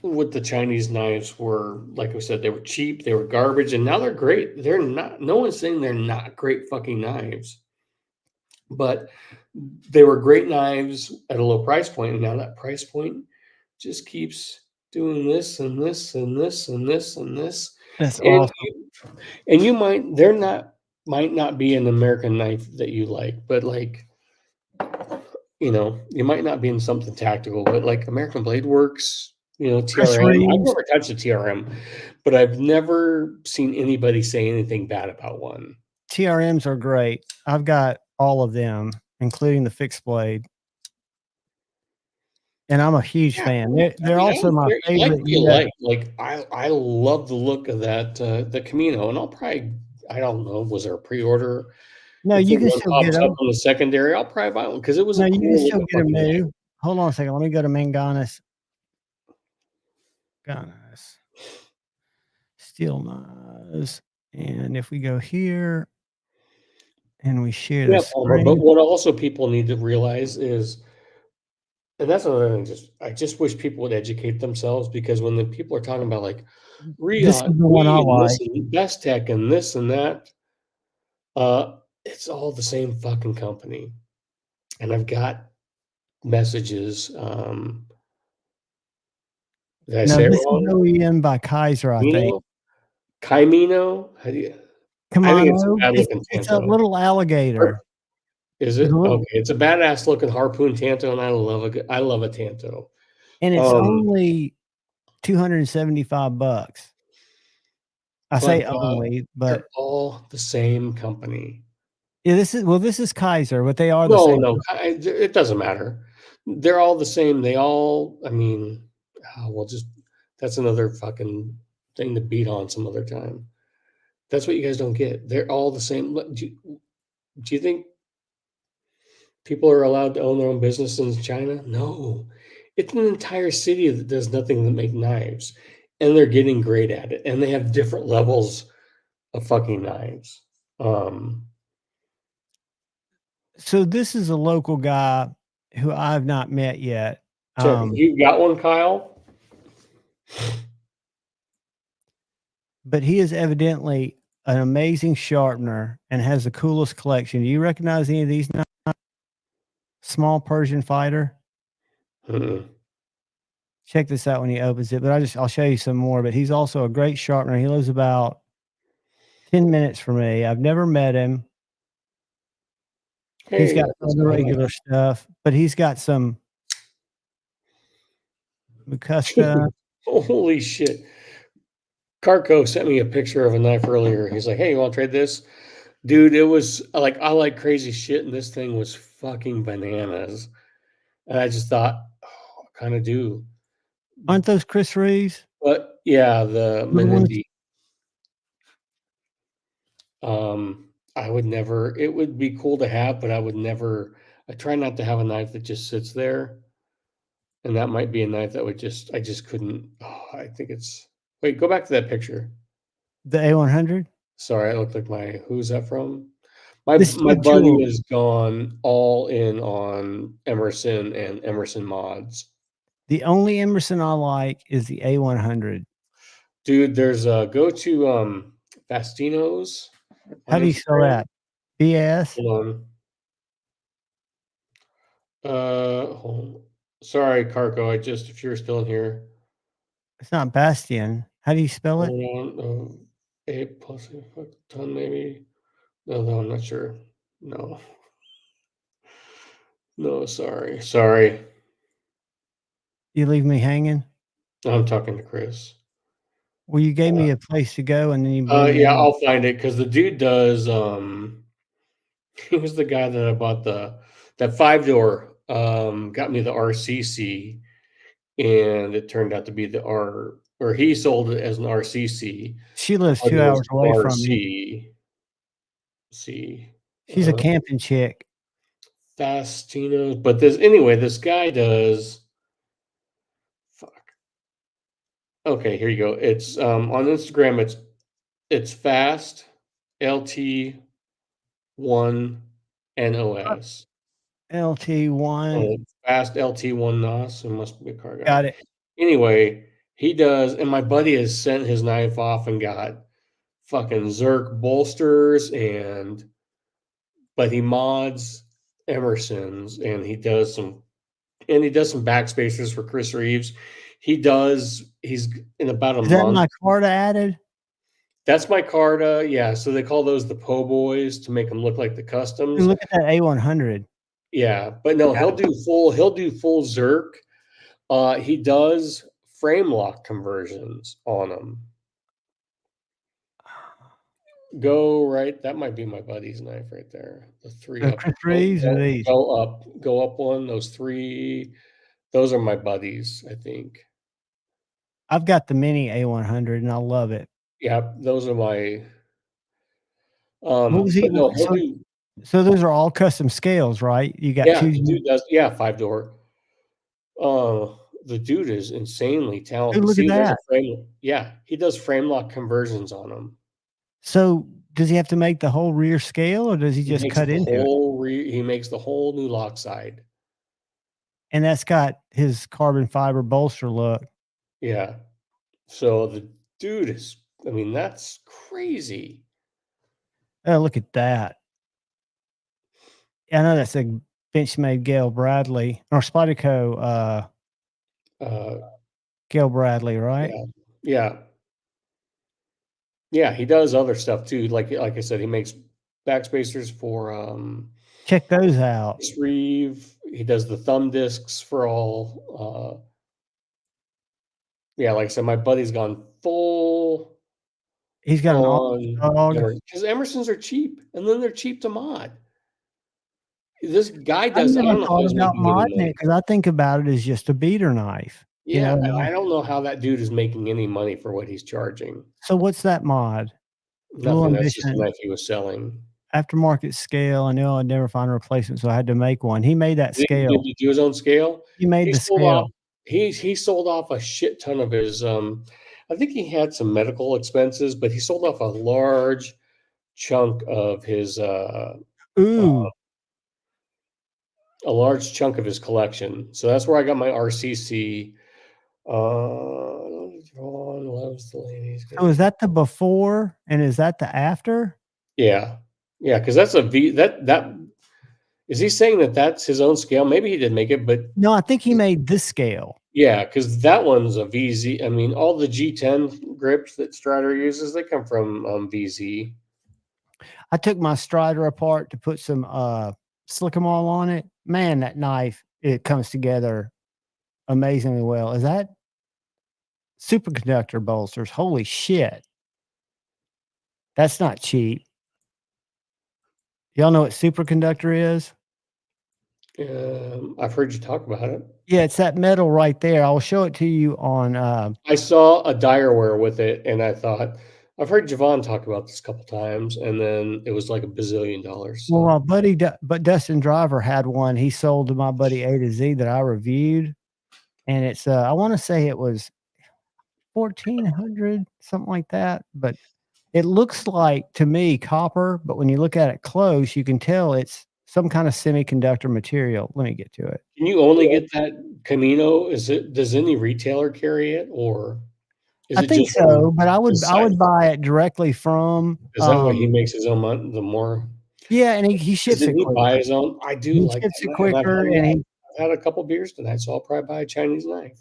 what the Chinese knives were. Like I said, they were cheap, they were garbage, and now they're great. They're not. No one's saying they're not great fucking knives, but they were great knives at a low price point, and now that price point just keeps doing this and this and this and this and this. That's And awesome. you might not be an American knife that you like, but like you might not be in something tactical, but like American Blade Works, Chris TRM. I've Reeves. never touched a TRM, but I've never seen anybody say anything bad about one. TRMs are great. I've got all of them, including the fixed blade. And I'm a huge fan. They're also my You like favorite. what you like. Like I love the look of that the Camino, and I don't know, was there a pre-order? No, If you the can one still get pops up them. on the secondary, I'll probably buy one because it was No, a you can cool still looking get them fucking knife. new. Hold on a second. Let me go to Manganas. Steel knives. And if we go here, and we share Yeah, the Palmer. But screen. what also people need to realize is, and that's another thing. I just wish people would educate themselves, because when the people are talking about like This is the one I and this like. and Best Tech and this and that, it's all the same fucking company. And I've got messages. Did I No, say it this is wrong? OEM by Kaiser, I think. Kaimino? How do you? Come I on, think it's a oh, bad looking it's a Tanto. little alligator. Is It's it? a little, Okay, it's a badass looking harpoon Tanto, and I love a Tanto. and it's Um, only $275. I say but only, but they're all the same company. yeah, this is Kaiser, but they are the No, same. no, it doesn't matter. They're all the same. They all, I mean, well, just that's another fucking thing to beat on some other time. That's what you guys don't get. They're all the same. Do you think people are allowed to own their own business in China? No. It's an entire city that does nothing but make knives, and they're getting great at it, and they have different levels of fucking knives. So this is a local guy who I've not met yet. Check. You got one, Kyle? But he is evidently an amazing sharpener and has the coolest collection. Do you recognize any of these? Small Persian fighter. Mm-mm. Check this out when he opens it. But I'll show you some more. But he's also a great sharpener. He lives about 10 minutes from me. I've never met him. He's Hey, got all the regular stuff, but he's got some Mucusta. holy shit. Carco sent me a picture of a knife earlier. He's like, "Hey, you want to trade this?" Dude, it was like, I like crazy shit, and this thing was fucking bananas. And I just thought, oh, I kind of do. Aren't those Chris Reeves? But yeah, the Little ones? Menindi. I would never, it would be cool to have, but I would never, I try not to have a knife that just sits there. And that might be a knife that I just couldn't. Oh, I think it's, wait, go back to that picture. The A100? Sorry, I looked like who's that from? This is My a buddy jewel. has gone all in on Emerson and Emerson mods. The only Emerson I like is the A100. Dude, there's go to Fastinos How on do you spell that? BS? Hold on. Hold on. Sorry, Carco. If you're still in here, It's not Bastion. How do you spell it? hold on. A plus a ton, maybe. No, I'm not sure. No, no, sorry. You leave me hanging? I'm talking to Chris. Well, you gave me a place to go and then you leave me Yeah, hanging. I'll find it because the dude does. He was the guy that I bought that 5-door. Got me the RCC, and it turned out to be the R, or he sold it as an RCC. She lives But 2 it was hours away from me. RC. See, She's a camping chick. Fastinos. But this guy does. Fuck. Okay, here you go. It's on Instagram. It's fast LT1 NOS. LT1. Fast LT1 NOS. It must be a car guy. Got it. Anyway, he does, and my buddy has sent his knife off and got fucking Zerk bolsters, but he mods Emerson's, and he does some backspacers for Chris Reeves. He's in about a Is that month. my Carta added? That's my Carta. Yeah. So they call those the Po Boys to make them look like the customs. Dude, look at that A100. Yeah. But no, he'll do full Zerk. He does frame lock conversions on them. Go right. That might be my buddy's knife right there. The three The up. Chris Reeves or these? Go up one. Those three. Those are my buddies, I think. I've got the mini A100 and I love it. Yeah, those are my. What was he? But no, he'll do. So those are all custom scales, right? You got Yeah, two. the dude does. Yeah, 5-door. The dude is insanely talented. Dude, look at See, there's a that. frame. Yeah, he does frame lock conversions on them. So does he have to make the whole rear scale, or does he He just makes cut the into it? whole he makes the whole new lock side. And that's got his carbon fiber bolster look. Yeah. So the dude is, I mean, that's crazy. Oh, look at that. I know that's a Benchmade Gail Bradley or Spyderco Uh, Gail Bradley, right? yeah. Yeah. Yeah, he does other stuff too. Like I said, he makes backspacers for Check those out. Reeve. He does the thumb discs for all. Yeah, like I said, my buddy's gone full He's got an on dog. because Emersons are cheap, and then they're cheap to mod. This guy I does. I never don't know how thought he's about making any modding it money. because I think about it as just a beater knife. You Yeah, know, I don't know how that dude is making any money for what he's charging. so what's that mod? Little Nothing. That's just a Ambition knife he was selling. aftermarket scale. I knew I'd never find a replacement, so I had to make one. He made that Did scale. he do his own scale? He made He the sold off. scale. He sold off a shit ton of his. I think he had some medical expenses, but he sold off a large chunk of his. Ooh, A large chunk of his collection. So that's where I got my RCC. John loves the ladies. so is that the before and is that the after? Yeah, yeah, because that's a V. That is he saying that that's his own scale? Maybe he did make it, but No, I think he made this scale. yeah, because that one's a VZ. I mean, all the G10 grips that Strider uses, they come from VZ. I took my Strider apart to put some Slickamol on it. Man, that knife, it comes together amazingly well. Is that superconductor bolsters? Holy shit. That's not cheap. Y'all know what superconductor is? I've heard you talk about it. Yeah, it's that metal right there. I'll show it to you on I saw a Direware with it, and I thought I've heard Javon talk about this a couple times, and then it was like $1 billion. So. well, my buddy but Dustin Driver had one. He sold to my buddy A to Z that I reviewed. And it's I want to say it was 1400, something like that. But it looks like to me copper, but when you look at it close, you can tell it's some kind of semiconductor material. Let me get to it. Can you only get that Camino? Does any retailer carry it, or is I it think just so, but I his would site? buy it directly from Is that why he makes his own money? The more yeah, and he ships doesn't it he quicker. buy his own? I do He like ships that it knife, and quicker, and I've had a couple beers tonight, so I'll probably buy a Chinese knife.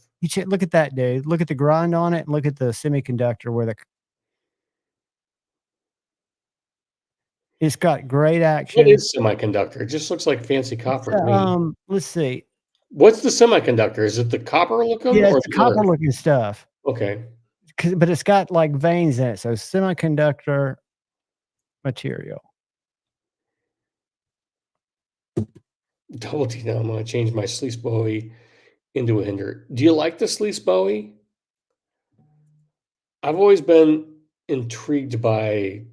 look at that, dude. Look at the grind on it, and look at the semiconductor where it's got great What action. is semiconductor? It just looks like fancy copper to me. Let's see. What's the semiconductor? Is it the copper looking Yeah, or it's the the copper earth? looking stuff. Okay. But it's got like veins in it, so semiconductor material. Double T now. I'm going to change my Sleece Bowie into a Hinder. Do you like the Sleece Bowie? I've always been intrigued by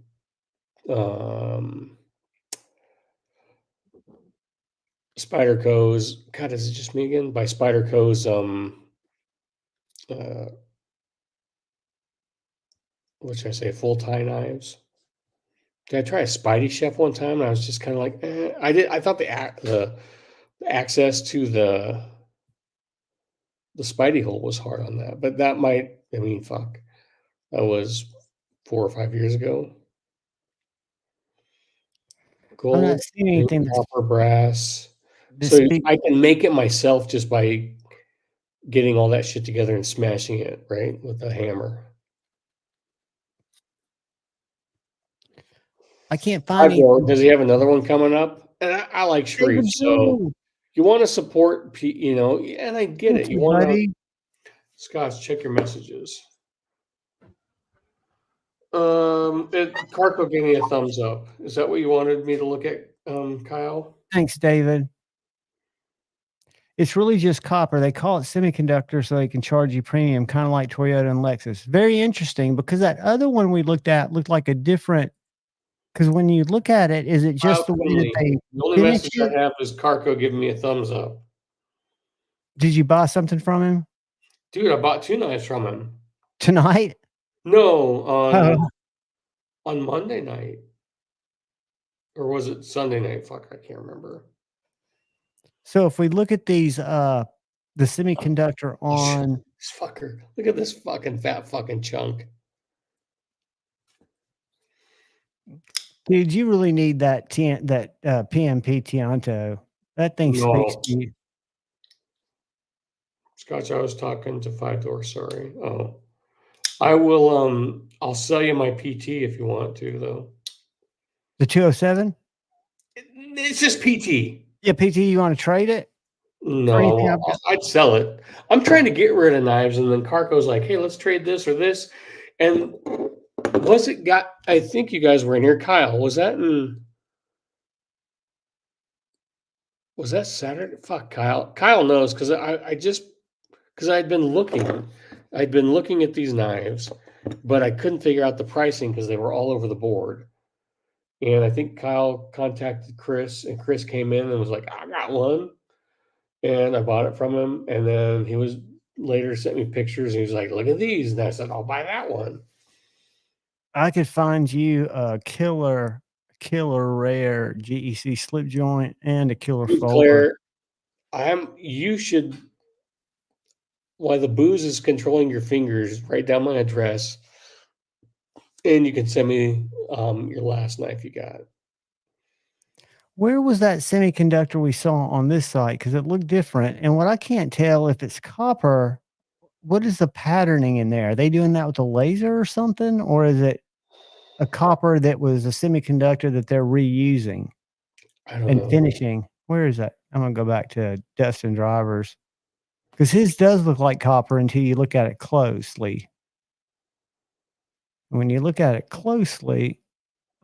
Spyderco's. God, is it just me again? By Spyderco's what should I say, full tie knives. Did I try a Spidey Chef one time? And I was just kind of like, I thought the access to the Spidey hole was hard on that, but that might. I mean, fuck, that was 4 or 5 years ago. I'm Gold, not seeing anything copper, brass. that So speaks. I can make it myself just by getting all that shit together and smashing it, right, with a hammer. I can't find anything. Does he have another one coming up? And I like David Shreve, so Joel. you want to support, and I get Thank it. you, You want to, buddy. Scott, check your messages. Carco gave me a thumbs up. Is that what you wanted me to look at, Kyle? Thanks, David. It's really just copper. They call it semiconductor so they can charge you premium, kind of like Toyota and Lexus. Very interesting because that other one we looked at looked like a different. Because when you look at it, is it just the way that they The only finish message it? I have is Carco giving me a thumbs up. Did you buy something from him Dude, I bought 2 knives from him. tonight? No, Oh, on Monday night. Or was it Sunday night? Fuck, I can't remember. So if we look at these, the semiconductor on, This fucker. Look at this fucking fat fucking chunk. dude, you really need that PMP Tianto. That thing speaks No. to you. Scotch, I was talking to Five Door, sorry. Oh. I will I'll sell you my PT if you want to, though. The 207? It's just PT. Yeah, PT, you want to trade it? anything No, I've got? I'd sell it. I'm trying to get rid of knives, and then Carco's like, "Hey, let's trade this or this." And was it got? I think you guys were in here. Kyle, was that in? Was that Saturday? Fuck, Kyle. Kyle knows because I just because I'd been looking. I'd been looking at these knives, but I couldn't figure out the pricing because they were all over the board. And I think Kyle contacted Chris, and Chris came in and was like, "I got one." And I bought it from him. And then he was later sent me pictures. And he was like, "Look at these." And I said, "I'll buy that one." I could find you a killer rare GEC slip joint and a killer Dude, folder. Claire, you should, while the booze is controlling your fingers, write down my address and you can send me your last knife you got. Where was that semiconductor we saw on this site? Because it looked different. And what I can't tell if it's copper, what is the patterning in there? Are they doing that with a laser or something? Or is it a copper that was a semiconductor that they're reusing I don't and know. finishing? Where is that? I'm going to go back to Dustin Drivers. Because his does look like copper until you look at it closely. When you look at it closely,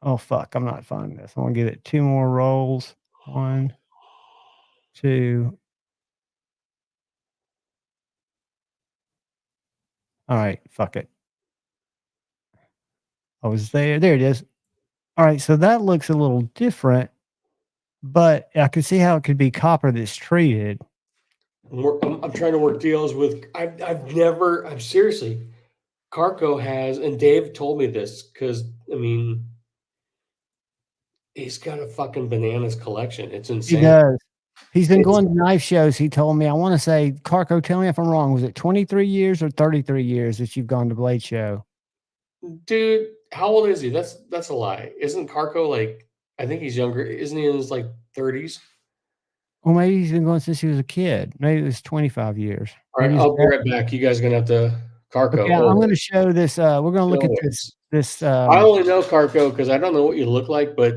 oh, fuck, I'm not finding this. I'm going to give it 2 more rolls. 1, 2. All right, fuck it. I was there. There it is. All right, so that looks a little different, but I can see how it could be copper that's treated. I'm trying to work deals with, I've seriously, Carco has, and Dave told me this because, I mean, he's got a fucking bananas collection. It's He insane. does. He's been It's, going to knife shows. He told me, I want to say, Carco, tell me if I'm wrong. Was it 23 years or 33 years that you've gone to Blade Show? dude, how old is he? That's a lie. Isn't Carco like, I think he's younger. Isn't he in his like 30s? Well, maybe he's been going since he was a kid. Maybe it was 25 years. All right, Maybe I'll be right back. You guys are gonna have to Carco. Okay, I'm going to show this. We're going to look at this. I only know Carco because I don't know what you look like, but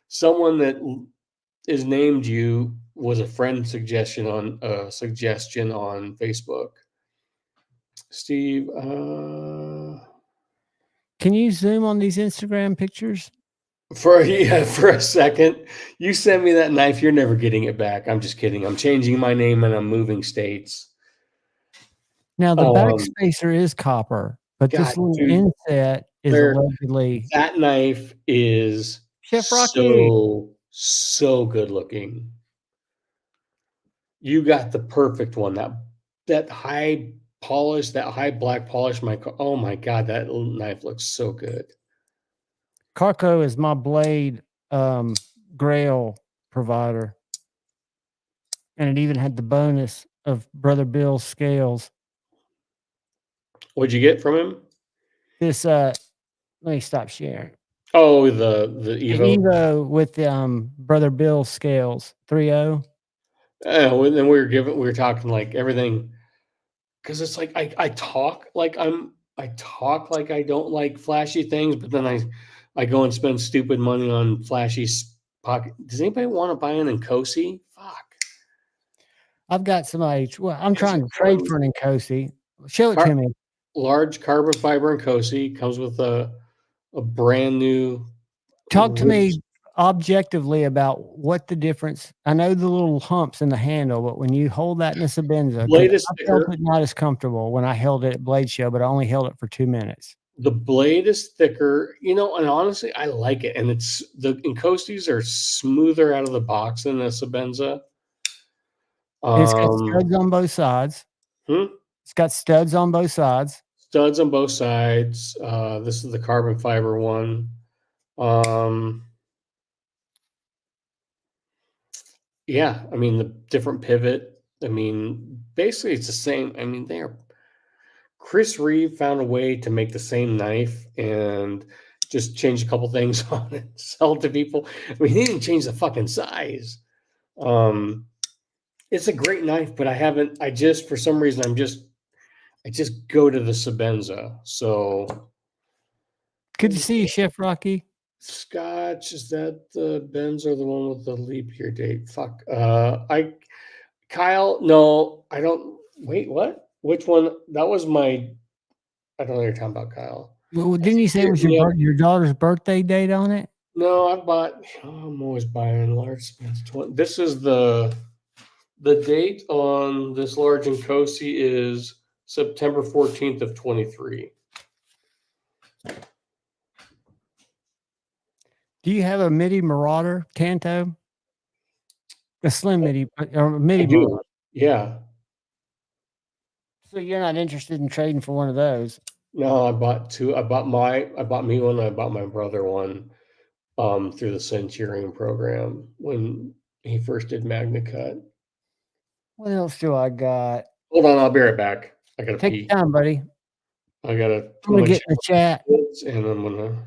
someone that is named you was a friend suggestion on Facebook. Steve, Can you zoom on these Instagram pictures? for a second, you send me that knife. You're never getting it back. I'm just kidding. I'm changing my name and I'm moving states. Now the back spacer is copper, but this little inset is allegedly. That knife is Chef Rocky. so good looking. You got the perfect one. That high polish, that high black polish. Oh my god, that knife looks so good. Carco is my blade Grail provider, and it even had the bonus of Brother Bill's scales. What'd you get from him? This let me stop sharing. Oh, the Evo. The Evo with Brother Bill's scales 3.0. And then we were talking like everything, because it's like I talk like I don't like flashy things, but then I go and spend stupid money on flashy pocket. Does anybody want to buy an Nkosi? Fuck. I've got somebody. Well, I'm trying to trade for an Nkosi. Show it to me. Large carbon fiber Nkosi comes with a brand new. Talk to me objectively about what the difference. I know the little humps in the handle, but when you hold that in a Sabenza, I felt it not as comfortable when I held it at Blade Show, but I only held it for 2 minutes. The blade is thicker, and honestly, I like it. And it's the Nkosis are smoother out of the box than the Sabenza. It's got studs on both sides. It's got studs on both sides. Studs on both sides. This is the carbon fiber one. Yeah, I mean, the different pivot. I mean, basically, it's the same. I mean, Chris Reeve found a way to make the same knife and just change a couple things on it, sell it to people. I mean, he didn't change the fucking size. Um, it's a great knife, but I just, for some reason, I just go to the Sabenza. So, Good to see you, Chef Rocky. Scotch, is that the Benz or the one with the leap year date? Fuck. Kyle, no, I don't. Wait, what? Which one? That was my. I don't know what you're talking about, Kyle. Well, didn't you say it was Yeah. your daughter's birthday date on it? No, I bought. I'm always buying large spins. This is the date on this large and Cosi is September 14th of 23. Do you have a MIDI Marauder Tanto? A slim MIDI or I MIDI do. Marauder. Yeah. So you're not interested in trading for one of those? No, I bought two. I bought me one. I bought my brother one. Through the Centurion program when he first did Magna Cut. What else do I got? Hold on, I'll be right back. I gotta Take pee. your time, buddy. I gotta. I'm gonna get in the chat. And I'm gonna.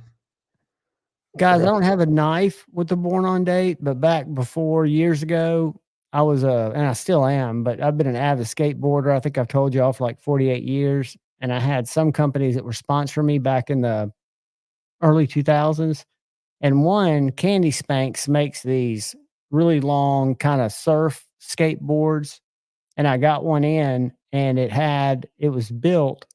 Guys, I don't have a knife with the born on date, but back before years ago, I was and I still am, but I've been an avid skateboarder. I think I've told y'all for like 48 years. And I had some companies that were sponsoring me back in the early 2000s. And one, Candy Spanks, makes these really long kind of surf skateboards. And I got one in, and it was built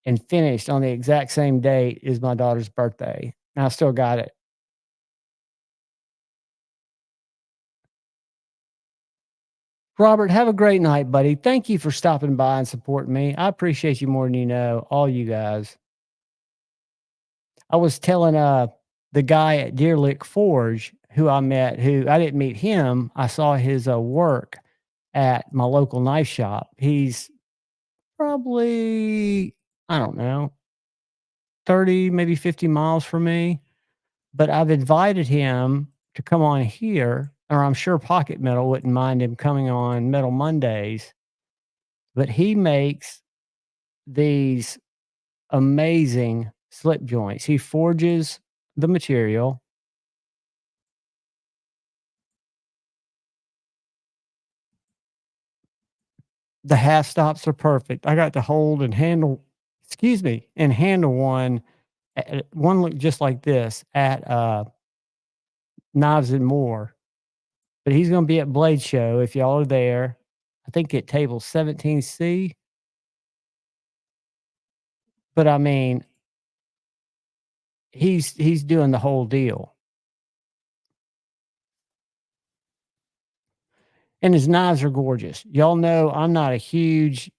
and finished on the exact same date as my daughter's birthday. And I still got it. Robert, have a great night, buddy. Thank you for stopping by and supporting me. I appreciate you more than you know, all you guys. I was telling the guy at Deer Lick Forge who I met, who I didn't meet him. I saw his work at my local knife shop. He's probably, I don't know, 30, maybe 50 miles from me. But I've invited him to come on here, or I'm sure Pocket Metal wouldn't mind him coming on Metal Mondays. But he makes these amazing slip joints. He forges the material. The half stops are perfect. I got to hold and handle, and handle one. One looked just like this at Knives and More. But he's going to be at Blade Show if y'all are there. I think at table 17C. But I mean, he's doing the whole deal. And his knives are gorgeous. Y'all know I'm not a huge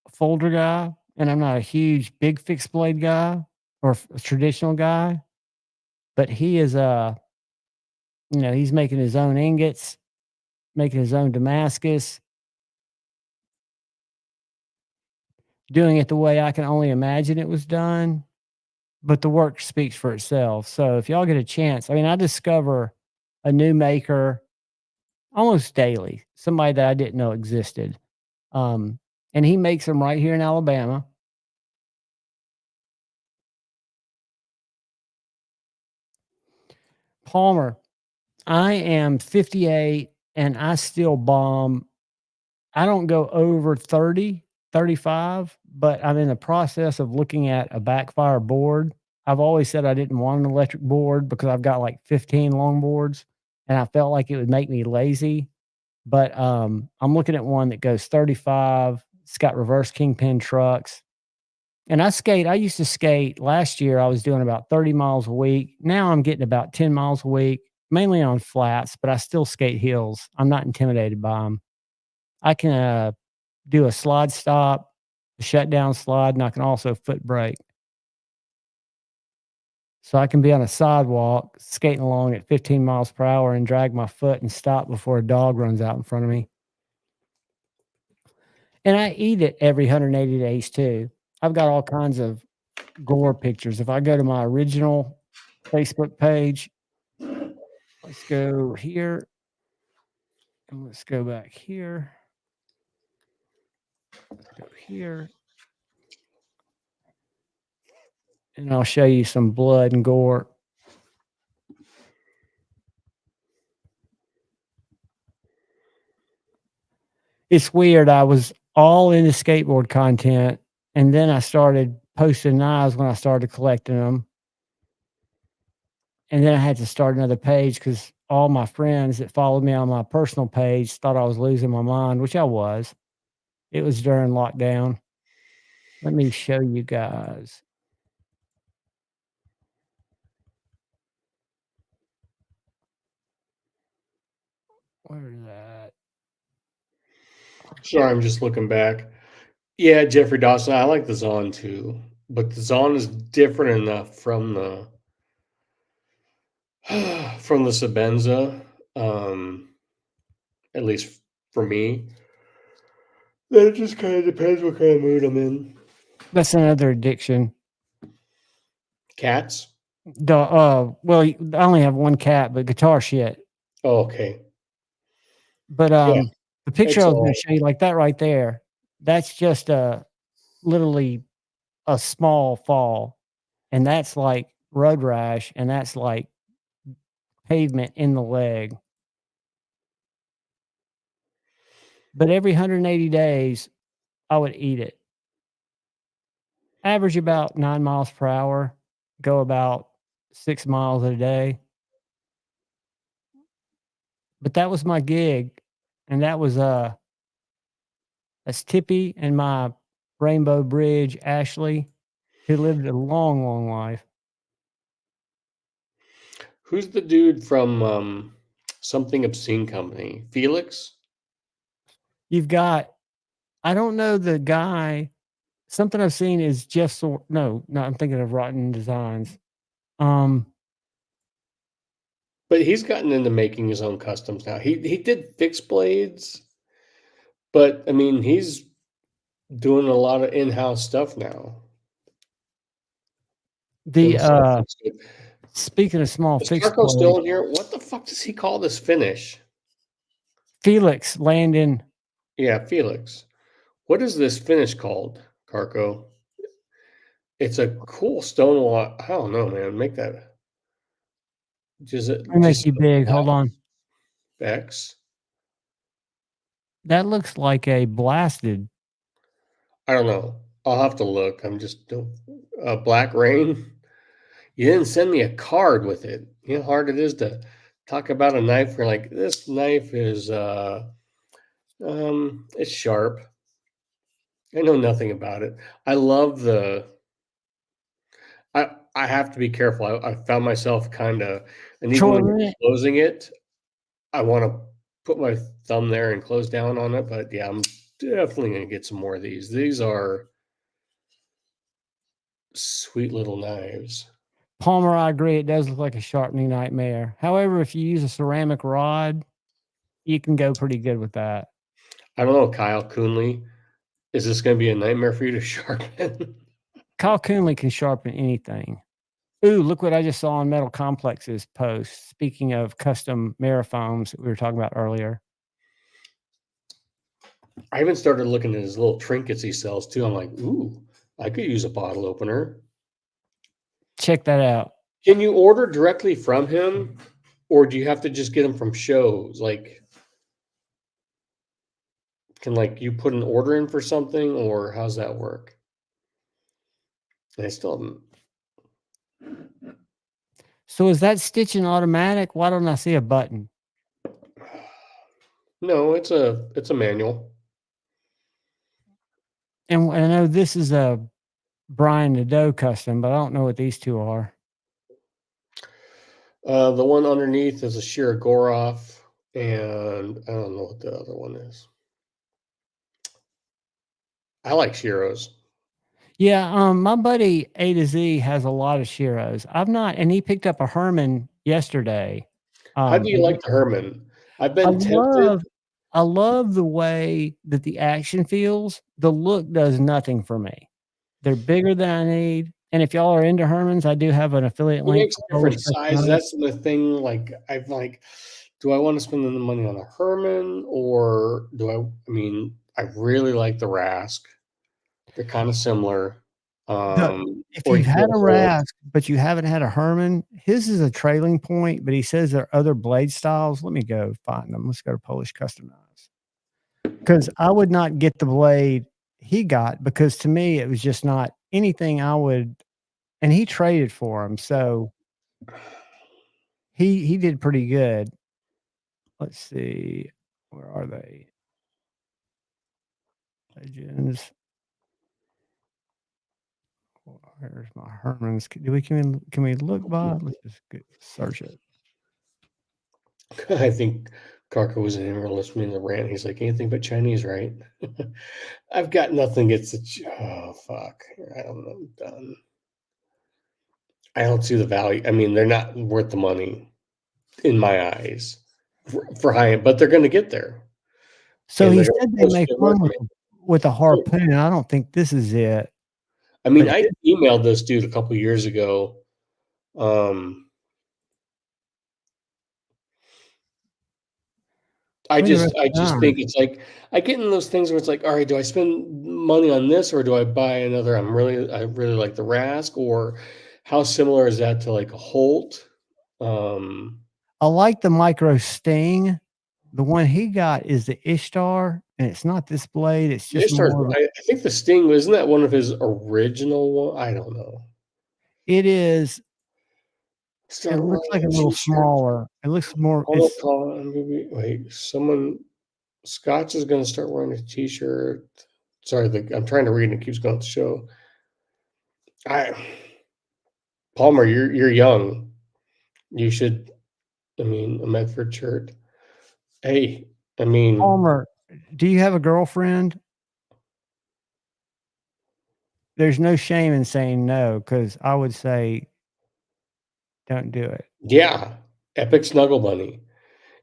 folder guy, and I'm not a huge big fixed blade guy or a traditional guy. But he is he's making his own ingots, making his own Damascus, doing it the way I can only imagine it was done. But the work speaks for itself. So if y'all get a chance, I mean, I discover a new maker almost daily, somebody that I didn't know existed. And he makes them right here in Alabama. Palmer, I am 58 and I still bomb. I don't go over 30, 35, but I'm in the process of looking at a backfire board. I've always said I didn't want an electric board because I've got like 15 long boards and I felt like it would make me lazy. But I'm looking at one that goes 35. It's got reverse kingpin trucks. And I used to skate last year. I was doing about 30 miles a week. Now I'm getting about 10 miles a week, mainly on flats, but I still skate hills. I'm not intimidated by them. I can do a slide stop, a shutdown slide, and I can also foot brake. So I can be on a sidewalk skating along at 15 miles per hour and drag my foot and stop before a dog runs out in front of me. And I eat it every 180 days too. I've got all kinds of gore pictures. If I go to my original Facebook page, let's go here. And let's go back here. Let's go here. And I'll show you some blood and gore. It's weird. I was all into skateboard content, and then I started posting knives when I started collecting them. And then I had to start another page because all my friends that followed me on my personal page thought I was losing my mind, which I was. It was during lockdown. Let me show you guys. Where is that? Sorry, I'm just looking back. Yeah, Jeffrey Dawson. I like the Zon too, but the Zon is different enough from the Sabenza, at least for me. That it just kind of depends what kind of mood I'm in. That's another addiction. Cats. Well, I only have one cat, but guitar shit. Oh, okay. But the picture it's I was going all- to show you, like that right there, that's just literally a small fall, and that's like road rash, and that's like pavement in the leg. But every 180 days, I would eat it. Average about 9 miles per hour, go about 6 miles a day. But that was my gig, and that was that's Tippy and my Rainbow Bridge Ashley, who lived a long, long life. Who's the dude from something obscene company? Felix? You've got, I don't know the guy. Something I've seen is Jeff. No, I'm thinking of Rotten Designs. But he's gotten into making his own customs now. He did fixed blades, but I mean he's doing a lot of in-house stuff now. The Himself. It's good. speaking of small Is fixed Marco still blade, in here? What the fuck does he call this finish? Felix Landon. Yeah, Felix. What is this finish called, Carco? It's a cool stone wall. I don't know, man. Make that just Let me make you big. Hold on. X. That looks like a blasted. I don't know. I'll have to look. I'm just Black Rain. You didn't send me a card with it. You know how hard it is to talk about a knife. You're like, this knife is it's sharp. I know nothing about it. I love the I have to be careful. I found myself kind of, and even when you're closing it, I want to put my thumb there and close down on it. But yeah, I'm definitely going to get some more of these. These are sweet little knives. Palmer, I agree. It does look like a sharpening nightmare. However, if you use a ceramic rod, you can go pretty good with that. I don't know, Kyle Coonley. Is this going to be a nightmare for you to sharpen? Kyle Coonley can sharpen anything. Ooh, look what I just saw on Metal Complex's post. Speaking of custom Marafoams that we were talking about earlier. I even started looking at his little trinkets he sells too. I'm like, ooh, I could use a bottle opener. Check that out. Can you order directly from him, or do you have to just get them from shows? Like, can you put an order in for something, or how's that work? I still haven't. So is that stitching automatic? Why don't I see a button? No, it's a manual. And I know this is a Brian Nadeau custom, but I don't know what these two are. The one underneath is a Shira Goroff, and I don't know what the other one is. I like Shiros. Yeah, my buddy A to Z has a lot of Shiros. I've not, and he picked up a Herman yesterday. How do you like the Herman? I've been tempted. I love the way that the action feels. The look does nothing for me. They're bigger than I need. And if y'all are into Hermans, I do have an affiliate He link. makes different sizes. That's the thing. I've do I want to spend the money on a Herman, or do I mean, I really like the Rask. They're kind of similar. If Or you you've can had go a Holt. Rask, but you haven't had a Herman, his is a trailing point, but he says there are other blade styles. Let me go find them. Let's go to Polish Customized. Because I would not get the blade he got, because to me it was just not anything I would, and he traded for him, so he did pretty good. Let's see, where are they? Legends. Where's my Hermans? Can we look by? Let's just search it. I think Carker was in here listening to the rant. He's like, anything but Chinese, right? I've got nothing against the. Oh fuck! I don't know. I'm done. I don't see the value. I mean, they're not worth the money in my eyes for high end, but they're going to get there. So And he they're going said to they push make their one market. with a harpoon. I don't think this is it. I mean, But I emailed this dude a couple years ago. I just think it's like I get in those things where it's like, all right, do I spend money on this, or do I buy another? I really like the Rask, or how similar is that to like a Holt? I like the Micro Sting. The one he got is the Ishtar, and it's not this blade. It's just more. I think the Sting, isn't that one of his original one? I don't know. It is. Start It looks like wearing a little t-shirt. smaller. It looks more. Wait, Scotch is going to start wearing a t-shirt. Sorry, I'm trying to read and it keeps going to show. Palmer, you're young. You should, I mean, a Medford shirt. Hey, I mean, Palmer, do you have a girlfriend? There's no shame in saying no, because I would say don't do it. yeah, Epic Snuggle Bunny.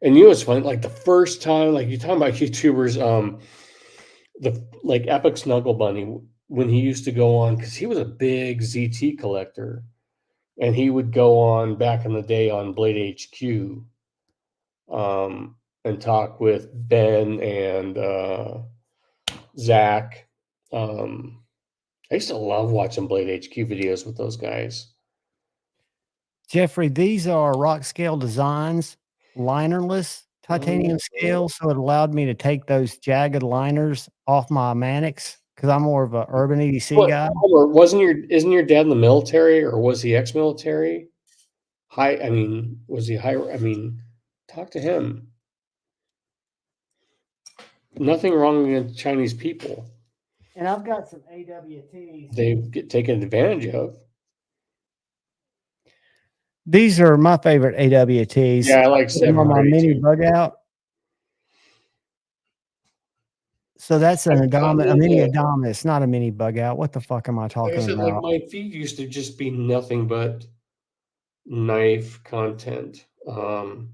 And you know what's funny? Like the first time, like you're talking about YouTubers, the like Epic Snuggle Bunny, when he used to go on, because he was a big ZT collector, and he would go on back in the day on Blade HQ, and talk with Ben and Zach. I used to love watching Blade HQ videos with those guys. Jeffrey, these are rock scale designs, linerless titanium scales. So it allowed me to take those jagged liners off my Mannix, because I'm more of an urban EDC guy. Isn't your dad in the military, or was he ex-military? Was he high? I mean, talk to him. Nothing wrong with Chinese people. And I've got some AWTs. They get taken advantage of. These are my favorite AWTs. Yeah, I like them on my 782. mini bug out. So that's a mini Adama. It's not a mini bug out. What the fuck am I talking about? Like my feed used to just be nothing but knife content. And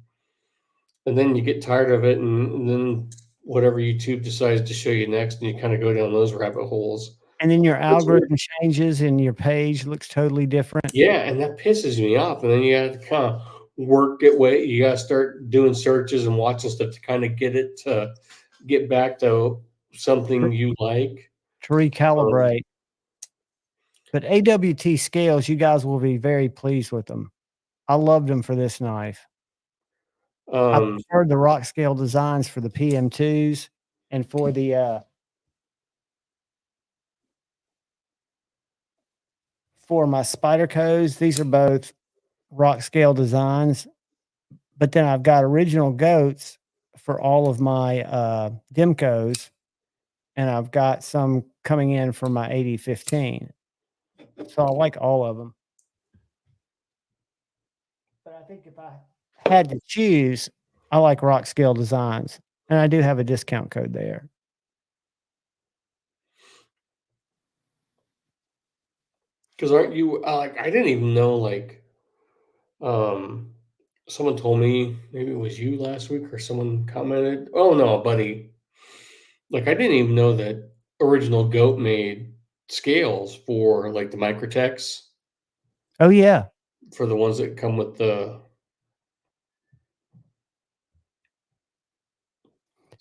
then you get tired of it, and then whatever YouTube decides to show you next, and you kind of go down those rabbit holes. And then your algorithm changes and your page looks totally different. Yeah, and that pisses me off. And then you have to kind of work it way. You got to start doing searches and watching stuff to kind of get it to get back to something you like. To recalibrate. But AWT scales, you guys will be very pleased with them. I loved them for this knife. I preferred the rock scale designs for the PM2s and for the for my Spydercos. These are both rock scale designs. But then I've got original goats for all of my Demcos, and I've got some coming in for my 8015. So I like all of them. But I think if I had to choose, I like rock scale designs, and I do have a discount code there. Because aren't you like, I didn't even know, like, someone told me, maybe it was you last week, or someone commented. Oh no, buddy. Like, I didn't even know that Original Goat made scales for like the Microtex. Oh yeah, For the ones that come with the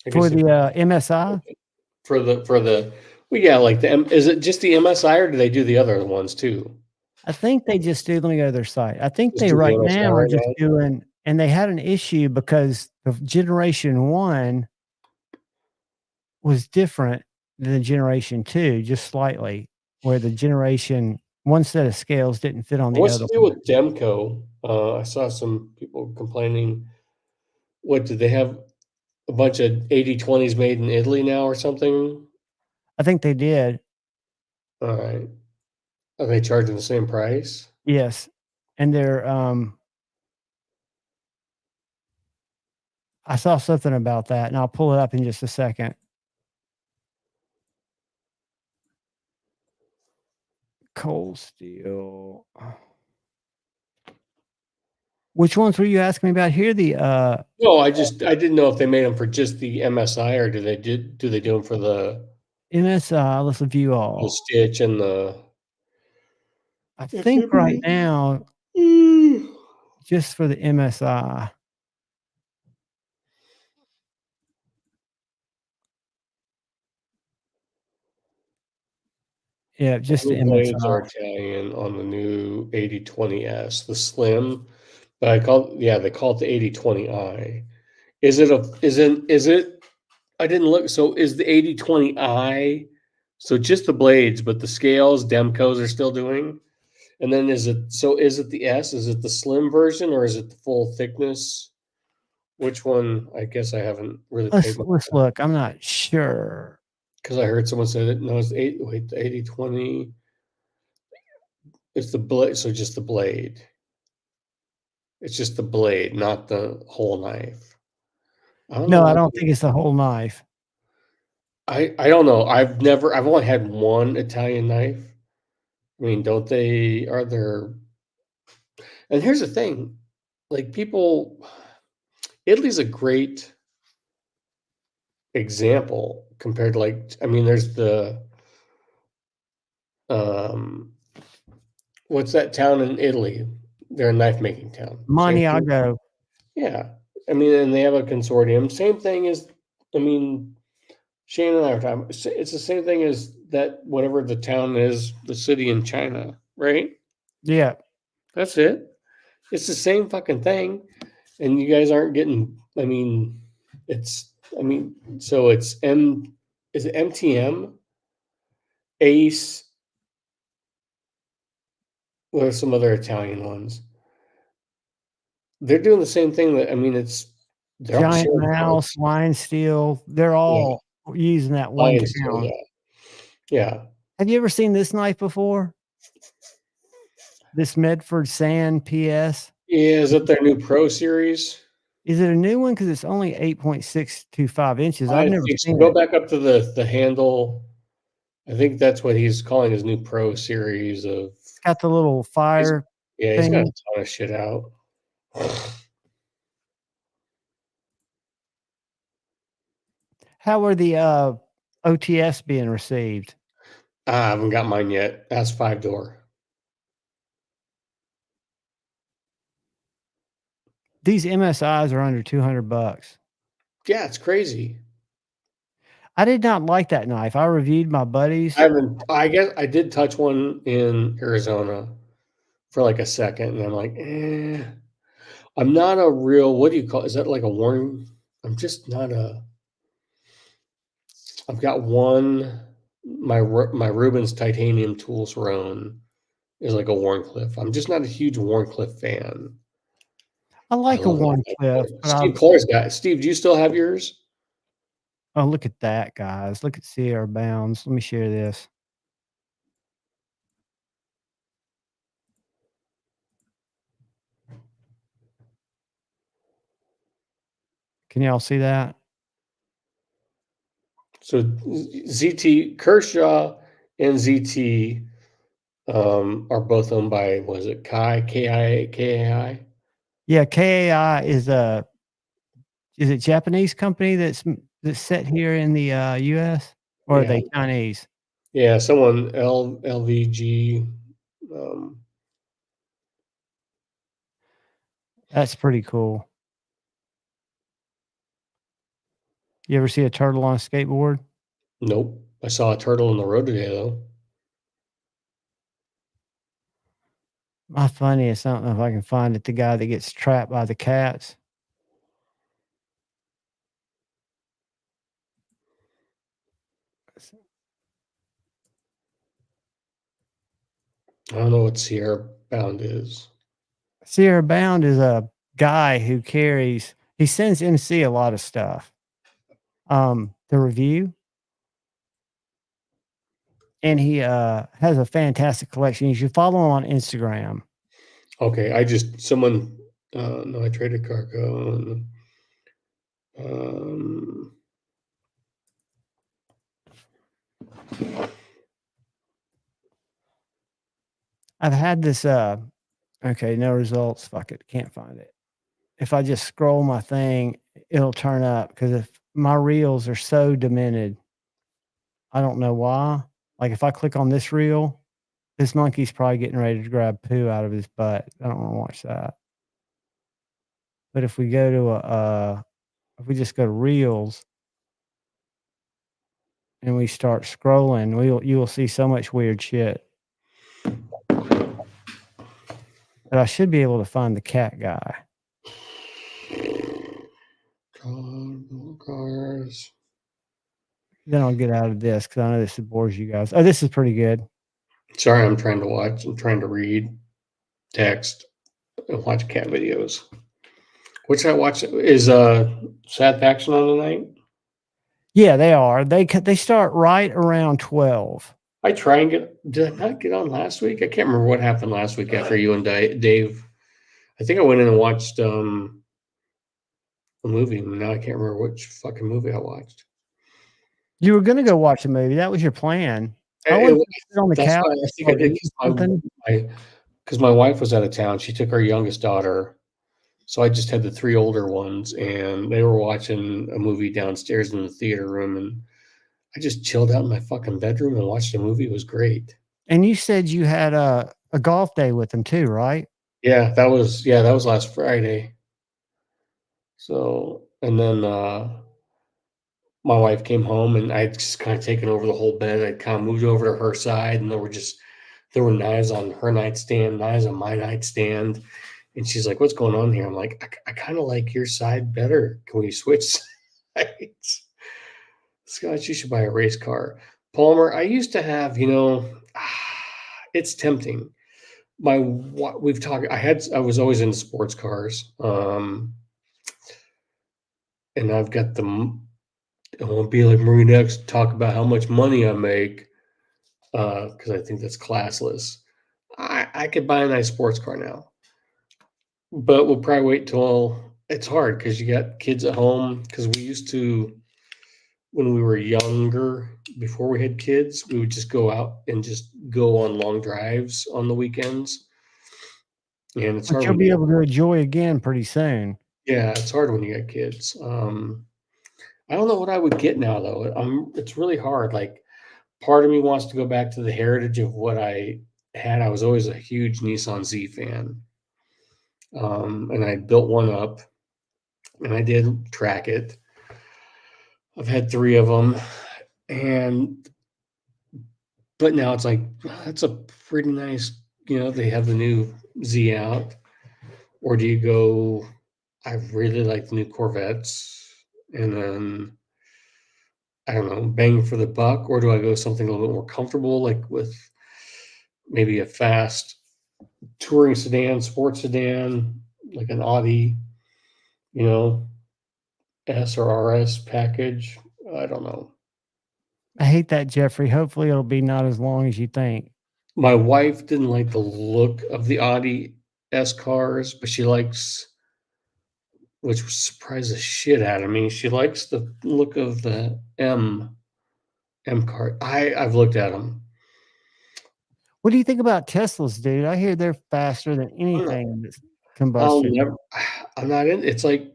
I For guess the MSI. for the well, yeah, like is it just the MSI or do they do the other ones too? I think they just do. Let me go to their site. I think Just they do the right MSI now are right just now? doing, and they had an issue because the generation 1 was different than generation 2, just slightly, where the generation 1 set of scales didn't fit on the What's other the deal one. with Demco? I saw some people complaining. What did they have a bunch of 80/20s made in Italy now or something? I think they did. All right. Are they charging the same price? Yes. And they're I saw something about that, and I'll pull it up in just a second. Cold steel. Which ones were you asking me about here? The No, I didn't know if they made them for just the MSI or do they do them for the MSI. Let's review all. stitch and the I think right now, just for the MSI. Yeah, just the the blades are MSI. Italian on the new 80/20S, the slim, but they call it the 80/20i. Is it I didn't look, so is the 80/20i so just the blades, but the scales, Demcos are still doing? And then is it the S? Is it the slim version or is it the full thickness? Which one? I guess I haven't really paid Let's look. I'm not sure. because I heard someone say that no, it's the 80/20. It's the blade, so just the blade. It's just the blade, not the whole knife. I don't know No, I why. don't think it's the whole knife. I don't know. I've only had one Italian knife. I mean, don't they? Are there? And here's the thing, like people, Italy's a great example compared to I mean, there's the um, what's that town in Italy? They're a knife making town. Same thing. Maniago. Yeah, I mean, and they have a consortium. Same thing as, I mean, Shane and I were talking. It's the same thing as that. Whatever the town is, the city in China, right? Yeah. That's it. It's the same fucking thing, and you guys aren't getting. I mean, it's. I mean, so it's M. Is it MTM? Ace. What are some other Italian ones? They're doing the same thing. That I mean, they're all Giant sharing Mouse, parts. Line Steel. They're Yeah, all using that one Lions still, town. yeah. Have you ever seen this knife before? This Medford Sand PS? Yeah, is that their new Pro series? Is it a new one? Because it's only 8.625 inches. I've I never think so. seen Go it. back up to the handle. I think that's what he's calling his new Pro series of. It's got the little fire Yeah, he's got a thing. ton of shit out. How are the OTS being received? I haven't got mine yet. That's 5 door. These MSIs are under $200. Yeah, it's crazy. I did not like that knife. I reviewed my buddies. I haven't. I guess I did touch one in Arizona for like a second, and I'm like, I'm not a real. What do you call? Is that like a worn? I'm just not a. I've got one. My Rubens titanium tools Roan is like a Warncliffe. I'm just not a huge Warncliffe fan. I I like a love one it. cliff, but Steve Clare's got. Steve, do you still have yours? oh, look at that, guys. Look at Sierra Bounds. Let me share this. Can y'all see that? So ZT Kershaw and ZT are both owned by, was it KAI? Yeah, KAI is it Japanese company that's set here in the US, or are Yeah, they Chinese? yeah. Someone LVG. Um, That's pretty cool. You ever see a turtle on a skateboard? Nope. I saw a turtle in the road today though. My funniest, I don't know if I can find it, the guy that gets trapped by the cats. I don't know what Sierra Bound is. Sierra Bound is a guy who he sends MC a lot of stuff. The review. And he has a fantastic collection. You should follow him on Instagram. Okay, no, I traded cargo. Um, I've had this okay, no results. Fuck it, can't find it. If I just scroll my thing, it'll turn up because if my reels are so demented, I don't know why. Like if I click on this reel, this monkey's probably getting ready to grab poo out of his butt. I don't want to watch that. But if we go to if we just go to reels and we start scrolling, you will see so much weird shit. But I should be able to find the cat guy. Cars. Then I'll get out of this because I know this bores you guys. Oh, this is pretty good. Sorry, I'm trying to watch. I'm trying to read, text, and watch cat videos. Which I watch is Sad Faction on tonight. Yeah, they are. They start right around 12. I try and did I not get on last week? I can't remember what happened last week after you and Dave. I think I went in and watched a movie. Now I can't remember which fucking movie I watched. You were gonna go watch a movie. That was your plan. I It- always sit on the That's couch. why I think I did because my wife was out of town. She took our youngest daughter, so I just had the three older ones, and they were watching a movie downstairs in the theater room, and I just chilled out in my fucking bedroom and watched a movie. It was great. And you said you had a golf day with them too, right? Yeah, that was last Friday. So, and then my wife came home, and I'd just kind of taken over the whole bed. I kind of moved over to her side, and there were knives on her nightstand, knives on my nightstand. And she's like, "What's going on here?" I'm like, I kind of like your side better. Can we switch sides? Scott, you should buy a race car. Palmer, I used to have, it's tempting. We've talked, I was always into sports cars. And I've got them. I won't be like Marine X, talk about how much money I make, because I think that's classless. I could buy a nice sports car now, but we'll probably wait till it's hard because you got kids at home. Because we used to, when we were younger, before we had kids, we would just go out and just go on long drives on the weekends. And it's But hard you'll when be able to enjoy again pretty soon. it's hard when you got kids. I don't know what I would get now though. It's really hard. Like part of me wants to go back to the heritage of what I had. I was always a huge Nissan Z fan. And I built one up and I did track it. I've had 3 of them, but now it's like, that's a pretty nice, they have the new Z out. Or do you go, I really like the new Corvettes, and then I don't know, bang for the buck, or do I go something a little bit more comfortable, like with maybe a fast touring sedan, sports sedan, like an Audi, S or RS package? I don't know. I hate that, Jeffrey. Hopefully it'll be not as long as you think. My wife didn't like the look of the Audi S cars, but she likes, which surprised the shit out of me. She likes the look of the M car. I've looked at them. What do you think about Teslas, dude? I hear they're faster than anything that's combustion. I'm not in. It's like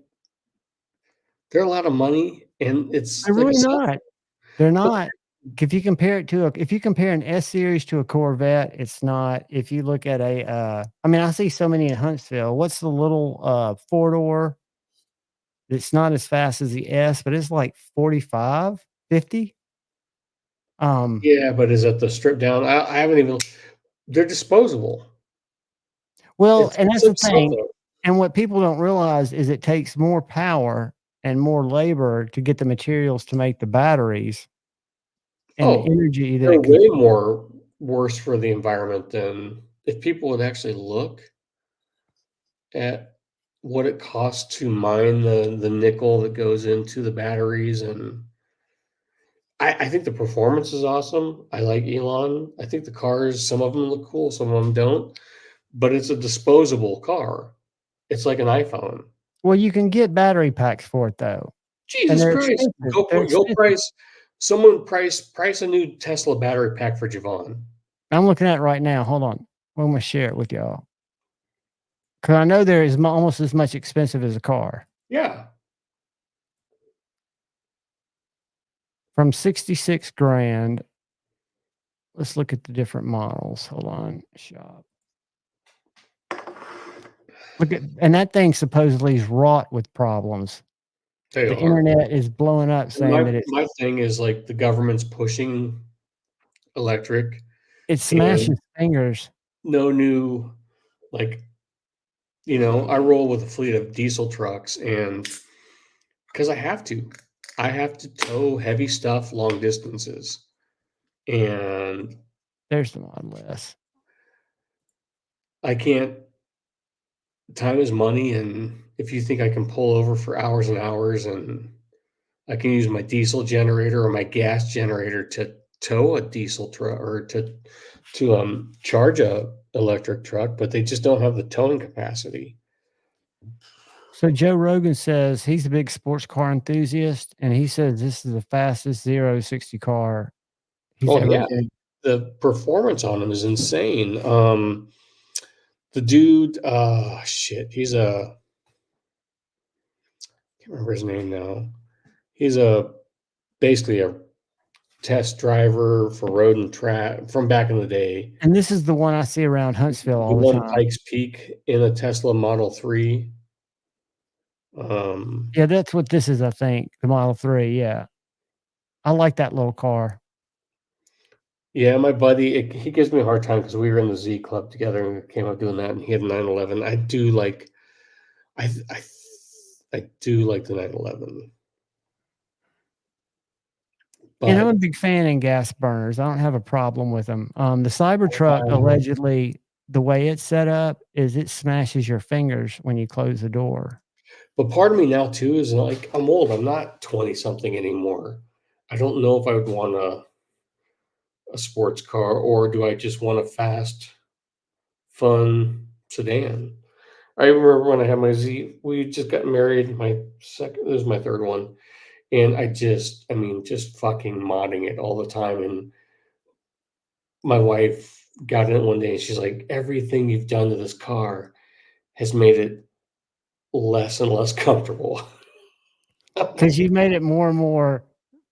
they're a lot of money, and it's They're like really I said, not. They're not. If you compare an S series to a Corvette, it's not. If you look at I see so many in Huntsville. What's the little 4-door It's not as fast as the S, but it's like 45, 50. Yeah, but is it the stripped down? I haven't even. They're disposable. Well, It's and that's the thing. something. And what people don't realize is it takes more power and more labor to get the materials to make the batteries and the Oh, energy that they're it way consumes. more worse for the environment than if people would actually look at what it costs to mine the nickel that goes into the batteries. And I think the performance is awesome. I like Elon. I think the cars, some of them look cool, some of them don't, but it's a disposable car. It's like an iPhone. Well, you can get battery packs for it though, and Jesus they're Christ. expensive. They're Go expensive. price a new Tesla battery pack for Javon. I'm looking at it right now. Hold on. I'm gonna share it with y'all because I know there is almost as much expensive as a car. Yeah. From 66 grand. Let's look at the different models. Hold on. Shop. Look at, and that thing supposedly is wrought with problems. They The are. internet is blowing up saying that My thing is like the government's pushing electric it and smashes fingers. no new, like, I roll with a fleet of diesel trucks, and because I have to tow heavy stuff long distances, and There's the Model S. I can't. Time is money, and if you think I can pull over for hours and hours, and I can use my diesel generator or my gas generator to tow a diesel truck or to charge a electric truck, but they just don't have the towing capacity. So Joe Rogan says he's a big sports car enthusiast, and he says this is the fastest 0-60 car he's Oh ever yeah, been. the performance on them is insane. The dude, shit, he's a, can't remember his name now. He's basically a test driver for road and track from back in the day. And this is the one I see around He Huntsville all the won time. Pikes Peak in a Tesla Model 3. Yeah, that's what this is, I think. The Model 3. Yeah. I like that little car. Yeah, my buddy, he gives me a hard time because we were in the Z Club together and we came up doing that, and he had a 911. I do like, I do like the 911. And I'm a But big fan in gas burners. I don't have a problem with them. The Cybertruck, Um, allegedly, the way it's set up is it smashes your fingers when you close the door. but part of me now too is like, I'm old. I'm not 20 something anymore. I don't know if I would want a sports car, or do I just want a fast, fun sedan? I remember when I had my Z, we just got married. This is my third one. And I mean, just fucking modding it all the time. And my wife got in it one day and she's like, everything you've done to this car has made it less and less comfortable. Because you made it more and more.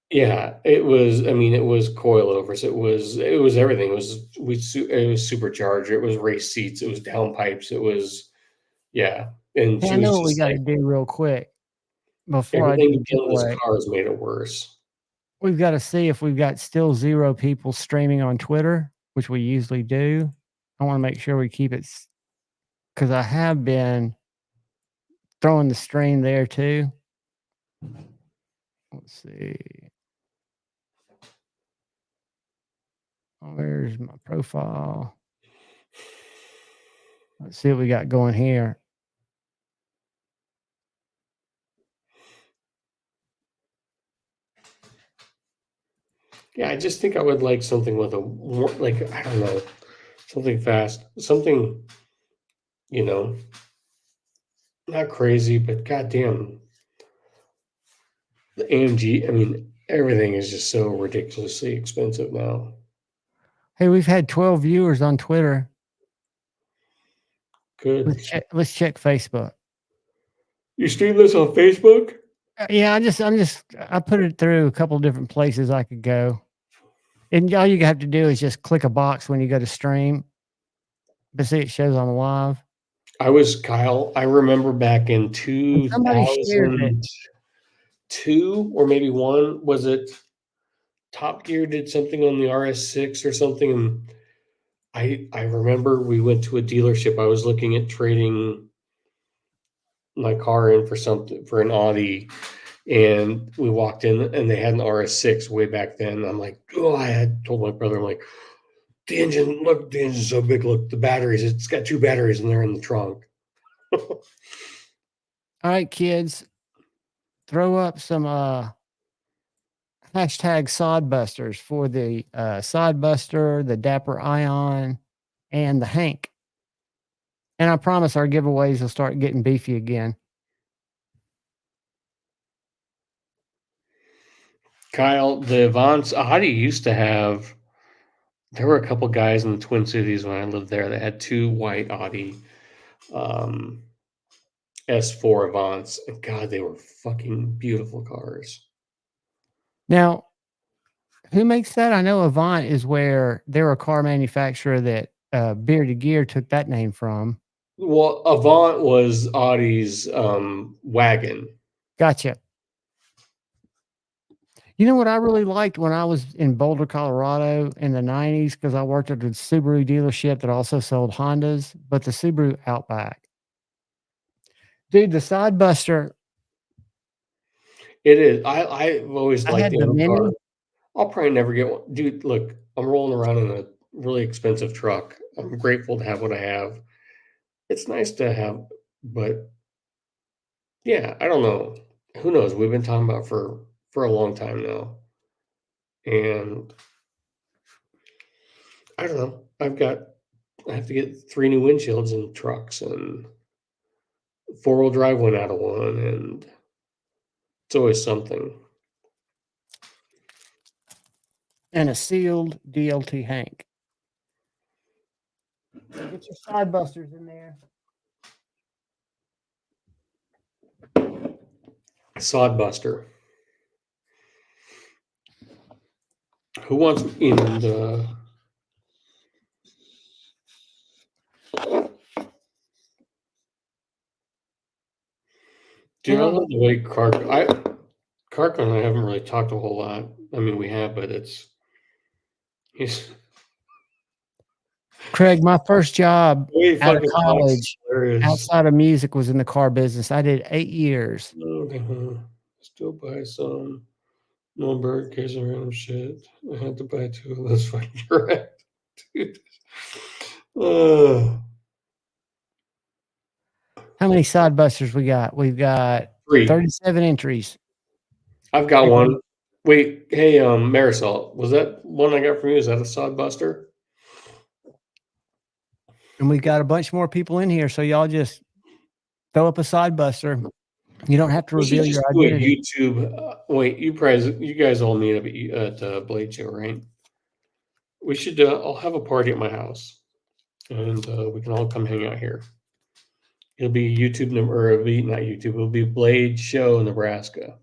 Yeah, it was. I mean, it was coilovers. It was everything. It was supercharger. It was race seats. It was downpipes. It was, yeah. And Hey, she I was know what we just got to like, do real quick before I do everything the you've done to this giveaway. car has made it worse. We've got to see if we've got still 0 people streaming on Twitter, which we usually do. I want to make sure we keep it because I have been throwing the stream there too. Let's see. Where's my profile? Let's see what we got going here. Yeah, I just think I would like something with like, I don't know, something fast, something, you know, not crazy, but goddamn, the AMG. I mean, everything is just so ridiculously expensive now. Hey, we've had 12 viewers on Twitter. Good. Let's check Facebook. You stream this on Facebook? Yeah, I put it through a couple different places I could go. And all you have to do is just click a box when you go to stream. But see, it shows on the live. Kyle. I remember back in And somebody shared it. 2002 or maybe one. Was it Top Gear did something on the RS6 or something? And I remember we went to a dealership. I was looking at trading my car in for an Audi, and we walked in and they had an RS6 way back then. I'm like, oh, I had told my brother, I'm like, the engine's so big. Look, the batteries, it's got 2 batteries and they're in the trunk. All right, kids, throw up some hashtag sodbusters for the sodbuster, the Dapper Ion, and the Hank. And I promise our giveaways will start getting beefy again. Kyle, the Avance Audi used to have. There were a couple guys in the Twin Cities when I lived there that had 2 white Audi S4 Avance, and God, they were fucking beautiful cars. Now, who makes that? I know Avant is where they're a car manufacturer that Bearded Gear took that name from. Well, Avant was Audi's wagon. Gotcha. You know what I really liked when I was in Boulder, Colorado in the 90s, because I worked at a Subaru dealership that also sold Hondas, but the Subaru Outback. Dude, the Sidebuster, It is. I've always I liked had the the old car. Mini. I'll probably never get one. Dude, look, I'm rolling around in a really expensive truck. I'm grateful to have what I have. It's nice to have, but yeah, I don't know. Who knows? We've been talking about for a long time now. And I don't know. I have to get 3 new windshields in trucks, and 4-wheel drive went out of one, and it's always something. And a sealed DLT Hank. Get your Sidebusters in there. Sodbuster. Who wants in the Dude, I love the way Kark and I haven't really talked a whole lot. I mean, we have, but he's Craig, my first job the way he out of fucking talks is college hilarious. outside of music was in the car business. I did 8 years. Still buy some. No bird case and random shit. I had to buy 2 of those fucking correct, dude. How many Sidebusters we got? We've got 3. 37 entries. I've got Okay. one. Wait, hey, Marisol, was that one I got from you? Is that a Sodbuster? And we've got a bunch more people in here, so y'all just throw up a Sidebuster. You don't have to We should reveal just your do a identity. YouTube. Wait, you guys all meet up at Blade Show, right? We should. I'll have a party at my house, and we can all come hang out here. It'll be YouTube number, or it'll be not YouTube. It'll be Blade Show, Nebraska.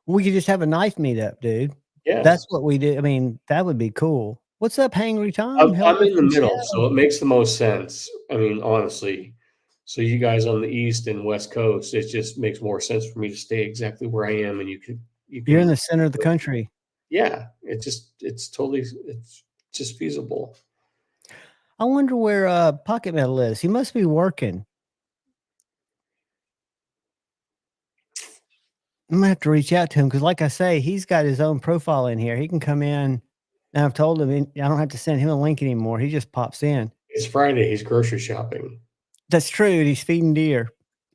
We could just have a knife meetup, dude. Yeah, That's what we did. I mean, that would be cool. What's up, Hangry Tom? I'm in the middle, so it makes the most sense. I mean, honestly. So you guys on the East and West Coast, it just makes more sense for me to stay exactly where I am, and you can. You're in the center of the country. Yeah, it's just feasible. I wonder where Pocket Metal is. He must be working. I'm gonna have to reach out to him because, like I say, he's got his own profile in here. He can come in, and I've told him I don't have to send him a link anymore. He just pops in. It's Friday. He's grocery shopping. That's true. He's feeding deer.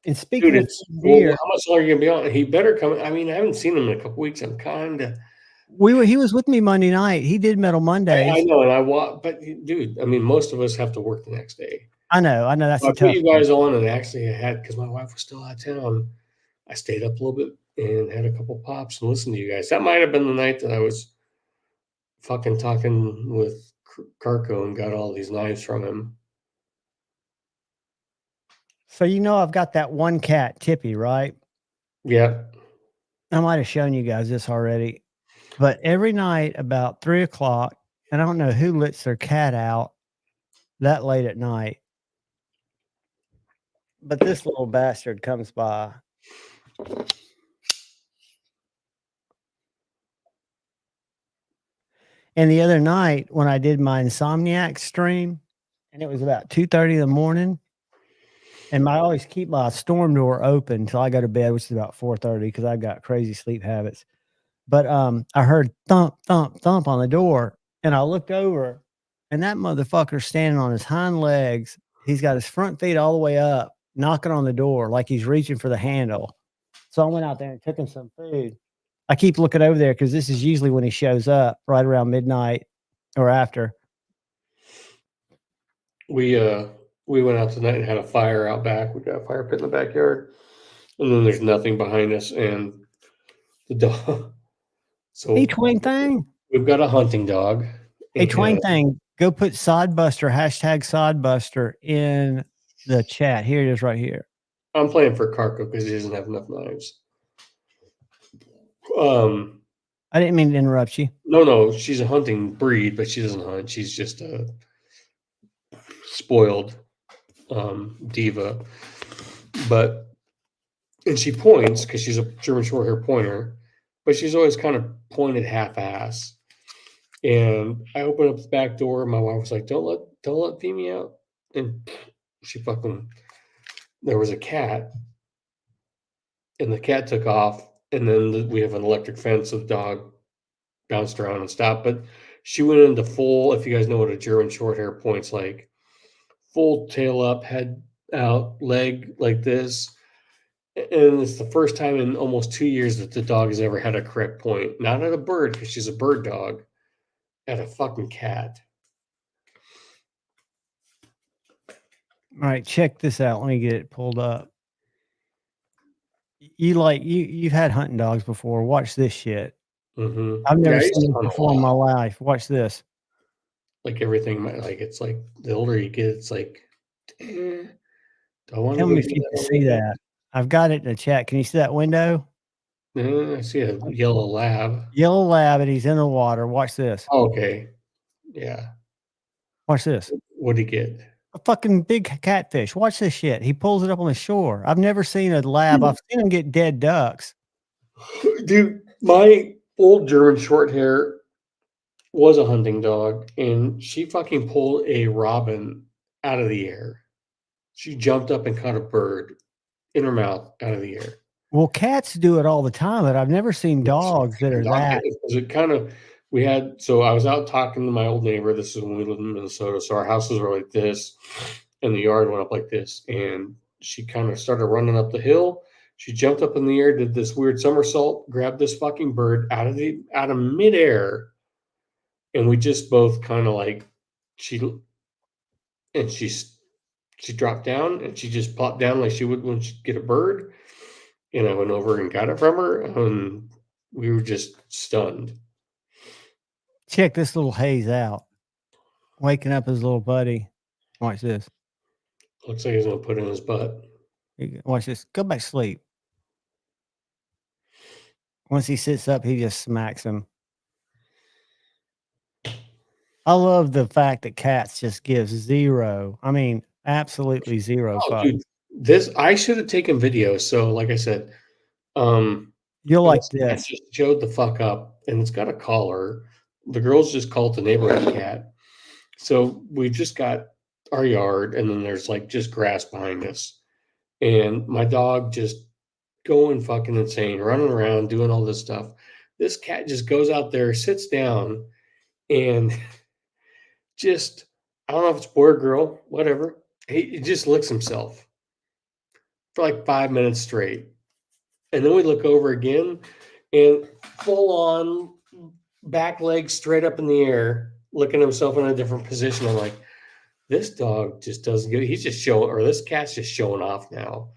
And speaking Dude, of deer, how much longer are you gonna be on? He better come. I mean, I haven't seen him in a couple weeks. I'm kind of. he was with me Monday night. He did Metal Mondays. I know, and but dude, I mean, most of us have to work the next day. I know. That's I a put tough you guys on, and actually, I had because my wife was still out of town. I stayed up a little bit and had a couple pops and listened to you guys. That might have been the night that I was fucking talking with Carco and got all these knives from him. So I've got that one cat, Tippy, right? Yeah. I might have shown you guys this already, but every night about 3 o'clock, and I don't know who lets their cat out that late at night. But this little bastard comes by. And the other night when I did my Insomniac stream, and it was about 2:30 in the morning, and I always keep my storm door open until I go to bed, which is about 4:30 because I've got crazy sleep habits. But I heard thump, thump, thump on the door, and I looked over, and that motherfucker's standing on his hind legs. He's got his front feet all the way up, knocking on the door like he's reaching for the handle. So I went out there and took him some food. I keep looking over there because this is usually when he shows up, right around midnight or after. We went out tonight and had a fire out back. We got a fire pit in the backyard, and then there's nothing behind us, and the dog. So Hey, Twang Thing. we've got a hunting dog. Hey, Twang and Thing. Go put Sodbuster, hashtag Sodbuster in the chat. Here it is right here. I'm playing for Carco because he doesn't have enough knives. I didn't mean to interrupt you. No, she's a hunting breed, but she doesn't hunt. She's just a spoiled diva. And she points because she's a German Shorthair pointer, but she's always kind of pointed half-ass. And I opened up the back door. My wife was like, "Don't let Pee out." And she fucking. There was a cat, and the cat took off. And then we have an electric fence, so the dog bounced around and stopped. But she went into full. If you guys know what a German Shorthair point's like, full tail up, head out, leg like this. And it's the first time in almost 2 years that the dog has ever had a correct point. Not at a bird, because she's a bird dog, at a fucking cat. All right, check this out. Let me get it pulled up. You've had hunting dogs before. Watch this shit. Mm-hmm. I've never I used to seen this hunt a before in my lot. life. Watch this. Like everything, like it's like the older you get, it's like, do I want to Tell go me do if you that can all see over that. I've got it in the chat. Can you see that window? again? I see a yellow lab. Yellow lab, and he's in the water. Watch this. Oh, okay. Yeah. Watch this. What'd he get? A fucking big catfish. Watch this shit. He pulls it up on the shore. I've never seen a lab. I've seen him get dead ducks. Dude, my old German short hair was a hunting dog, and she fucking pulled a robin out of the air. She jumped up and caught a bird in her mouth out of the air. Well, cats do it all the time, but I've never seen dogs that are that. So I was out talking to my old neighbor. This is when we lived in Minnesota. So our houses were like this, and the yard went up like this. And she kind of started running up the hill. She jumped up in the air, did this weird somersault, grabbed this fucking bird out of midair, and we just both kind of like she dropped down and she just popped down like she would when she'd get a bird. And I went over and got it from her, and we were just stunned. Check this little haze out. Waking up his little buddy. Watch this. Looks like he's gonna put it in his butt. Watch this. Go back to sleep. Once he sits up, he just smacks him. I love the fact that cats just give zero. I mean, absolutely zero Oh, fucks. dude, I should have taken videos. So, like I said, You'll like this cat this. just showed the fuck up, and it's got a collar. The girls just call it the neighborhood cat. So we've just got our yard, and then there's like just grass behind us, and my dog just going fucking insane, running around, doing all this stuff. This cat just goes out there, sits down, and just, I don't know if it's boy or girl, whatever. He just licks himself for like 5 minutes straight. And then we look over again, and full on back leg straight up in the air, licking himself in a different position. I'm like, this dog just doesn't get it. He's just showing, or this cat's just showing off now.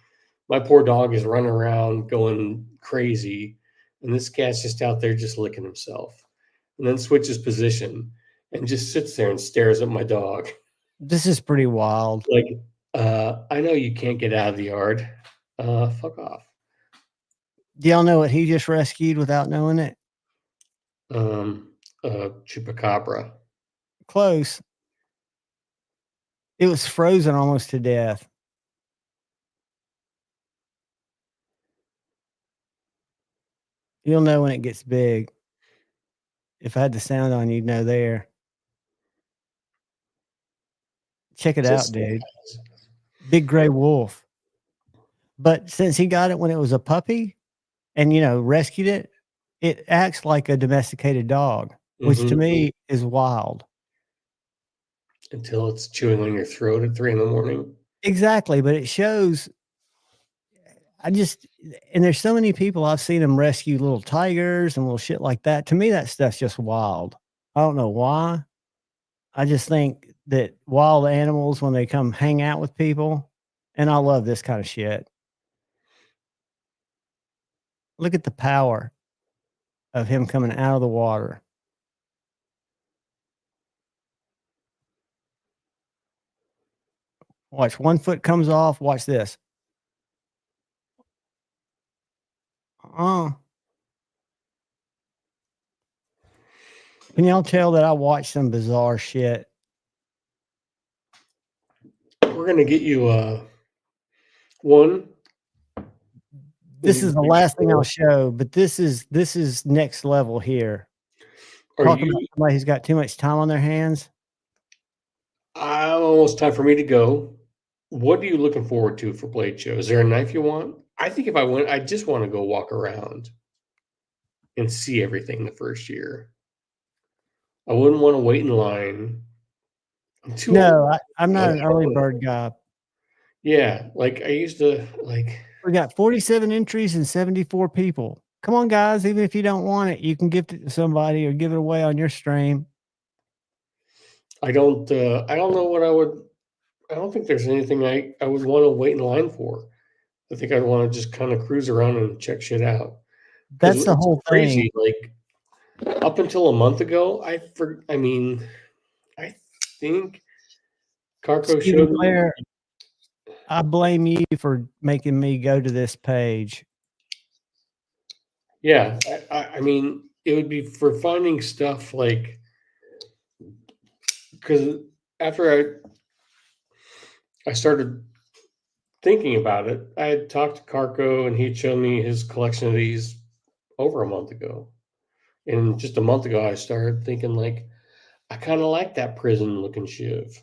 My poor dog is running around going crazy, and this cat's just out there just licking himself, and then switches position and just sits there and stares at my dog. This is pretty wild. Like, I know you can't get out of the yard. Fuck off. Do y'all know what he just rescued without knowing it? Chupacabra. Close. It was frozen almost to death. You'll know when it gets big. If I had the sound on, you'd know there. Check it out, dude. Big gray wolf. But since he got it when it was a puppy and, rescued it, it acts like a domesticated dog, which to Mhm. me is wild. Until it's chewing on your throat at 3 a.m. Exactly. But it shows, and there's so many people I've seen them rescue little tigers and little shit like that. To me, that stuff's just wild. I don't know why. I just think that wild animals, when they come hang out with people, and I love this kind of shit. Look at the power of him coming out of the water. Watch, one foot comes off. Watch this. Can y'all tell that I watch some bizarre shit? We're gonna get you one. This is the last thing I'll show, but this is next level here. Are Talk about you? somebody who's got too much time on their hands. Almost time for me to go. What are you looking forward to for Blade Show? Is there a knife you want? I think if I went, I just want to go walk around and see everything the first year. I wouldn't want to wait in line. I'm too old. No, I'm not an early bird guy. Yeah, like I used to like. We got 47 entries and 74 people. Come on, guys. Even if you don't want it, you can gift it to somebody or give it away on your stream. I don't know what I would. I don't think there's anything I would want to wait in line for. I think I'd want to just kind of cruise around and check shit out. That's the It's whole crazy. thing. Like up until a month ago, I think Carco Stephen showed me. Blair, I blame you for making me go to this page. Yeah, I mean, it would be for finding stuff like, because after I started thinking about it, I had talked to Carco and he'd shown me his collection of these over a month ago. And just a month ago, I started thinking like, I kind of like that prison looking shiv.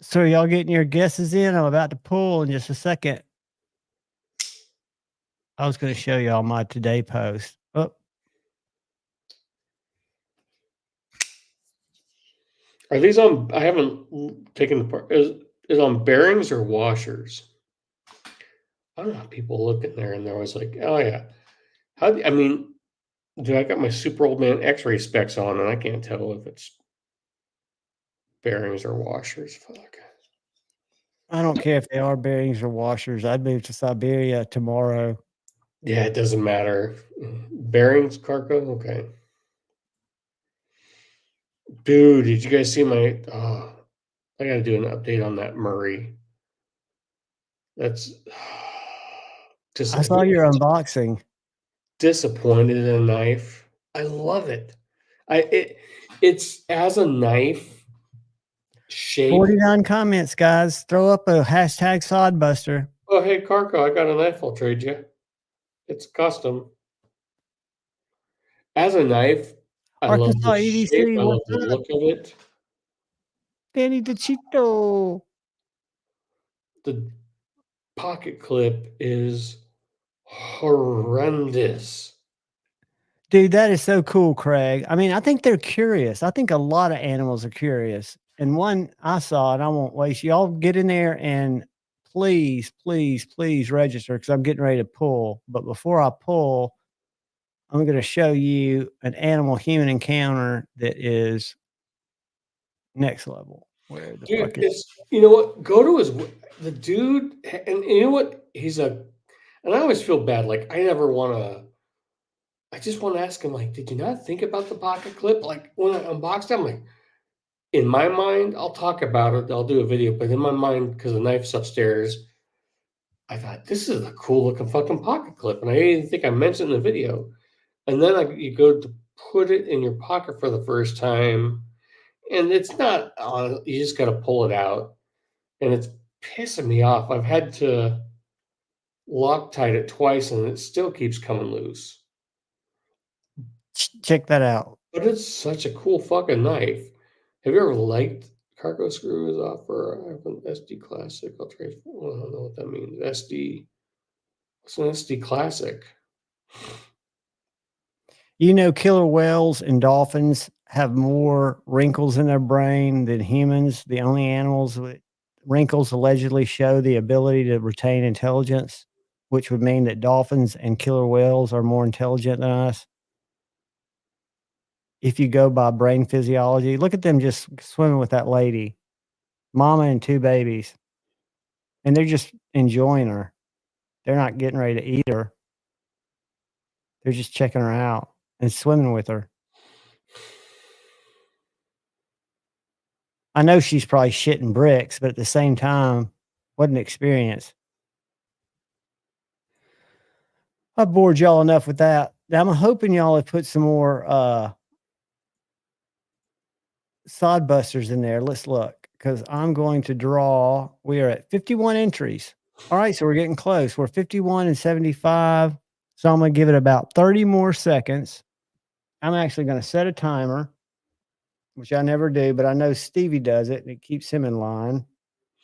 So y'all getting your guesses in? I'm about to pull in just a second. I was going to show y'all my today post. Oh, Are these on? I haven't taken the part. Is on bearings or washers? I don't know how people look in there and they're always like, oh yeah. I mean, dude, I got my super old man X-ray specs on and I can't tell if it's bearings or washers. Fuck. I don't care if they are bearings or washers. I'd move to Siberia tomorrow. Yeah, it doesn't matter. Bearings, Carco, okay. Dude, did you guys see my? Oh, I got to do an update on that Murray. That's just. I saw your unboxing. Disappointed in a knife. I love it. It's as a knife shape. 49 comments, guys. Throw up a hashtag sodbuster. Oh, hey, Carco, I got a knife I'll trade you. It's custom. As a knife, I love Arkansas the EDC, shape. I love what's the up? look of it. Danny DeCito. The pocket clip is horrendous. Dude, that is so cool, Craig. I mean, I think they're curious. I think a lot of animals are curious. And one I saw, and I won't waste, y'all get in there and please, please, please register because I'm getting ready to pull. But before I pull, I'm going to show you an animal human encounter that is next level. Where the Dude, fuck is it's, you know what? Go to the dude, and you know what? And I always feel bad. Like, I just want to ask him, like, did you not think about the pocket clip? Like, when I unboxed it, I'm like, in my mind, I'll talk about it. I'll do a video, but in my mind, because the knife's upstairs, I thought, this is a cool looking fucking pocket clip. And I didn't think I mentioned in the video. And then you go to put it in your pocket for the first time, and it's not on, you just got to pull it out. And it's pissing me off. I've had to Loctite it twice and it still keeps coming loose. Check that out. But it's such a cool fucking knife. Have you ever liked cargo screws off for I have an SD Classic? I'll trade. Well, I don't know what that means. SD. What's an SD Classic? You know, killer whales and dolphins have more wrinkles in their brain than humans. The only animals with wrinkles allegedly show the ability to retain intelligence, which would mean that dolphins and killer whales are more intelligent than us. If you go by brain physiology, look at them just swimming with that lady, mama and 2 babies, and they're just enjoying her. They're not getting ready to eat her. They're just checking her out and swimming with her. I know she's probably shitting bricks, but at the same time, what an experience. I've bored y'all enough with that. Now, I'm hoping y'all have put some more sod busters in there. Let's look, because I'm going to draw. We are at 51 entries. All right, so we're getting close. We're 51 and 75. So I'm going to give it about 30 more seconds. I'm actually going to set a timer, which I never do, but I know Stevie does it, and it keeps him in line.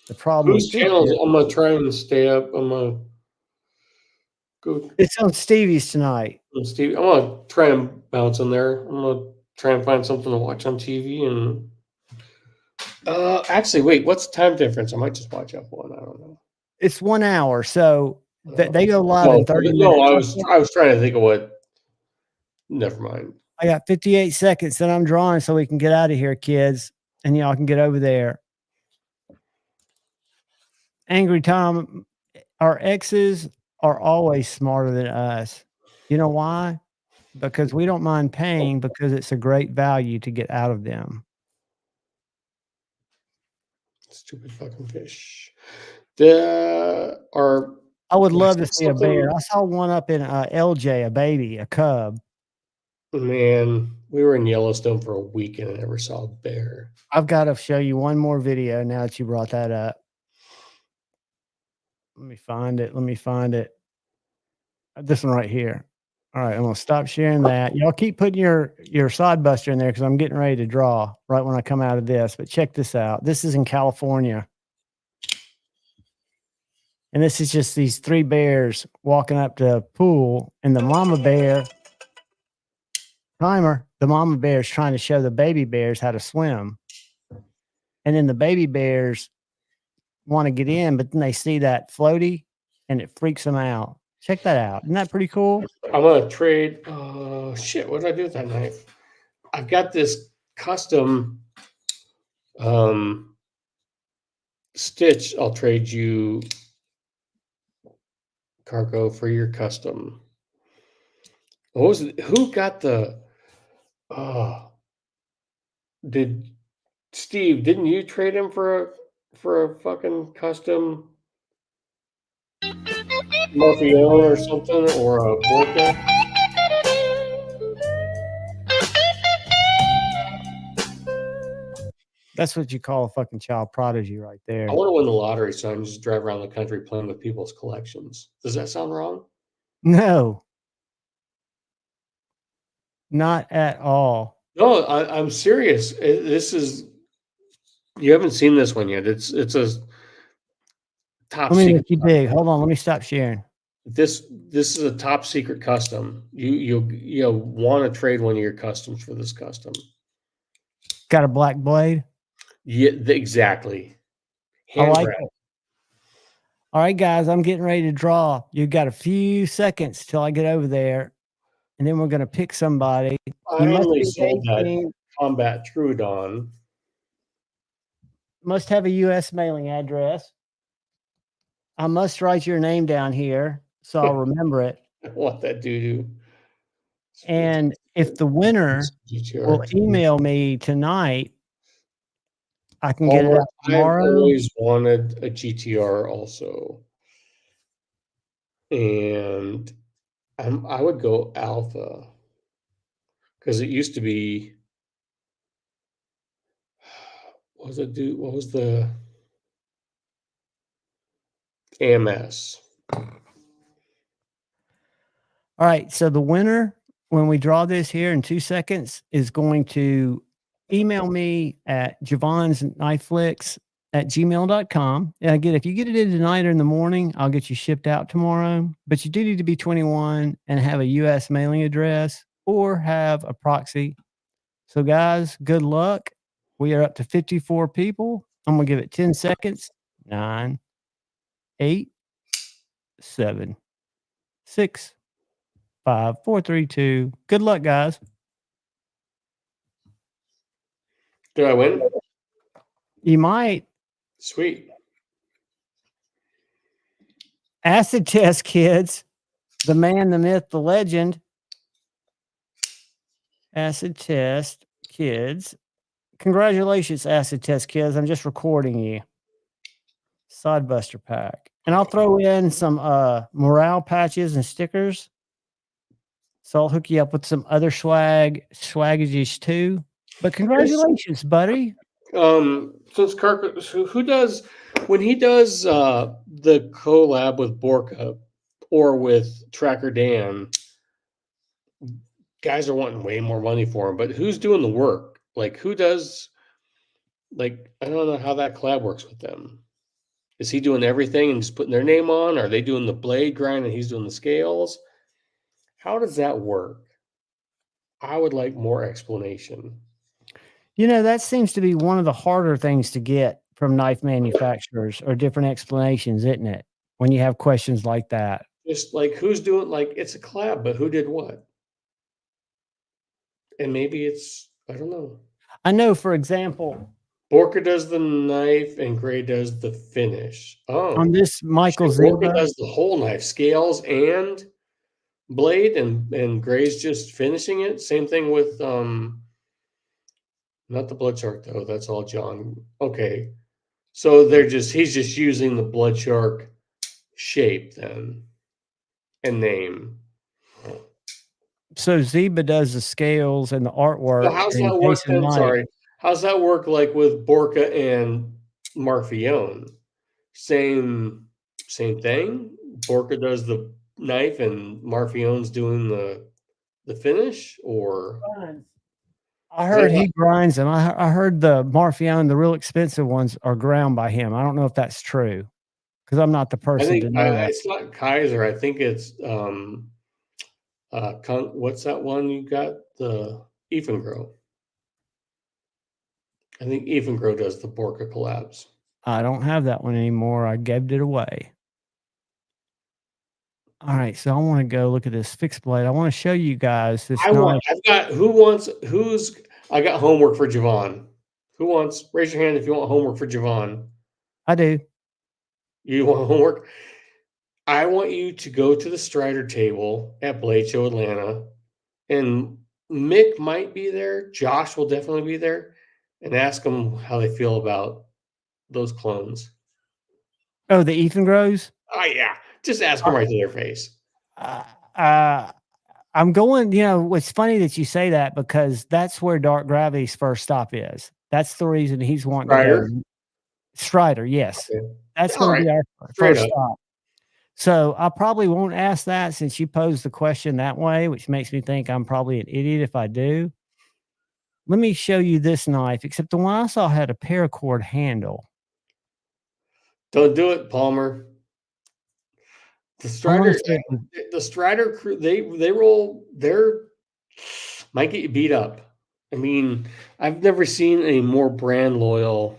The problem Whose with this channels? is I'm gonna try and stay up. I'm gonna go. it's on Stevie's tonight. Steve, I'm gonna try and bounce in there. I'm gonna try and find something to watch on TV and. Actually, wait. What's the time difference? I might just watch F1. I don't know. It's 1 hour, so they go live No, in 30 minutes. no. I was trying to think of what. Never mind. I got 58 seconds that I'm drawing so we can get out of here, kids, and y'all can get over there. Angry Tom, our exes are always smarter than us. You know why? Because we don't mind paying because it's a great value to get out of them. Stupid fucking fish. I would love to see a bear. I saw one up in LJ, a baby, a cub. Man, we were in Yellowstone for a week and I never saw a bear. I've got to show you one more video now that you brought that up. Let me find it. This one right here. All right, I'm gonna stop sharing that. Y'all keep putting your sod buster in there because I'm getting ready to draw right when I come out of this. But check this out. This is in California. And this is just these 3 bears walking up to a pool, and the mama bear the mama bear is trying to show the baby bears how to swim. And then the baby bears want to get in, but then they see that floaty and it freaks them out. Check that out. Isn't that pretty cool? I'm gonna trade. Shit, what did I do with that knife? I've got this custom stitch. I'll trade you cargo for your custom. What was it? Who got the? Did Steve? Didn't you trade him for a fucking custom Morpheone or something, or a Borka? That's what you call a fucking child prodigy right there. I want to win the lottery so I can just drive around the country playing with people's collections. Does that sound wrong? No. Not at all. No, I'm serious. This is you haven't seen this one yet. It's a top Let me secret. make you big. Hold on. Let me stop sharing. This is a top secret custom. You want to trade one of your customs for this custom. Got a black blade? Yeah, exactly. I like it. All right, guys, I'm getting ready to draw. You've got a few seconds till I get over there, and then we're going to pick somebody. I only sold that Combat Troodon. Must have a U.S. mailing address. I must write your name down here so I'll remember it. I want that doo-doo. And if the winner will email me tonight, I can get it out tomorrow. I've always wanted a GTR also. And I would go Alpha. Because it used to be what was the AMS? All right. So the winner, when we draw this here in 2 seconds, is going to email me at javonsknifeflicks@gmail.com. And again, if you get it in tonight or in the morning, I'll get you shipped out tomorrow. But you do need to be 21 and have a US mailing address or have a proxy. So guys, good luck. We are up to 54 people. I'm going to give it 10 seconds. 9, 8, 7, 6, 5, 4, 3, 2. Good luck, guys. Did I win? You might. Sweet. Acid test kids. The man, the myth, the legend. Acid test kids. Congratulations, acid test kids. I'm just recording you. Sidebuster pack. And I'll throw in some morale patches and stickers. So I'll hook you up with some other swaggages too. But congratulations, buddy. Since Kirk, who does when he does the collab with Borka or with Tracker Dan, guys are wanting way more money for him. But who's doing the work? Like who does? Like I don't know how that collab works with them. Is he doing everything and just putting their name on? Are they doing the blade grind and he's doing the scales? How does that work? I would like more explanation. You know, that seems to be one of the harder things to get from knife manufacturers or different explanations, isn't it? When you have questions like that. Just like who's doing like it's a collab, but who did what? And maybe it's I don't know. I know, for example, Borka does the knife and Gray does the finish. Oh, on this Michael shit, Borka Ziba, does the whole knife, scales and blade, and Gray's just finishing it. Same thing with not the blood shark though. That's all John. Okay, so he's just using the blood shark shape then and name. so Ziba does the scales and the artwork. So how's and that work Jason then? Knight- Sorry, how's that work like with Borka and Marfione? Same thing. Borka does the knife and Marfione's doing the finish, or I heard he grinds them. I heard the Marfione, the real expensive ones, are ground by him. I don't know if that's true because I'm not the I person think to know that. it's not Kaiser. I think it's what's that one you got? The Evengrow. I think Evengrow does the Borka collabs. I don't have that one anymore. I gave it away. All right, so I want to go look at this fixed blade. I want to show you guys this. I got homework for Javon. Who wants? Raise your hand if you want homework for Javon. I do. You want homework? I want you to go to the Strider table at Blade Show Atlanta, and Mick might be there. Josh will definitely be there, and ask them how they feel about those clones. Oh, the Ethan Grows. Oh yeah, just ask them right to their face. I'm going. You know, it's funny that you say that because that's where Dark Gravity's first stop is. That's the reason he's wanting Strider? to go. Strider, yes, Okay. that's All going to be our Straight first up. stop. So I probably won't ask that since you posed the question that way, which makes me think I'm probably an idiot if I do. Let me show you this knife, except the one I saw had a paracord handle. Don't do it, Palmer. The Strider crew, they roll. They're might get you beat up. I mean, I've never seen a more brand loyal.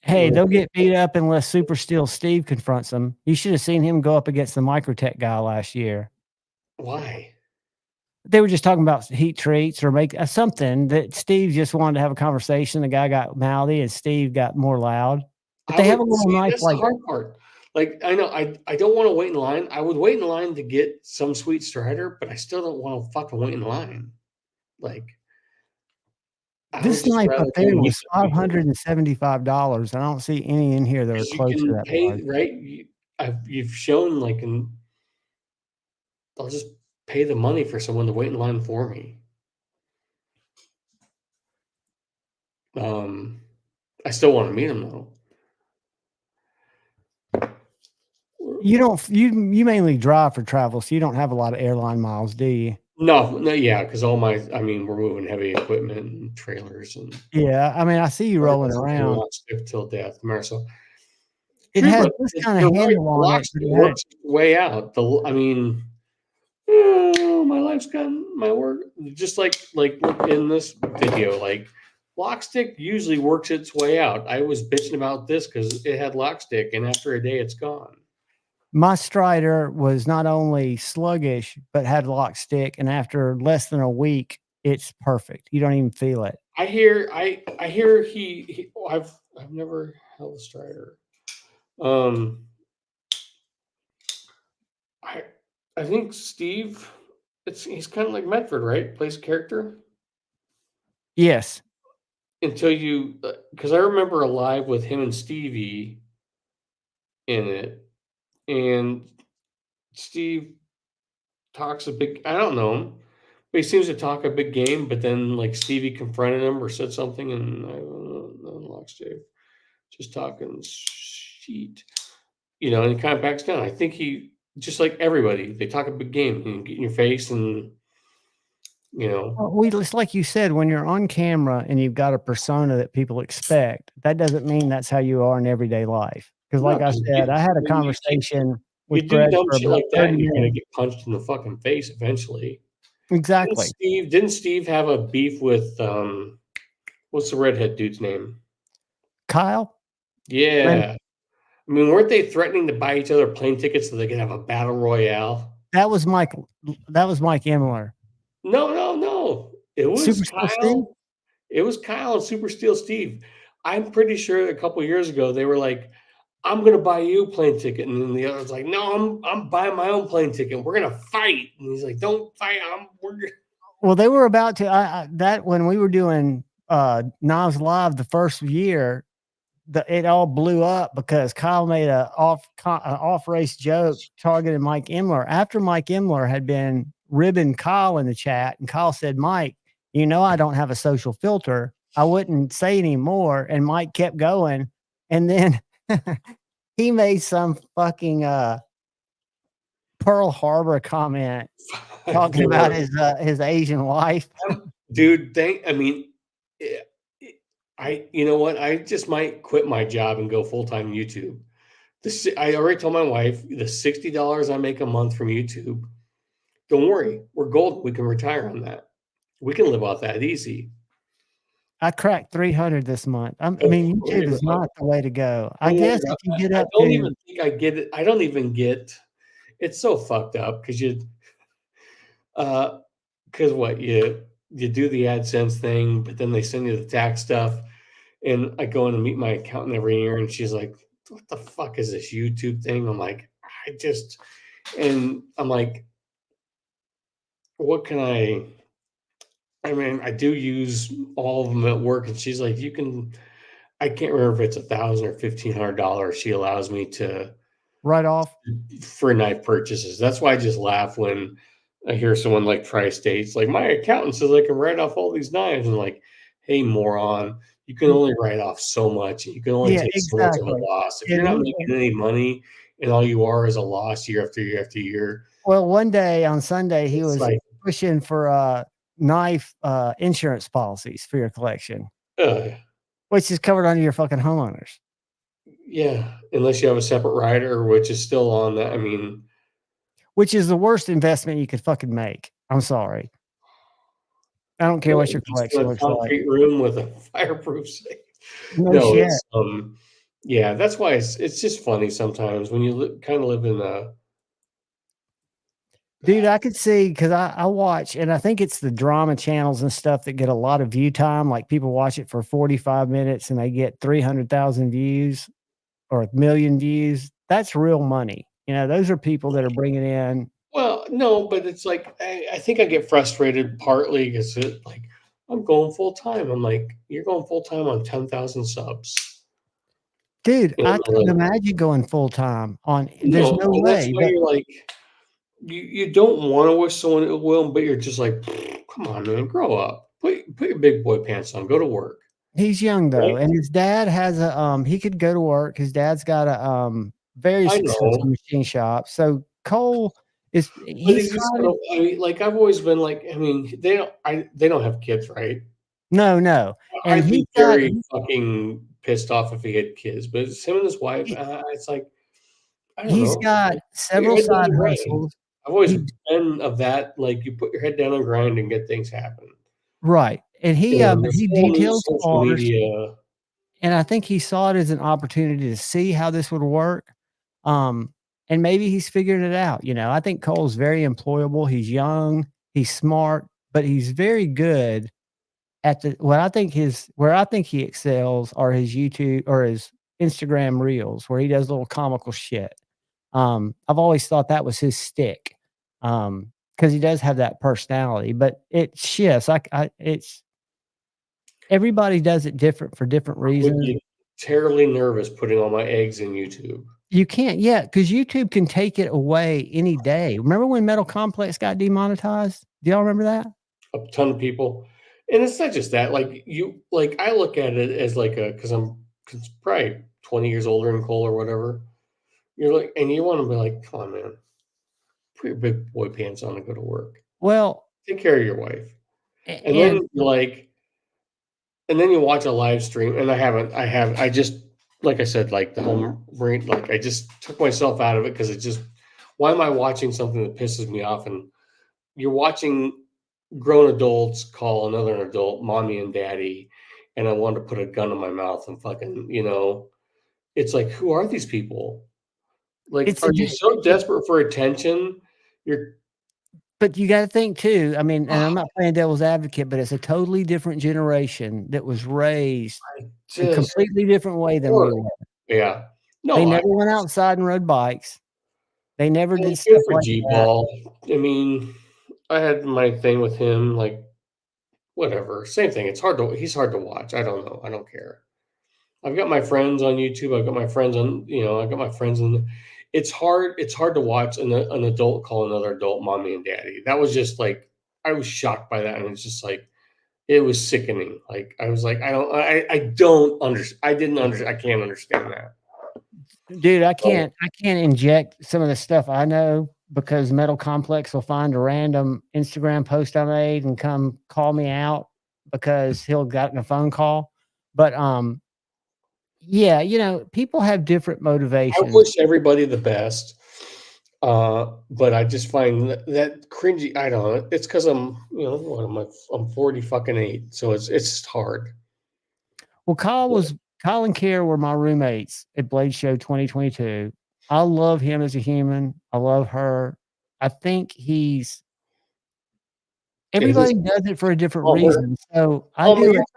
Hey, they'll get beat up unless Super Steel Steve confronts them. You should have seen him go up against the Microtech guy last year. Why? They were just talking about heat treats or make something that Steve just wanted to have a conversation. The guy got mouthy and Steve got more loud. But they have a little knife that's like the hard part. Like I know I don't want to wait in line. I would wait in line to get some sweet Strider, but I still don't want to fucking wait in line. Like this knife up there was $575. I don't see any in here that are close to that price. Right? You've shown like I'll just pay the money for someone to wait in line for me. I still want to meet him though. You don't. You mainly drive for travel, so you don't have a lot of airline miles, do you? No, yeah, because all my, I mean, we're moving heavy equipment and trailers and Yeah, I mean, I see you rolling around. lock stick till death, Marcel. It True, has but this kind you're of right. handle The on lock it, but stick it had it. works its way out. I mean, oh, my life's gotten my work just like look in this video. Like lock stick usually works its way out. I was bitching about this because it had lock stick, and after a day, it's gone. My Strider was not only sluggish, but had lock stick, and after less than a week, it's perfect. You don't even feel it. I hear I've never held a Strider. I I think Steve, he's kind of like Medford, right? Plays a character Yes. until you, because I remember a live with him and Stevie in it, and Steve talks a big. I don't know him, but he seems to talk a big game. But then like Stevie confronted him or said something, and I unlocked Steve, just talking shit, and he kind of backs down. I think he just like everybody, they talk a big game and get in your face, and Well, it's like you said, when you're on camera and you've got a persona that people expect, that doesn't mean that's how you are in everyday life. Because, no, like I 'cause said, I had a when conversation you with do Greg dumb for shit about like that, 30 you're gonna minutes. get punched in the fucking face eventually. Exactly. Didn't Steve have a beef with what's the redhead dude's name? Kyle, Yeah. I mean, weren't they threatening to buy each other plane tickets so they could have a battle royale? that was Mike. That was Mike Emler. No, no, no. It was Super Steel Steve. Kyle. It was Kyle and Super Steel Steve. I'm pretty sure a couple years ago they were like, "I'm gonna buy you a plane ticket," and then the other's like, "No, I'm buying my own plane ticket. We're gonna fight." And he's like, "Don't fight. We're." Well, they were about to. That when we were doing Knives Live the first year, it all blew up because Kyle made an off race joke targeting Mike Emler after Mike Emler had been ribbing Kyle in the chat, and Kyle said, "Mike, I don't have a social filter. I wouldn't say any more." And Mike kept going, and then he made some fucking Pearl Harbor comment talking about his Asian wife. Dude, I mean, eh, you know what? I just might quit my job and go full time YouTube. I already told my wife the $60 I make a month from YouTube. Don't worry, we're golden. We can retire on that. We can live off that easy. I cracked 300 this month. I Don't mean, worry YouTube is about not the way to go. I Don't worry guess about if you that. get I up don't to, even think I get it. I don't even get. It's so fucked up because because what you do the AdSense thing, but then they send you the tax stuff, and I go in and meet my accountant every year, and she's like, "What the fuck is this YouTube thing?" I'm like, and I'm like, "What can I?" I mean, I do use all of them at work, and she's like, "You can." I can't remember if it's $1,000 or $1,500. She allows me to right off. for knife purchases. That's why I just laugh when I hear someone like Tri-States, like my accountant says I can write off all these knives. And like, hey, moron, you can only write off so much. You can only Yeah, take so much of a exactly. loss. If And you're not making any money and all you are is a loss year after year after year, well, one day on Sunday, he it's was like, pushing for knife insurance policies for your collection, uh, which is covered under your fucking homeowners. yeah, unless you have a separate rider, which is still on that. I mean, Which is the worst investment you could fucking make. I'm sorry. I don't care what your just in collection a looks like. concrete room with a fireproof safe. No No, shit. it's yeah, that's why it's just funny sometimes when you kind of live in a Dude, I could see because I watch, and I think it's the drama channels and stuff that get a lot of view time. Like people watch it for 45 minutes and they get 300,000 views or a million views. That's real money. Those are people that are bringing in. well, no, but it's like I think I get frustrated partly because like I'm going full time. I'm like, you're going full time on 10,000 subs. Dude, And I I'm couldn't like, imagine going full time on. There's no, no and that's way. why But you're like, you don't want to wish someone ill will, but you're just like, come on, man, grow up. Put your big boy pants on, go to work. he's young though, Right? and his dad has a. He could go to work. His dad's got a very I successful know. machine shop. So Cole is But he's he's just trying gonna, to I mean, like I've always been like, I mean, they don't have kids, right? no. And I'd he's be got very fucking pissed off if he had kids, but it's him and his wife. It's like, I don't he's know. got Put your several head down side and grind. hustles. I've always He been of that. Like you put your head down and grind and get things happen. right. And This he whole new details social cars, media. and I think he saw it as an opportunity to see how this would work. Um, and maybe he's figured it out. You know, I think Cole's very employable. He's young, he's smart, but he's very good at where I think he excels are his YouTube or his Instagram reels where he does little comical shit. I've always thought that was his stick. Because he does have that personality, but it shifts. It's everybody does it different for different I would reasons. be terribly nervous putting all my eggs in YouTube. You can't, yeah, because YouTube can take it away any day. Remember when Metal Complex got demonetized? Do y'all remember that? A ton of people, and it's not just that. Like I look at it as like because I'm probably 20 years older than Cole or whatever. You're like, and you want to be like, come on, man, put your big boy pants on and go to work. Well, Take care of your wife, and and then you're like, and then you watch a live stream, and I just like I said, like the whole brain, like I just took myself out of it because it just, why am I watching something that pisses me off? And you're watching grown adults call another adult mommy and daddy, and I wanted to put a gun in my mouth and fucking, it's like, who are these people? Like, it's a are you di- so desperate for attention? You're but you got to think too. I mean, and I'm not playing devil's advocate, but it's a totally different generation that was raised a just completely different way than we horrible. were. Yeah. They No, never went outside and rode bikes. They never did it's good stuff for like that. G-ball. I mean, I had my thing with him, like whatever, same thing. He's hard to watch. I don't know. I don't care. I've got my friends on YouTube. I've got my friends on, I've got my friends on. It's hard to watch an adult call another adult mommy and daddy. That was just like, I was shocked by that. And it's just like, it was sickening. Like, I was like, I don't understand. I didn't understand. I can't understand that. Dude, So, I can't inject some of the stuff I know because Metal Complex will find a random Instagram post I made and come call me out because he'll gotten a phone call. But yeah, you know, people have different I motivations. wish everybody the best. But I just find that cringy. I don't know. It's because what am I? I'm 40 fucking 8. So it's just hard. Well, Kyle and Kier were my roommates at Blade Show 2022. I love him as a human. I love her. I think everybody does it for a different Oh, reason. So I Palmer, do you're it.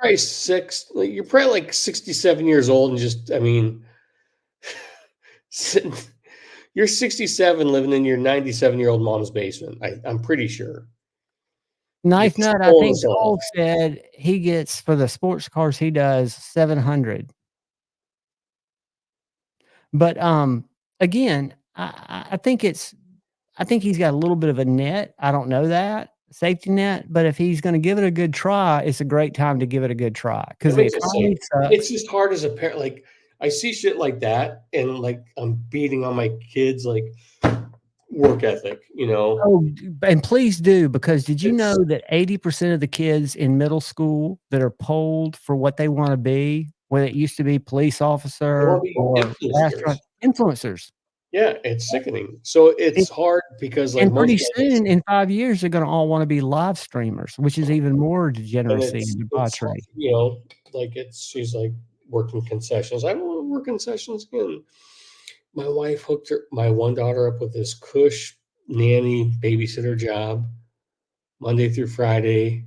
probably you're probably like 67 years old and just, I mean, sitting, you're 67 living in your 97-year-old mom's basement. I'm pretty sure. You're Knife just Nut, I pulling think this off. Cole said he gets for the sports cars he does 700. But again, I think I think he's got a little bit of a net. I don't know that safety net, but if he's going to give it a good try, it's a great time to give it a good try because That the makes it sick. economy It's sucks. just hard as a parent. Like, I see shit like that, and like I'm beating on my kids, like work ethic, Oh, and please do, because did you know It's that 80% of the kids in middle school that are polled for what they want to be, whether it used to be police they want officer to be or influencers. influencers. Yeah, it's sickening. So it's hard because like And most pretty parents, soon, in 5 years, they're gonna all wanna be live streamers, which is even more and degeneracy it's and it's debauchery. like she's like working concessions. I don't want to work concessions again. My wife hooked my one daughter up with this cush nanny babysitter job Monday through Friday.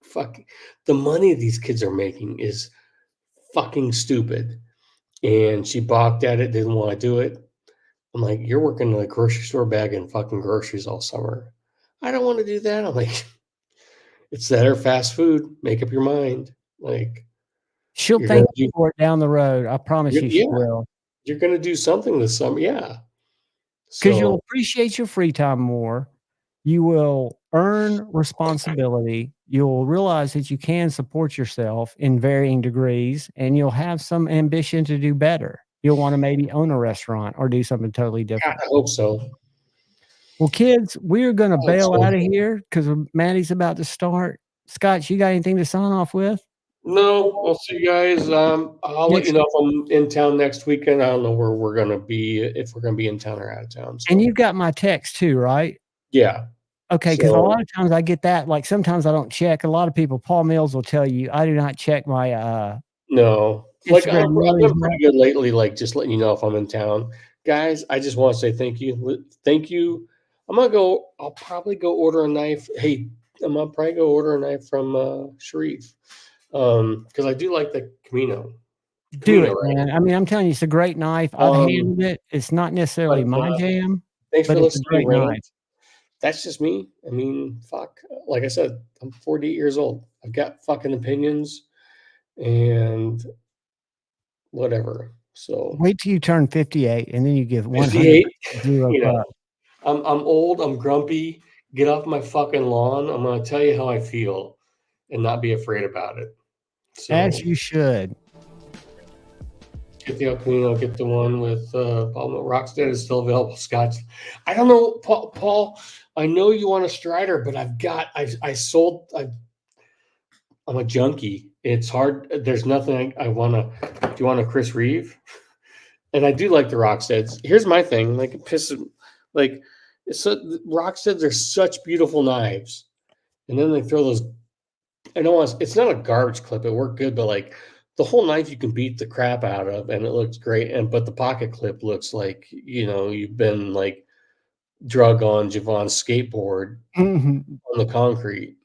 Fuck, the money these kids are making is fucking stupid. And she balked at it, didn't want to do it. I'm like, you're working in a grocery store bagging fucking groceries all summer. I don't want to do that. I'm like, it's that or fast food. Make up your mind. Like, She'll you're gonna thank you do, for it down the road. I promise you she yeah, will, you're gonna do something this summer. Yeah. because 'cause you'll So appreciate your free time more. You will earn responsibility. You'll realize that you can support yourself in varying degrees, and you'll have some ambition to do better. you'll want to maybe own a restaurant or do something totally I different. hope so. Well, kids, we're going to hope bail so. out of here because Maddie's about to start. Scott, you got anything to sign off with? No, I'll see you guys. I'll let you know if I'm in town next weekend. I don't know where we're gonna be, if we're gonna be in town or out of town. So. And you've got my text too, right? Yeah. Okay, because a So- lot of times I get that. Like sometimes I don't check. A lot of people, Paul Mills will tell you, I do not check my No, like Instagram I've really been pretty good lately. Like just letting you know if I'm in town, guys. I just want to say thank you. Thank you. I'm gonna go. I'll probably go order a knife. Hey, I'm gonna probably go order a knife from Sharif, because I do like the Camino. do Camino, it, right? man. I mean, I'm telling you, it's a great knife. I've handled it. It's not necessarily but, my jam, Thanks but for it's a listening, great Rand. knife. That's just me. I mean, fuck. Like I said, I'm 48 years old. I've got fucking opinions and whatever. So Wait till you turn 58 and then you give 58, 100 you know, fuck. I'm old. I'm grumpy. Get off my fucking lawn. I'm gonna tell you how I feel, and not be afraid about it. So As you should. get the El Camino. Get the one with Paul. Rockstead is still available. Scotch. I don't know, Paul. I know you want a Strider, but I sold. I'm a junkie. It's hard. There's nothing I want to. Do you want a Chris Reeve? And I do like the Rocksteads. Here's my thing. Like it pisses. Like so, Rocksteads are such beautiful knives, and then they throw those. I know it's not a garbage clip. It worked good, but like the whole knife you can beat the crap out of, and it looks great. And but the pocket clip looks like you've been like drug on Javon's skateboard on the concrete.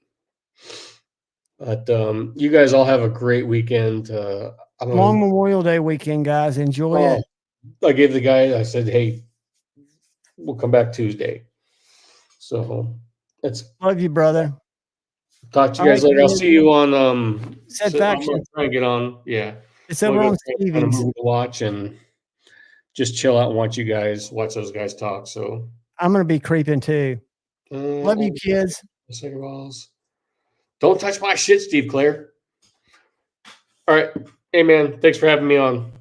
But you guys all have a great weekend. Long Memorial Day weekend, guys. Enjoy it. I gave the guy. I said, "Hey, we'll come back Tuesday." So that's Love you, brother. talk to you All guys right, later. I'll man. see you on Said I'm faction. gonna try and get on. Yeah, It's over on find a Stevie's. movie to watch and just chill out and watch those guys talk. So I'm going to be creeping too. Love you, kids. Second balls. Don't touch my shit, Steve Claire. All right. Hey, man. Thanks for having me on.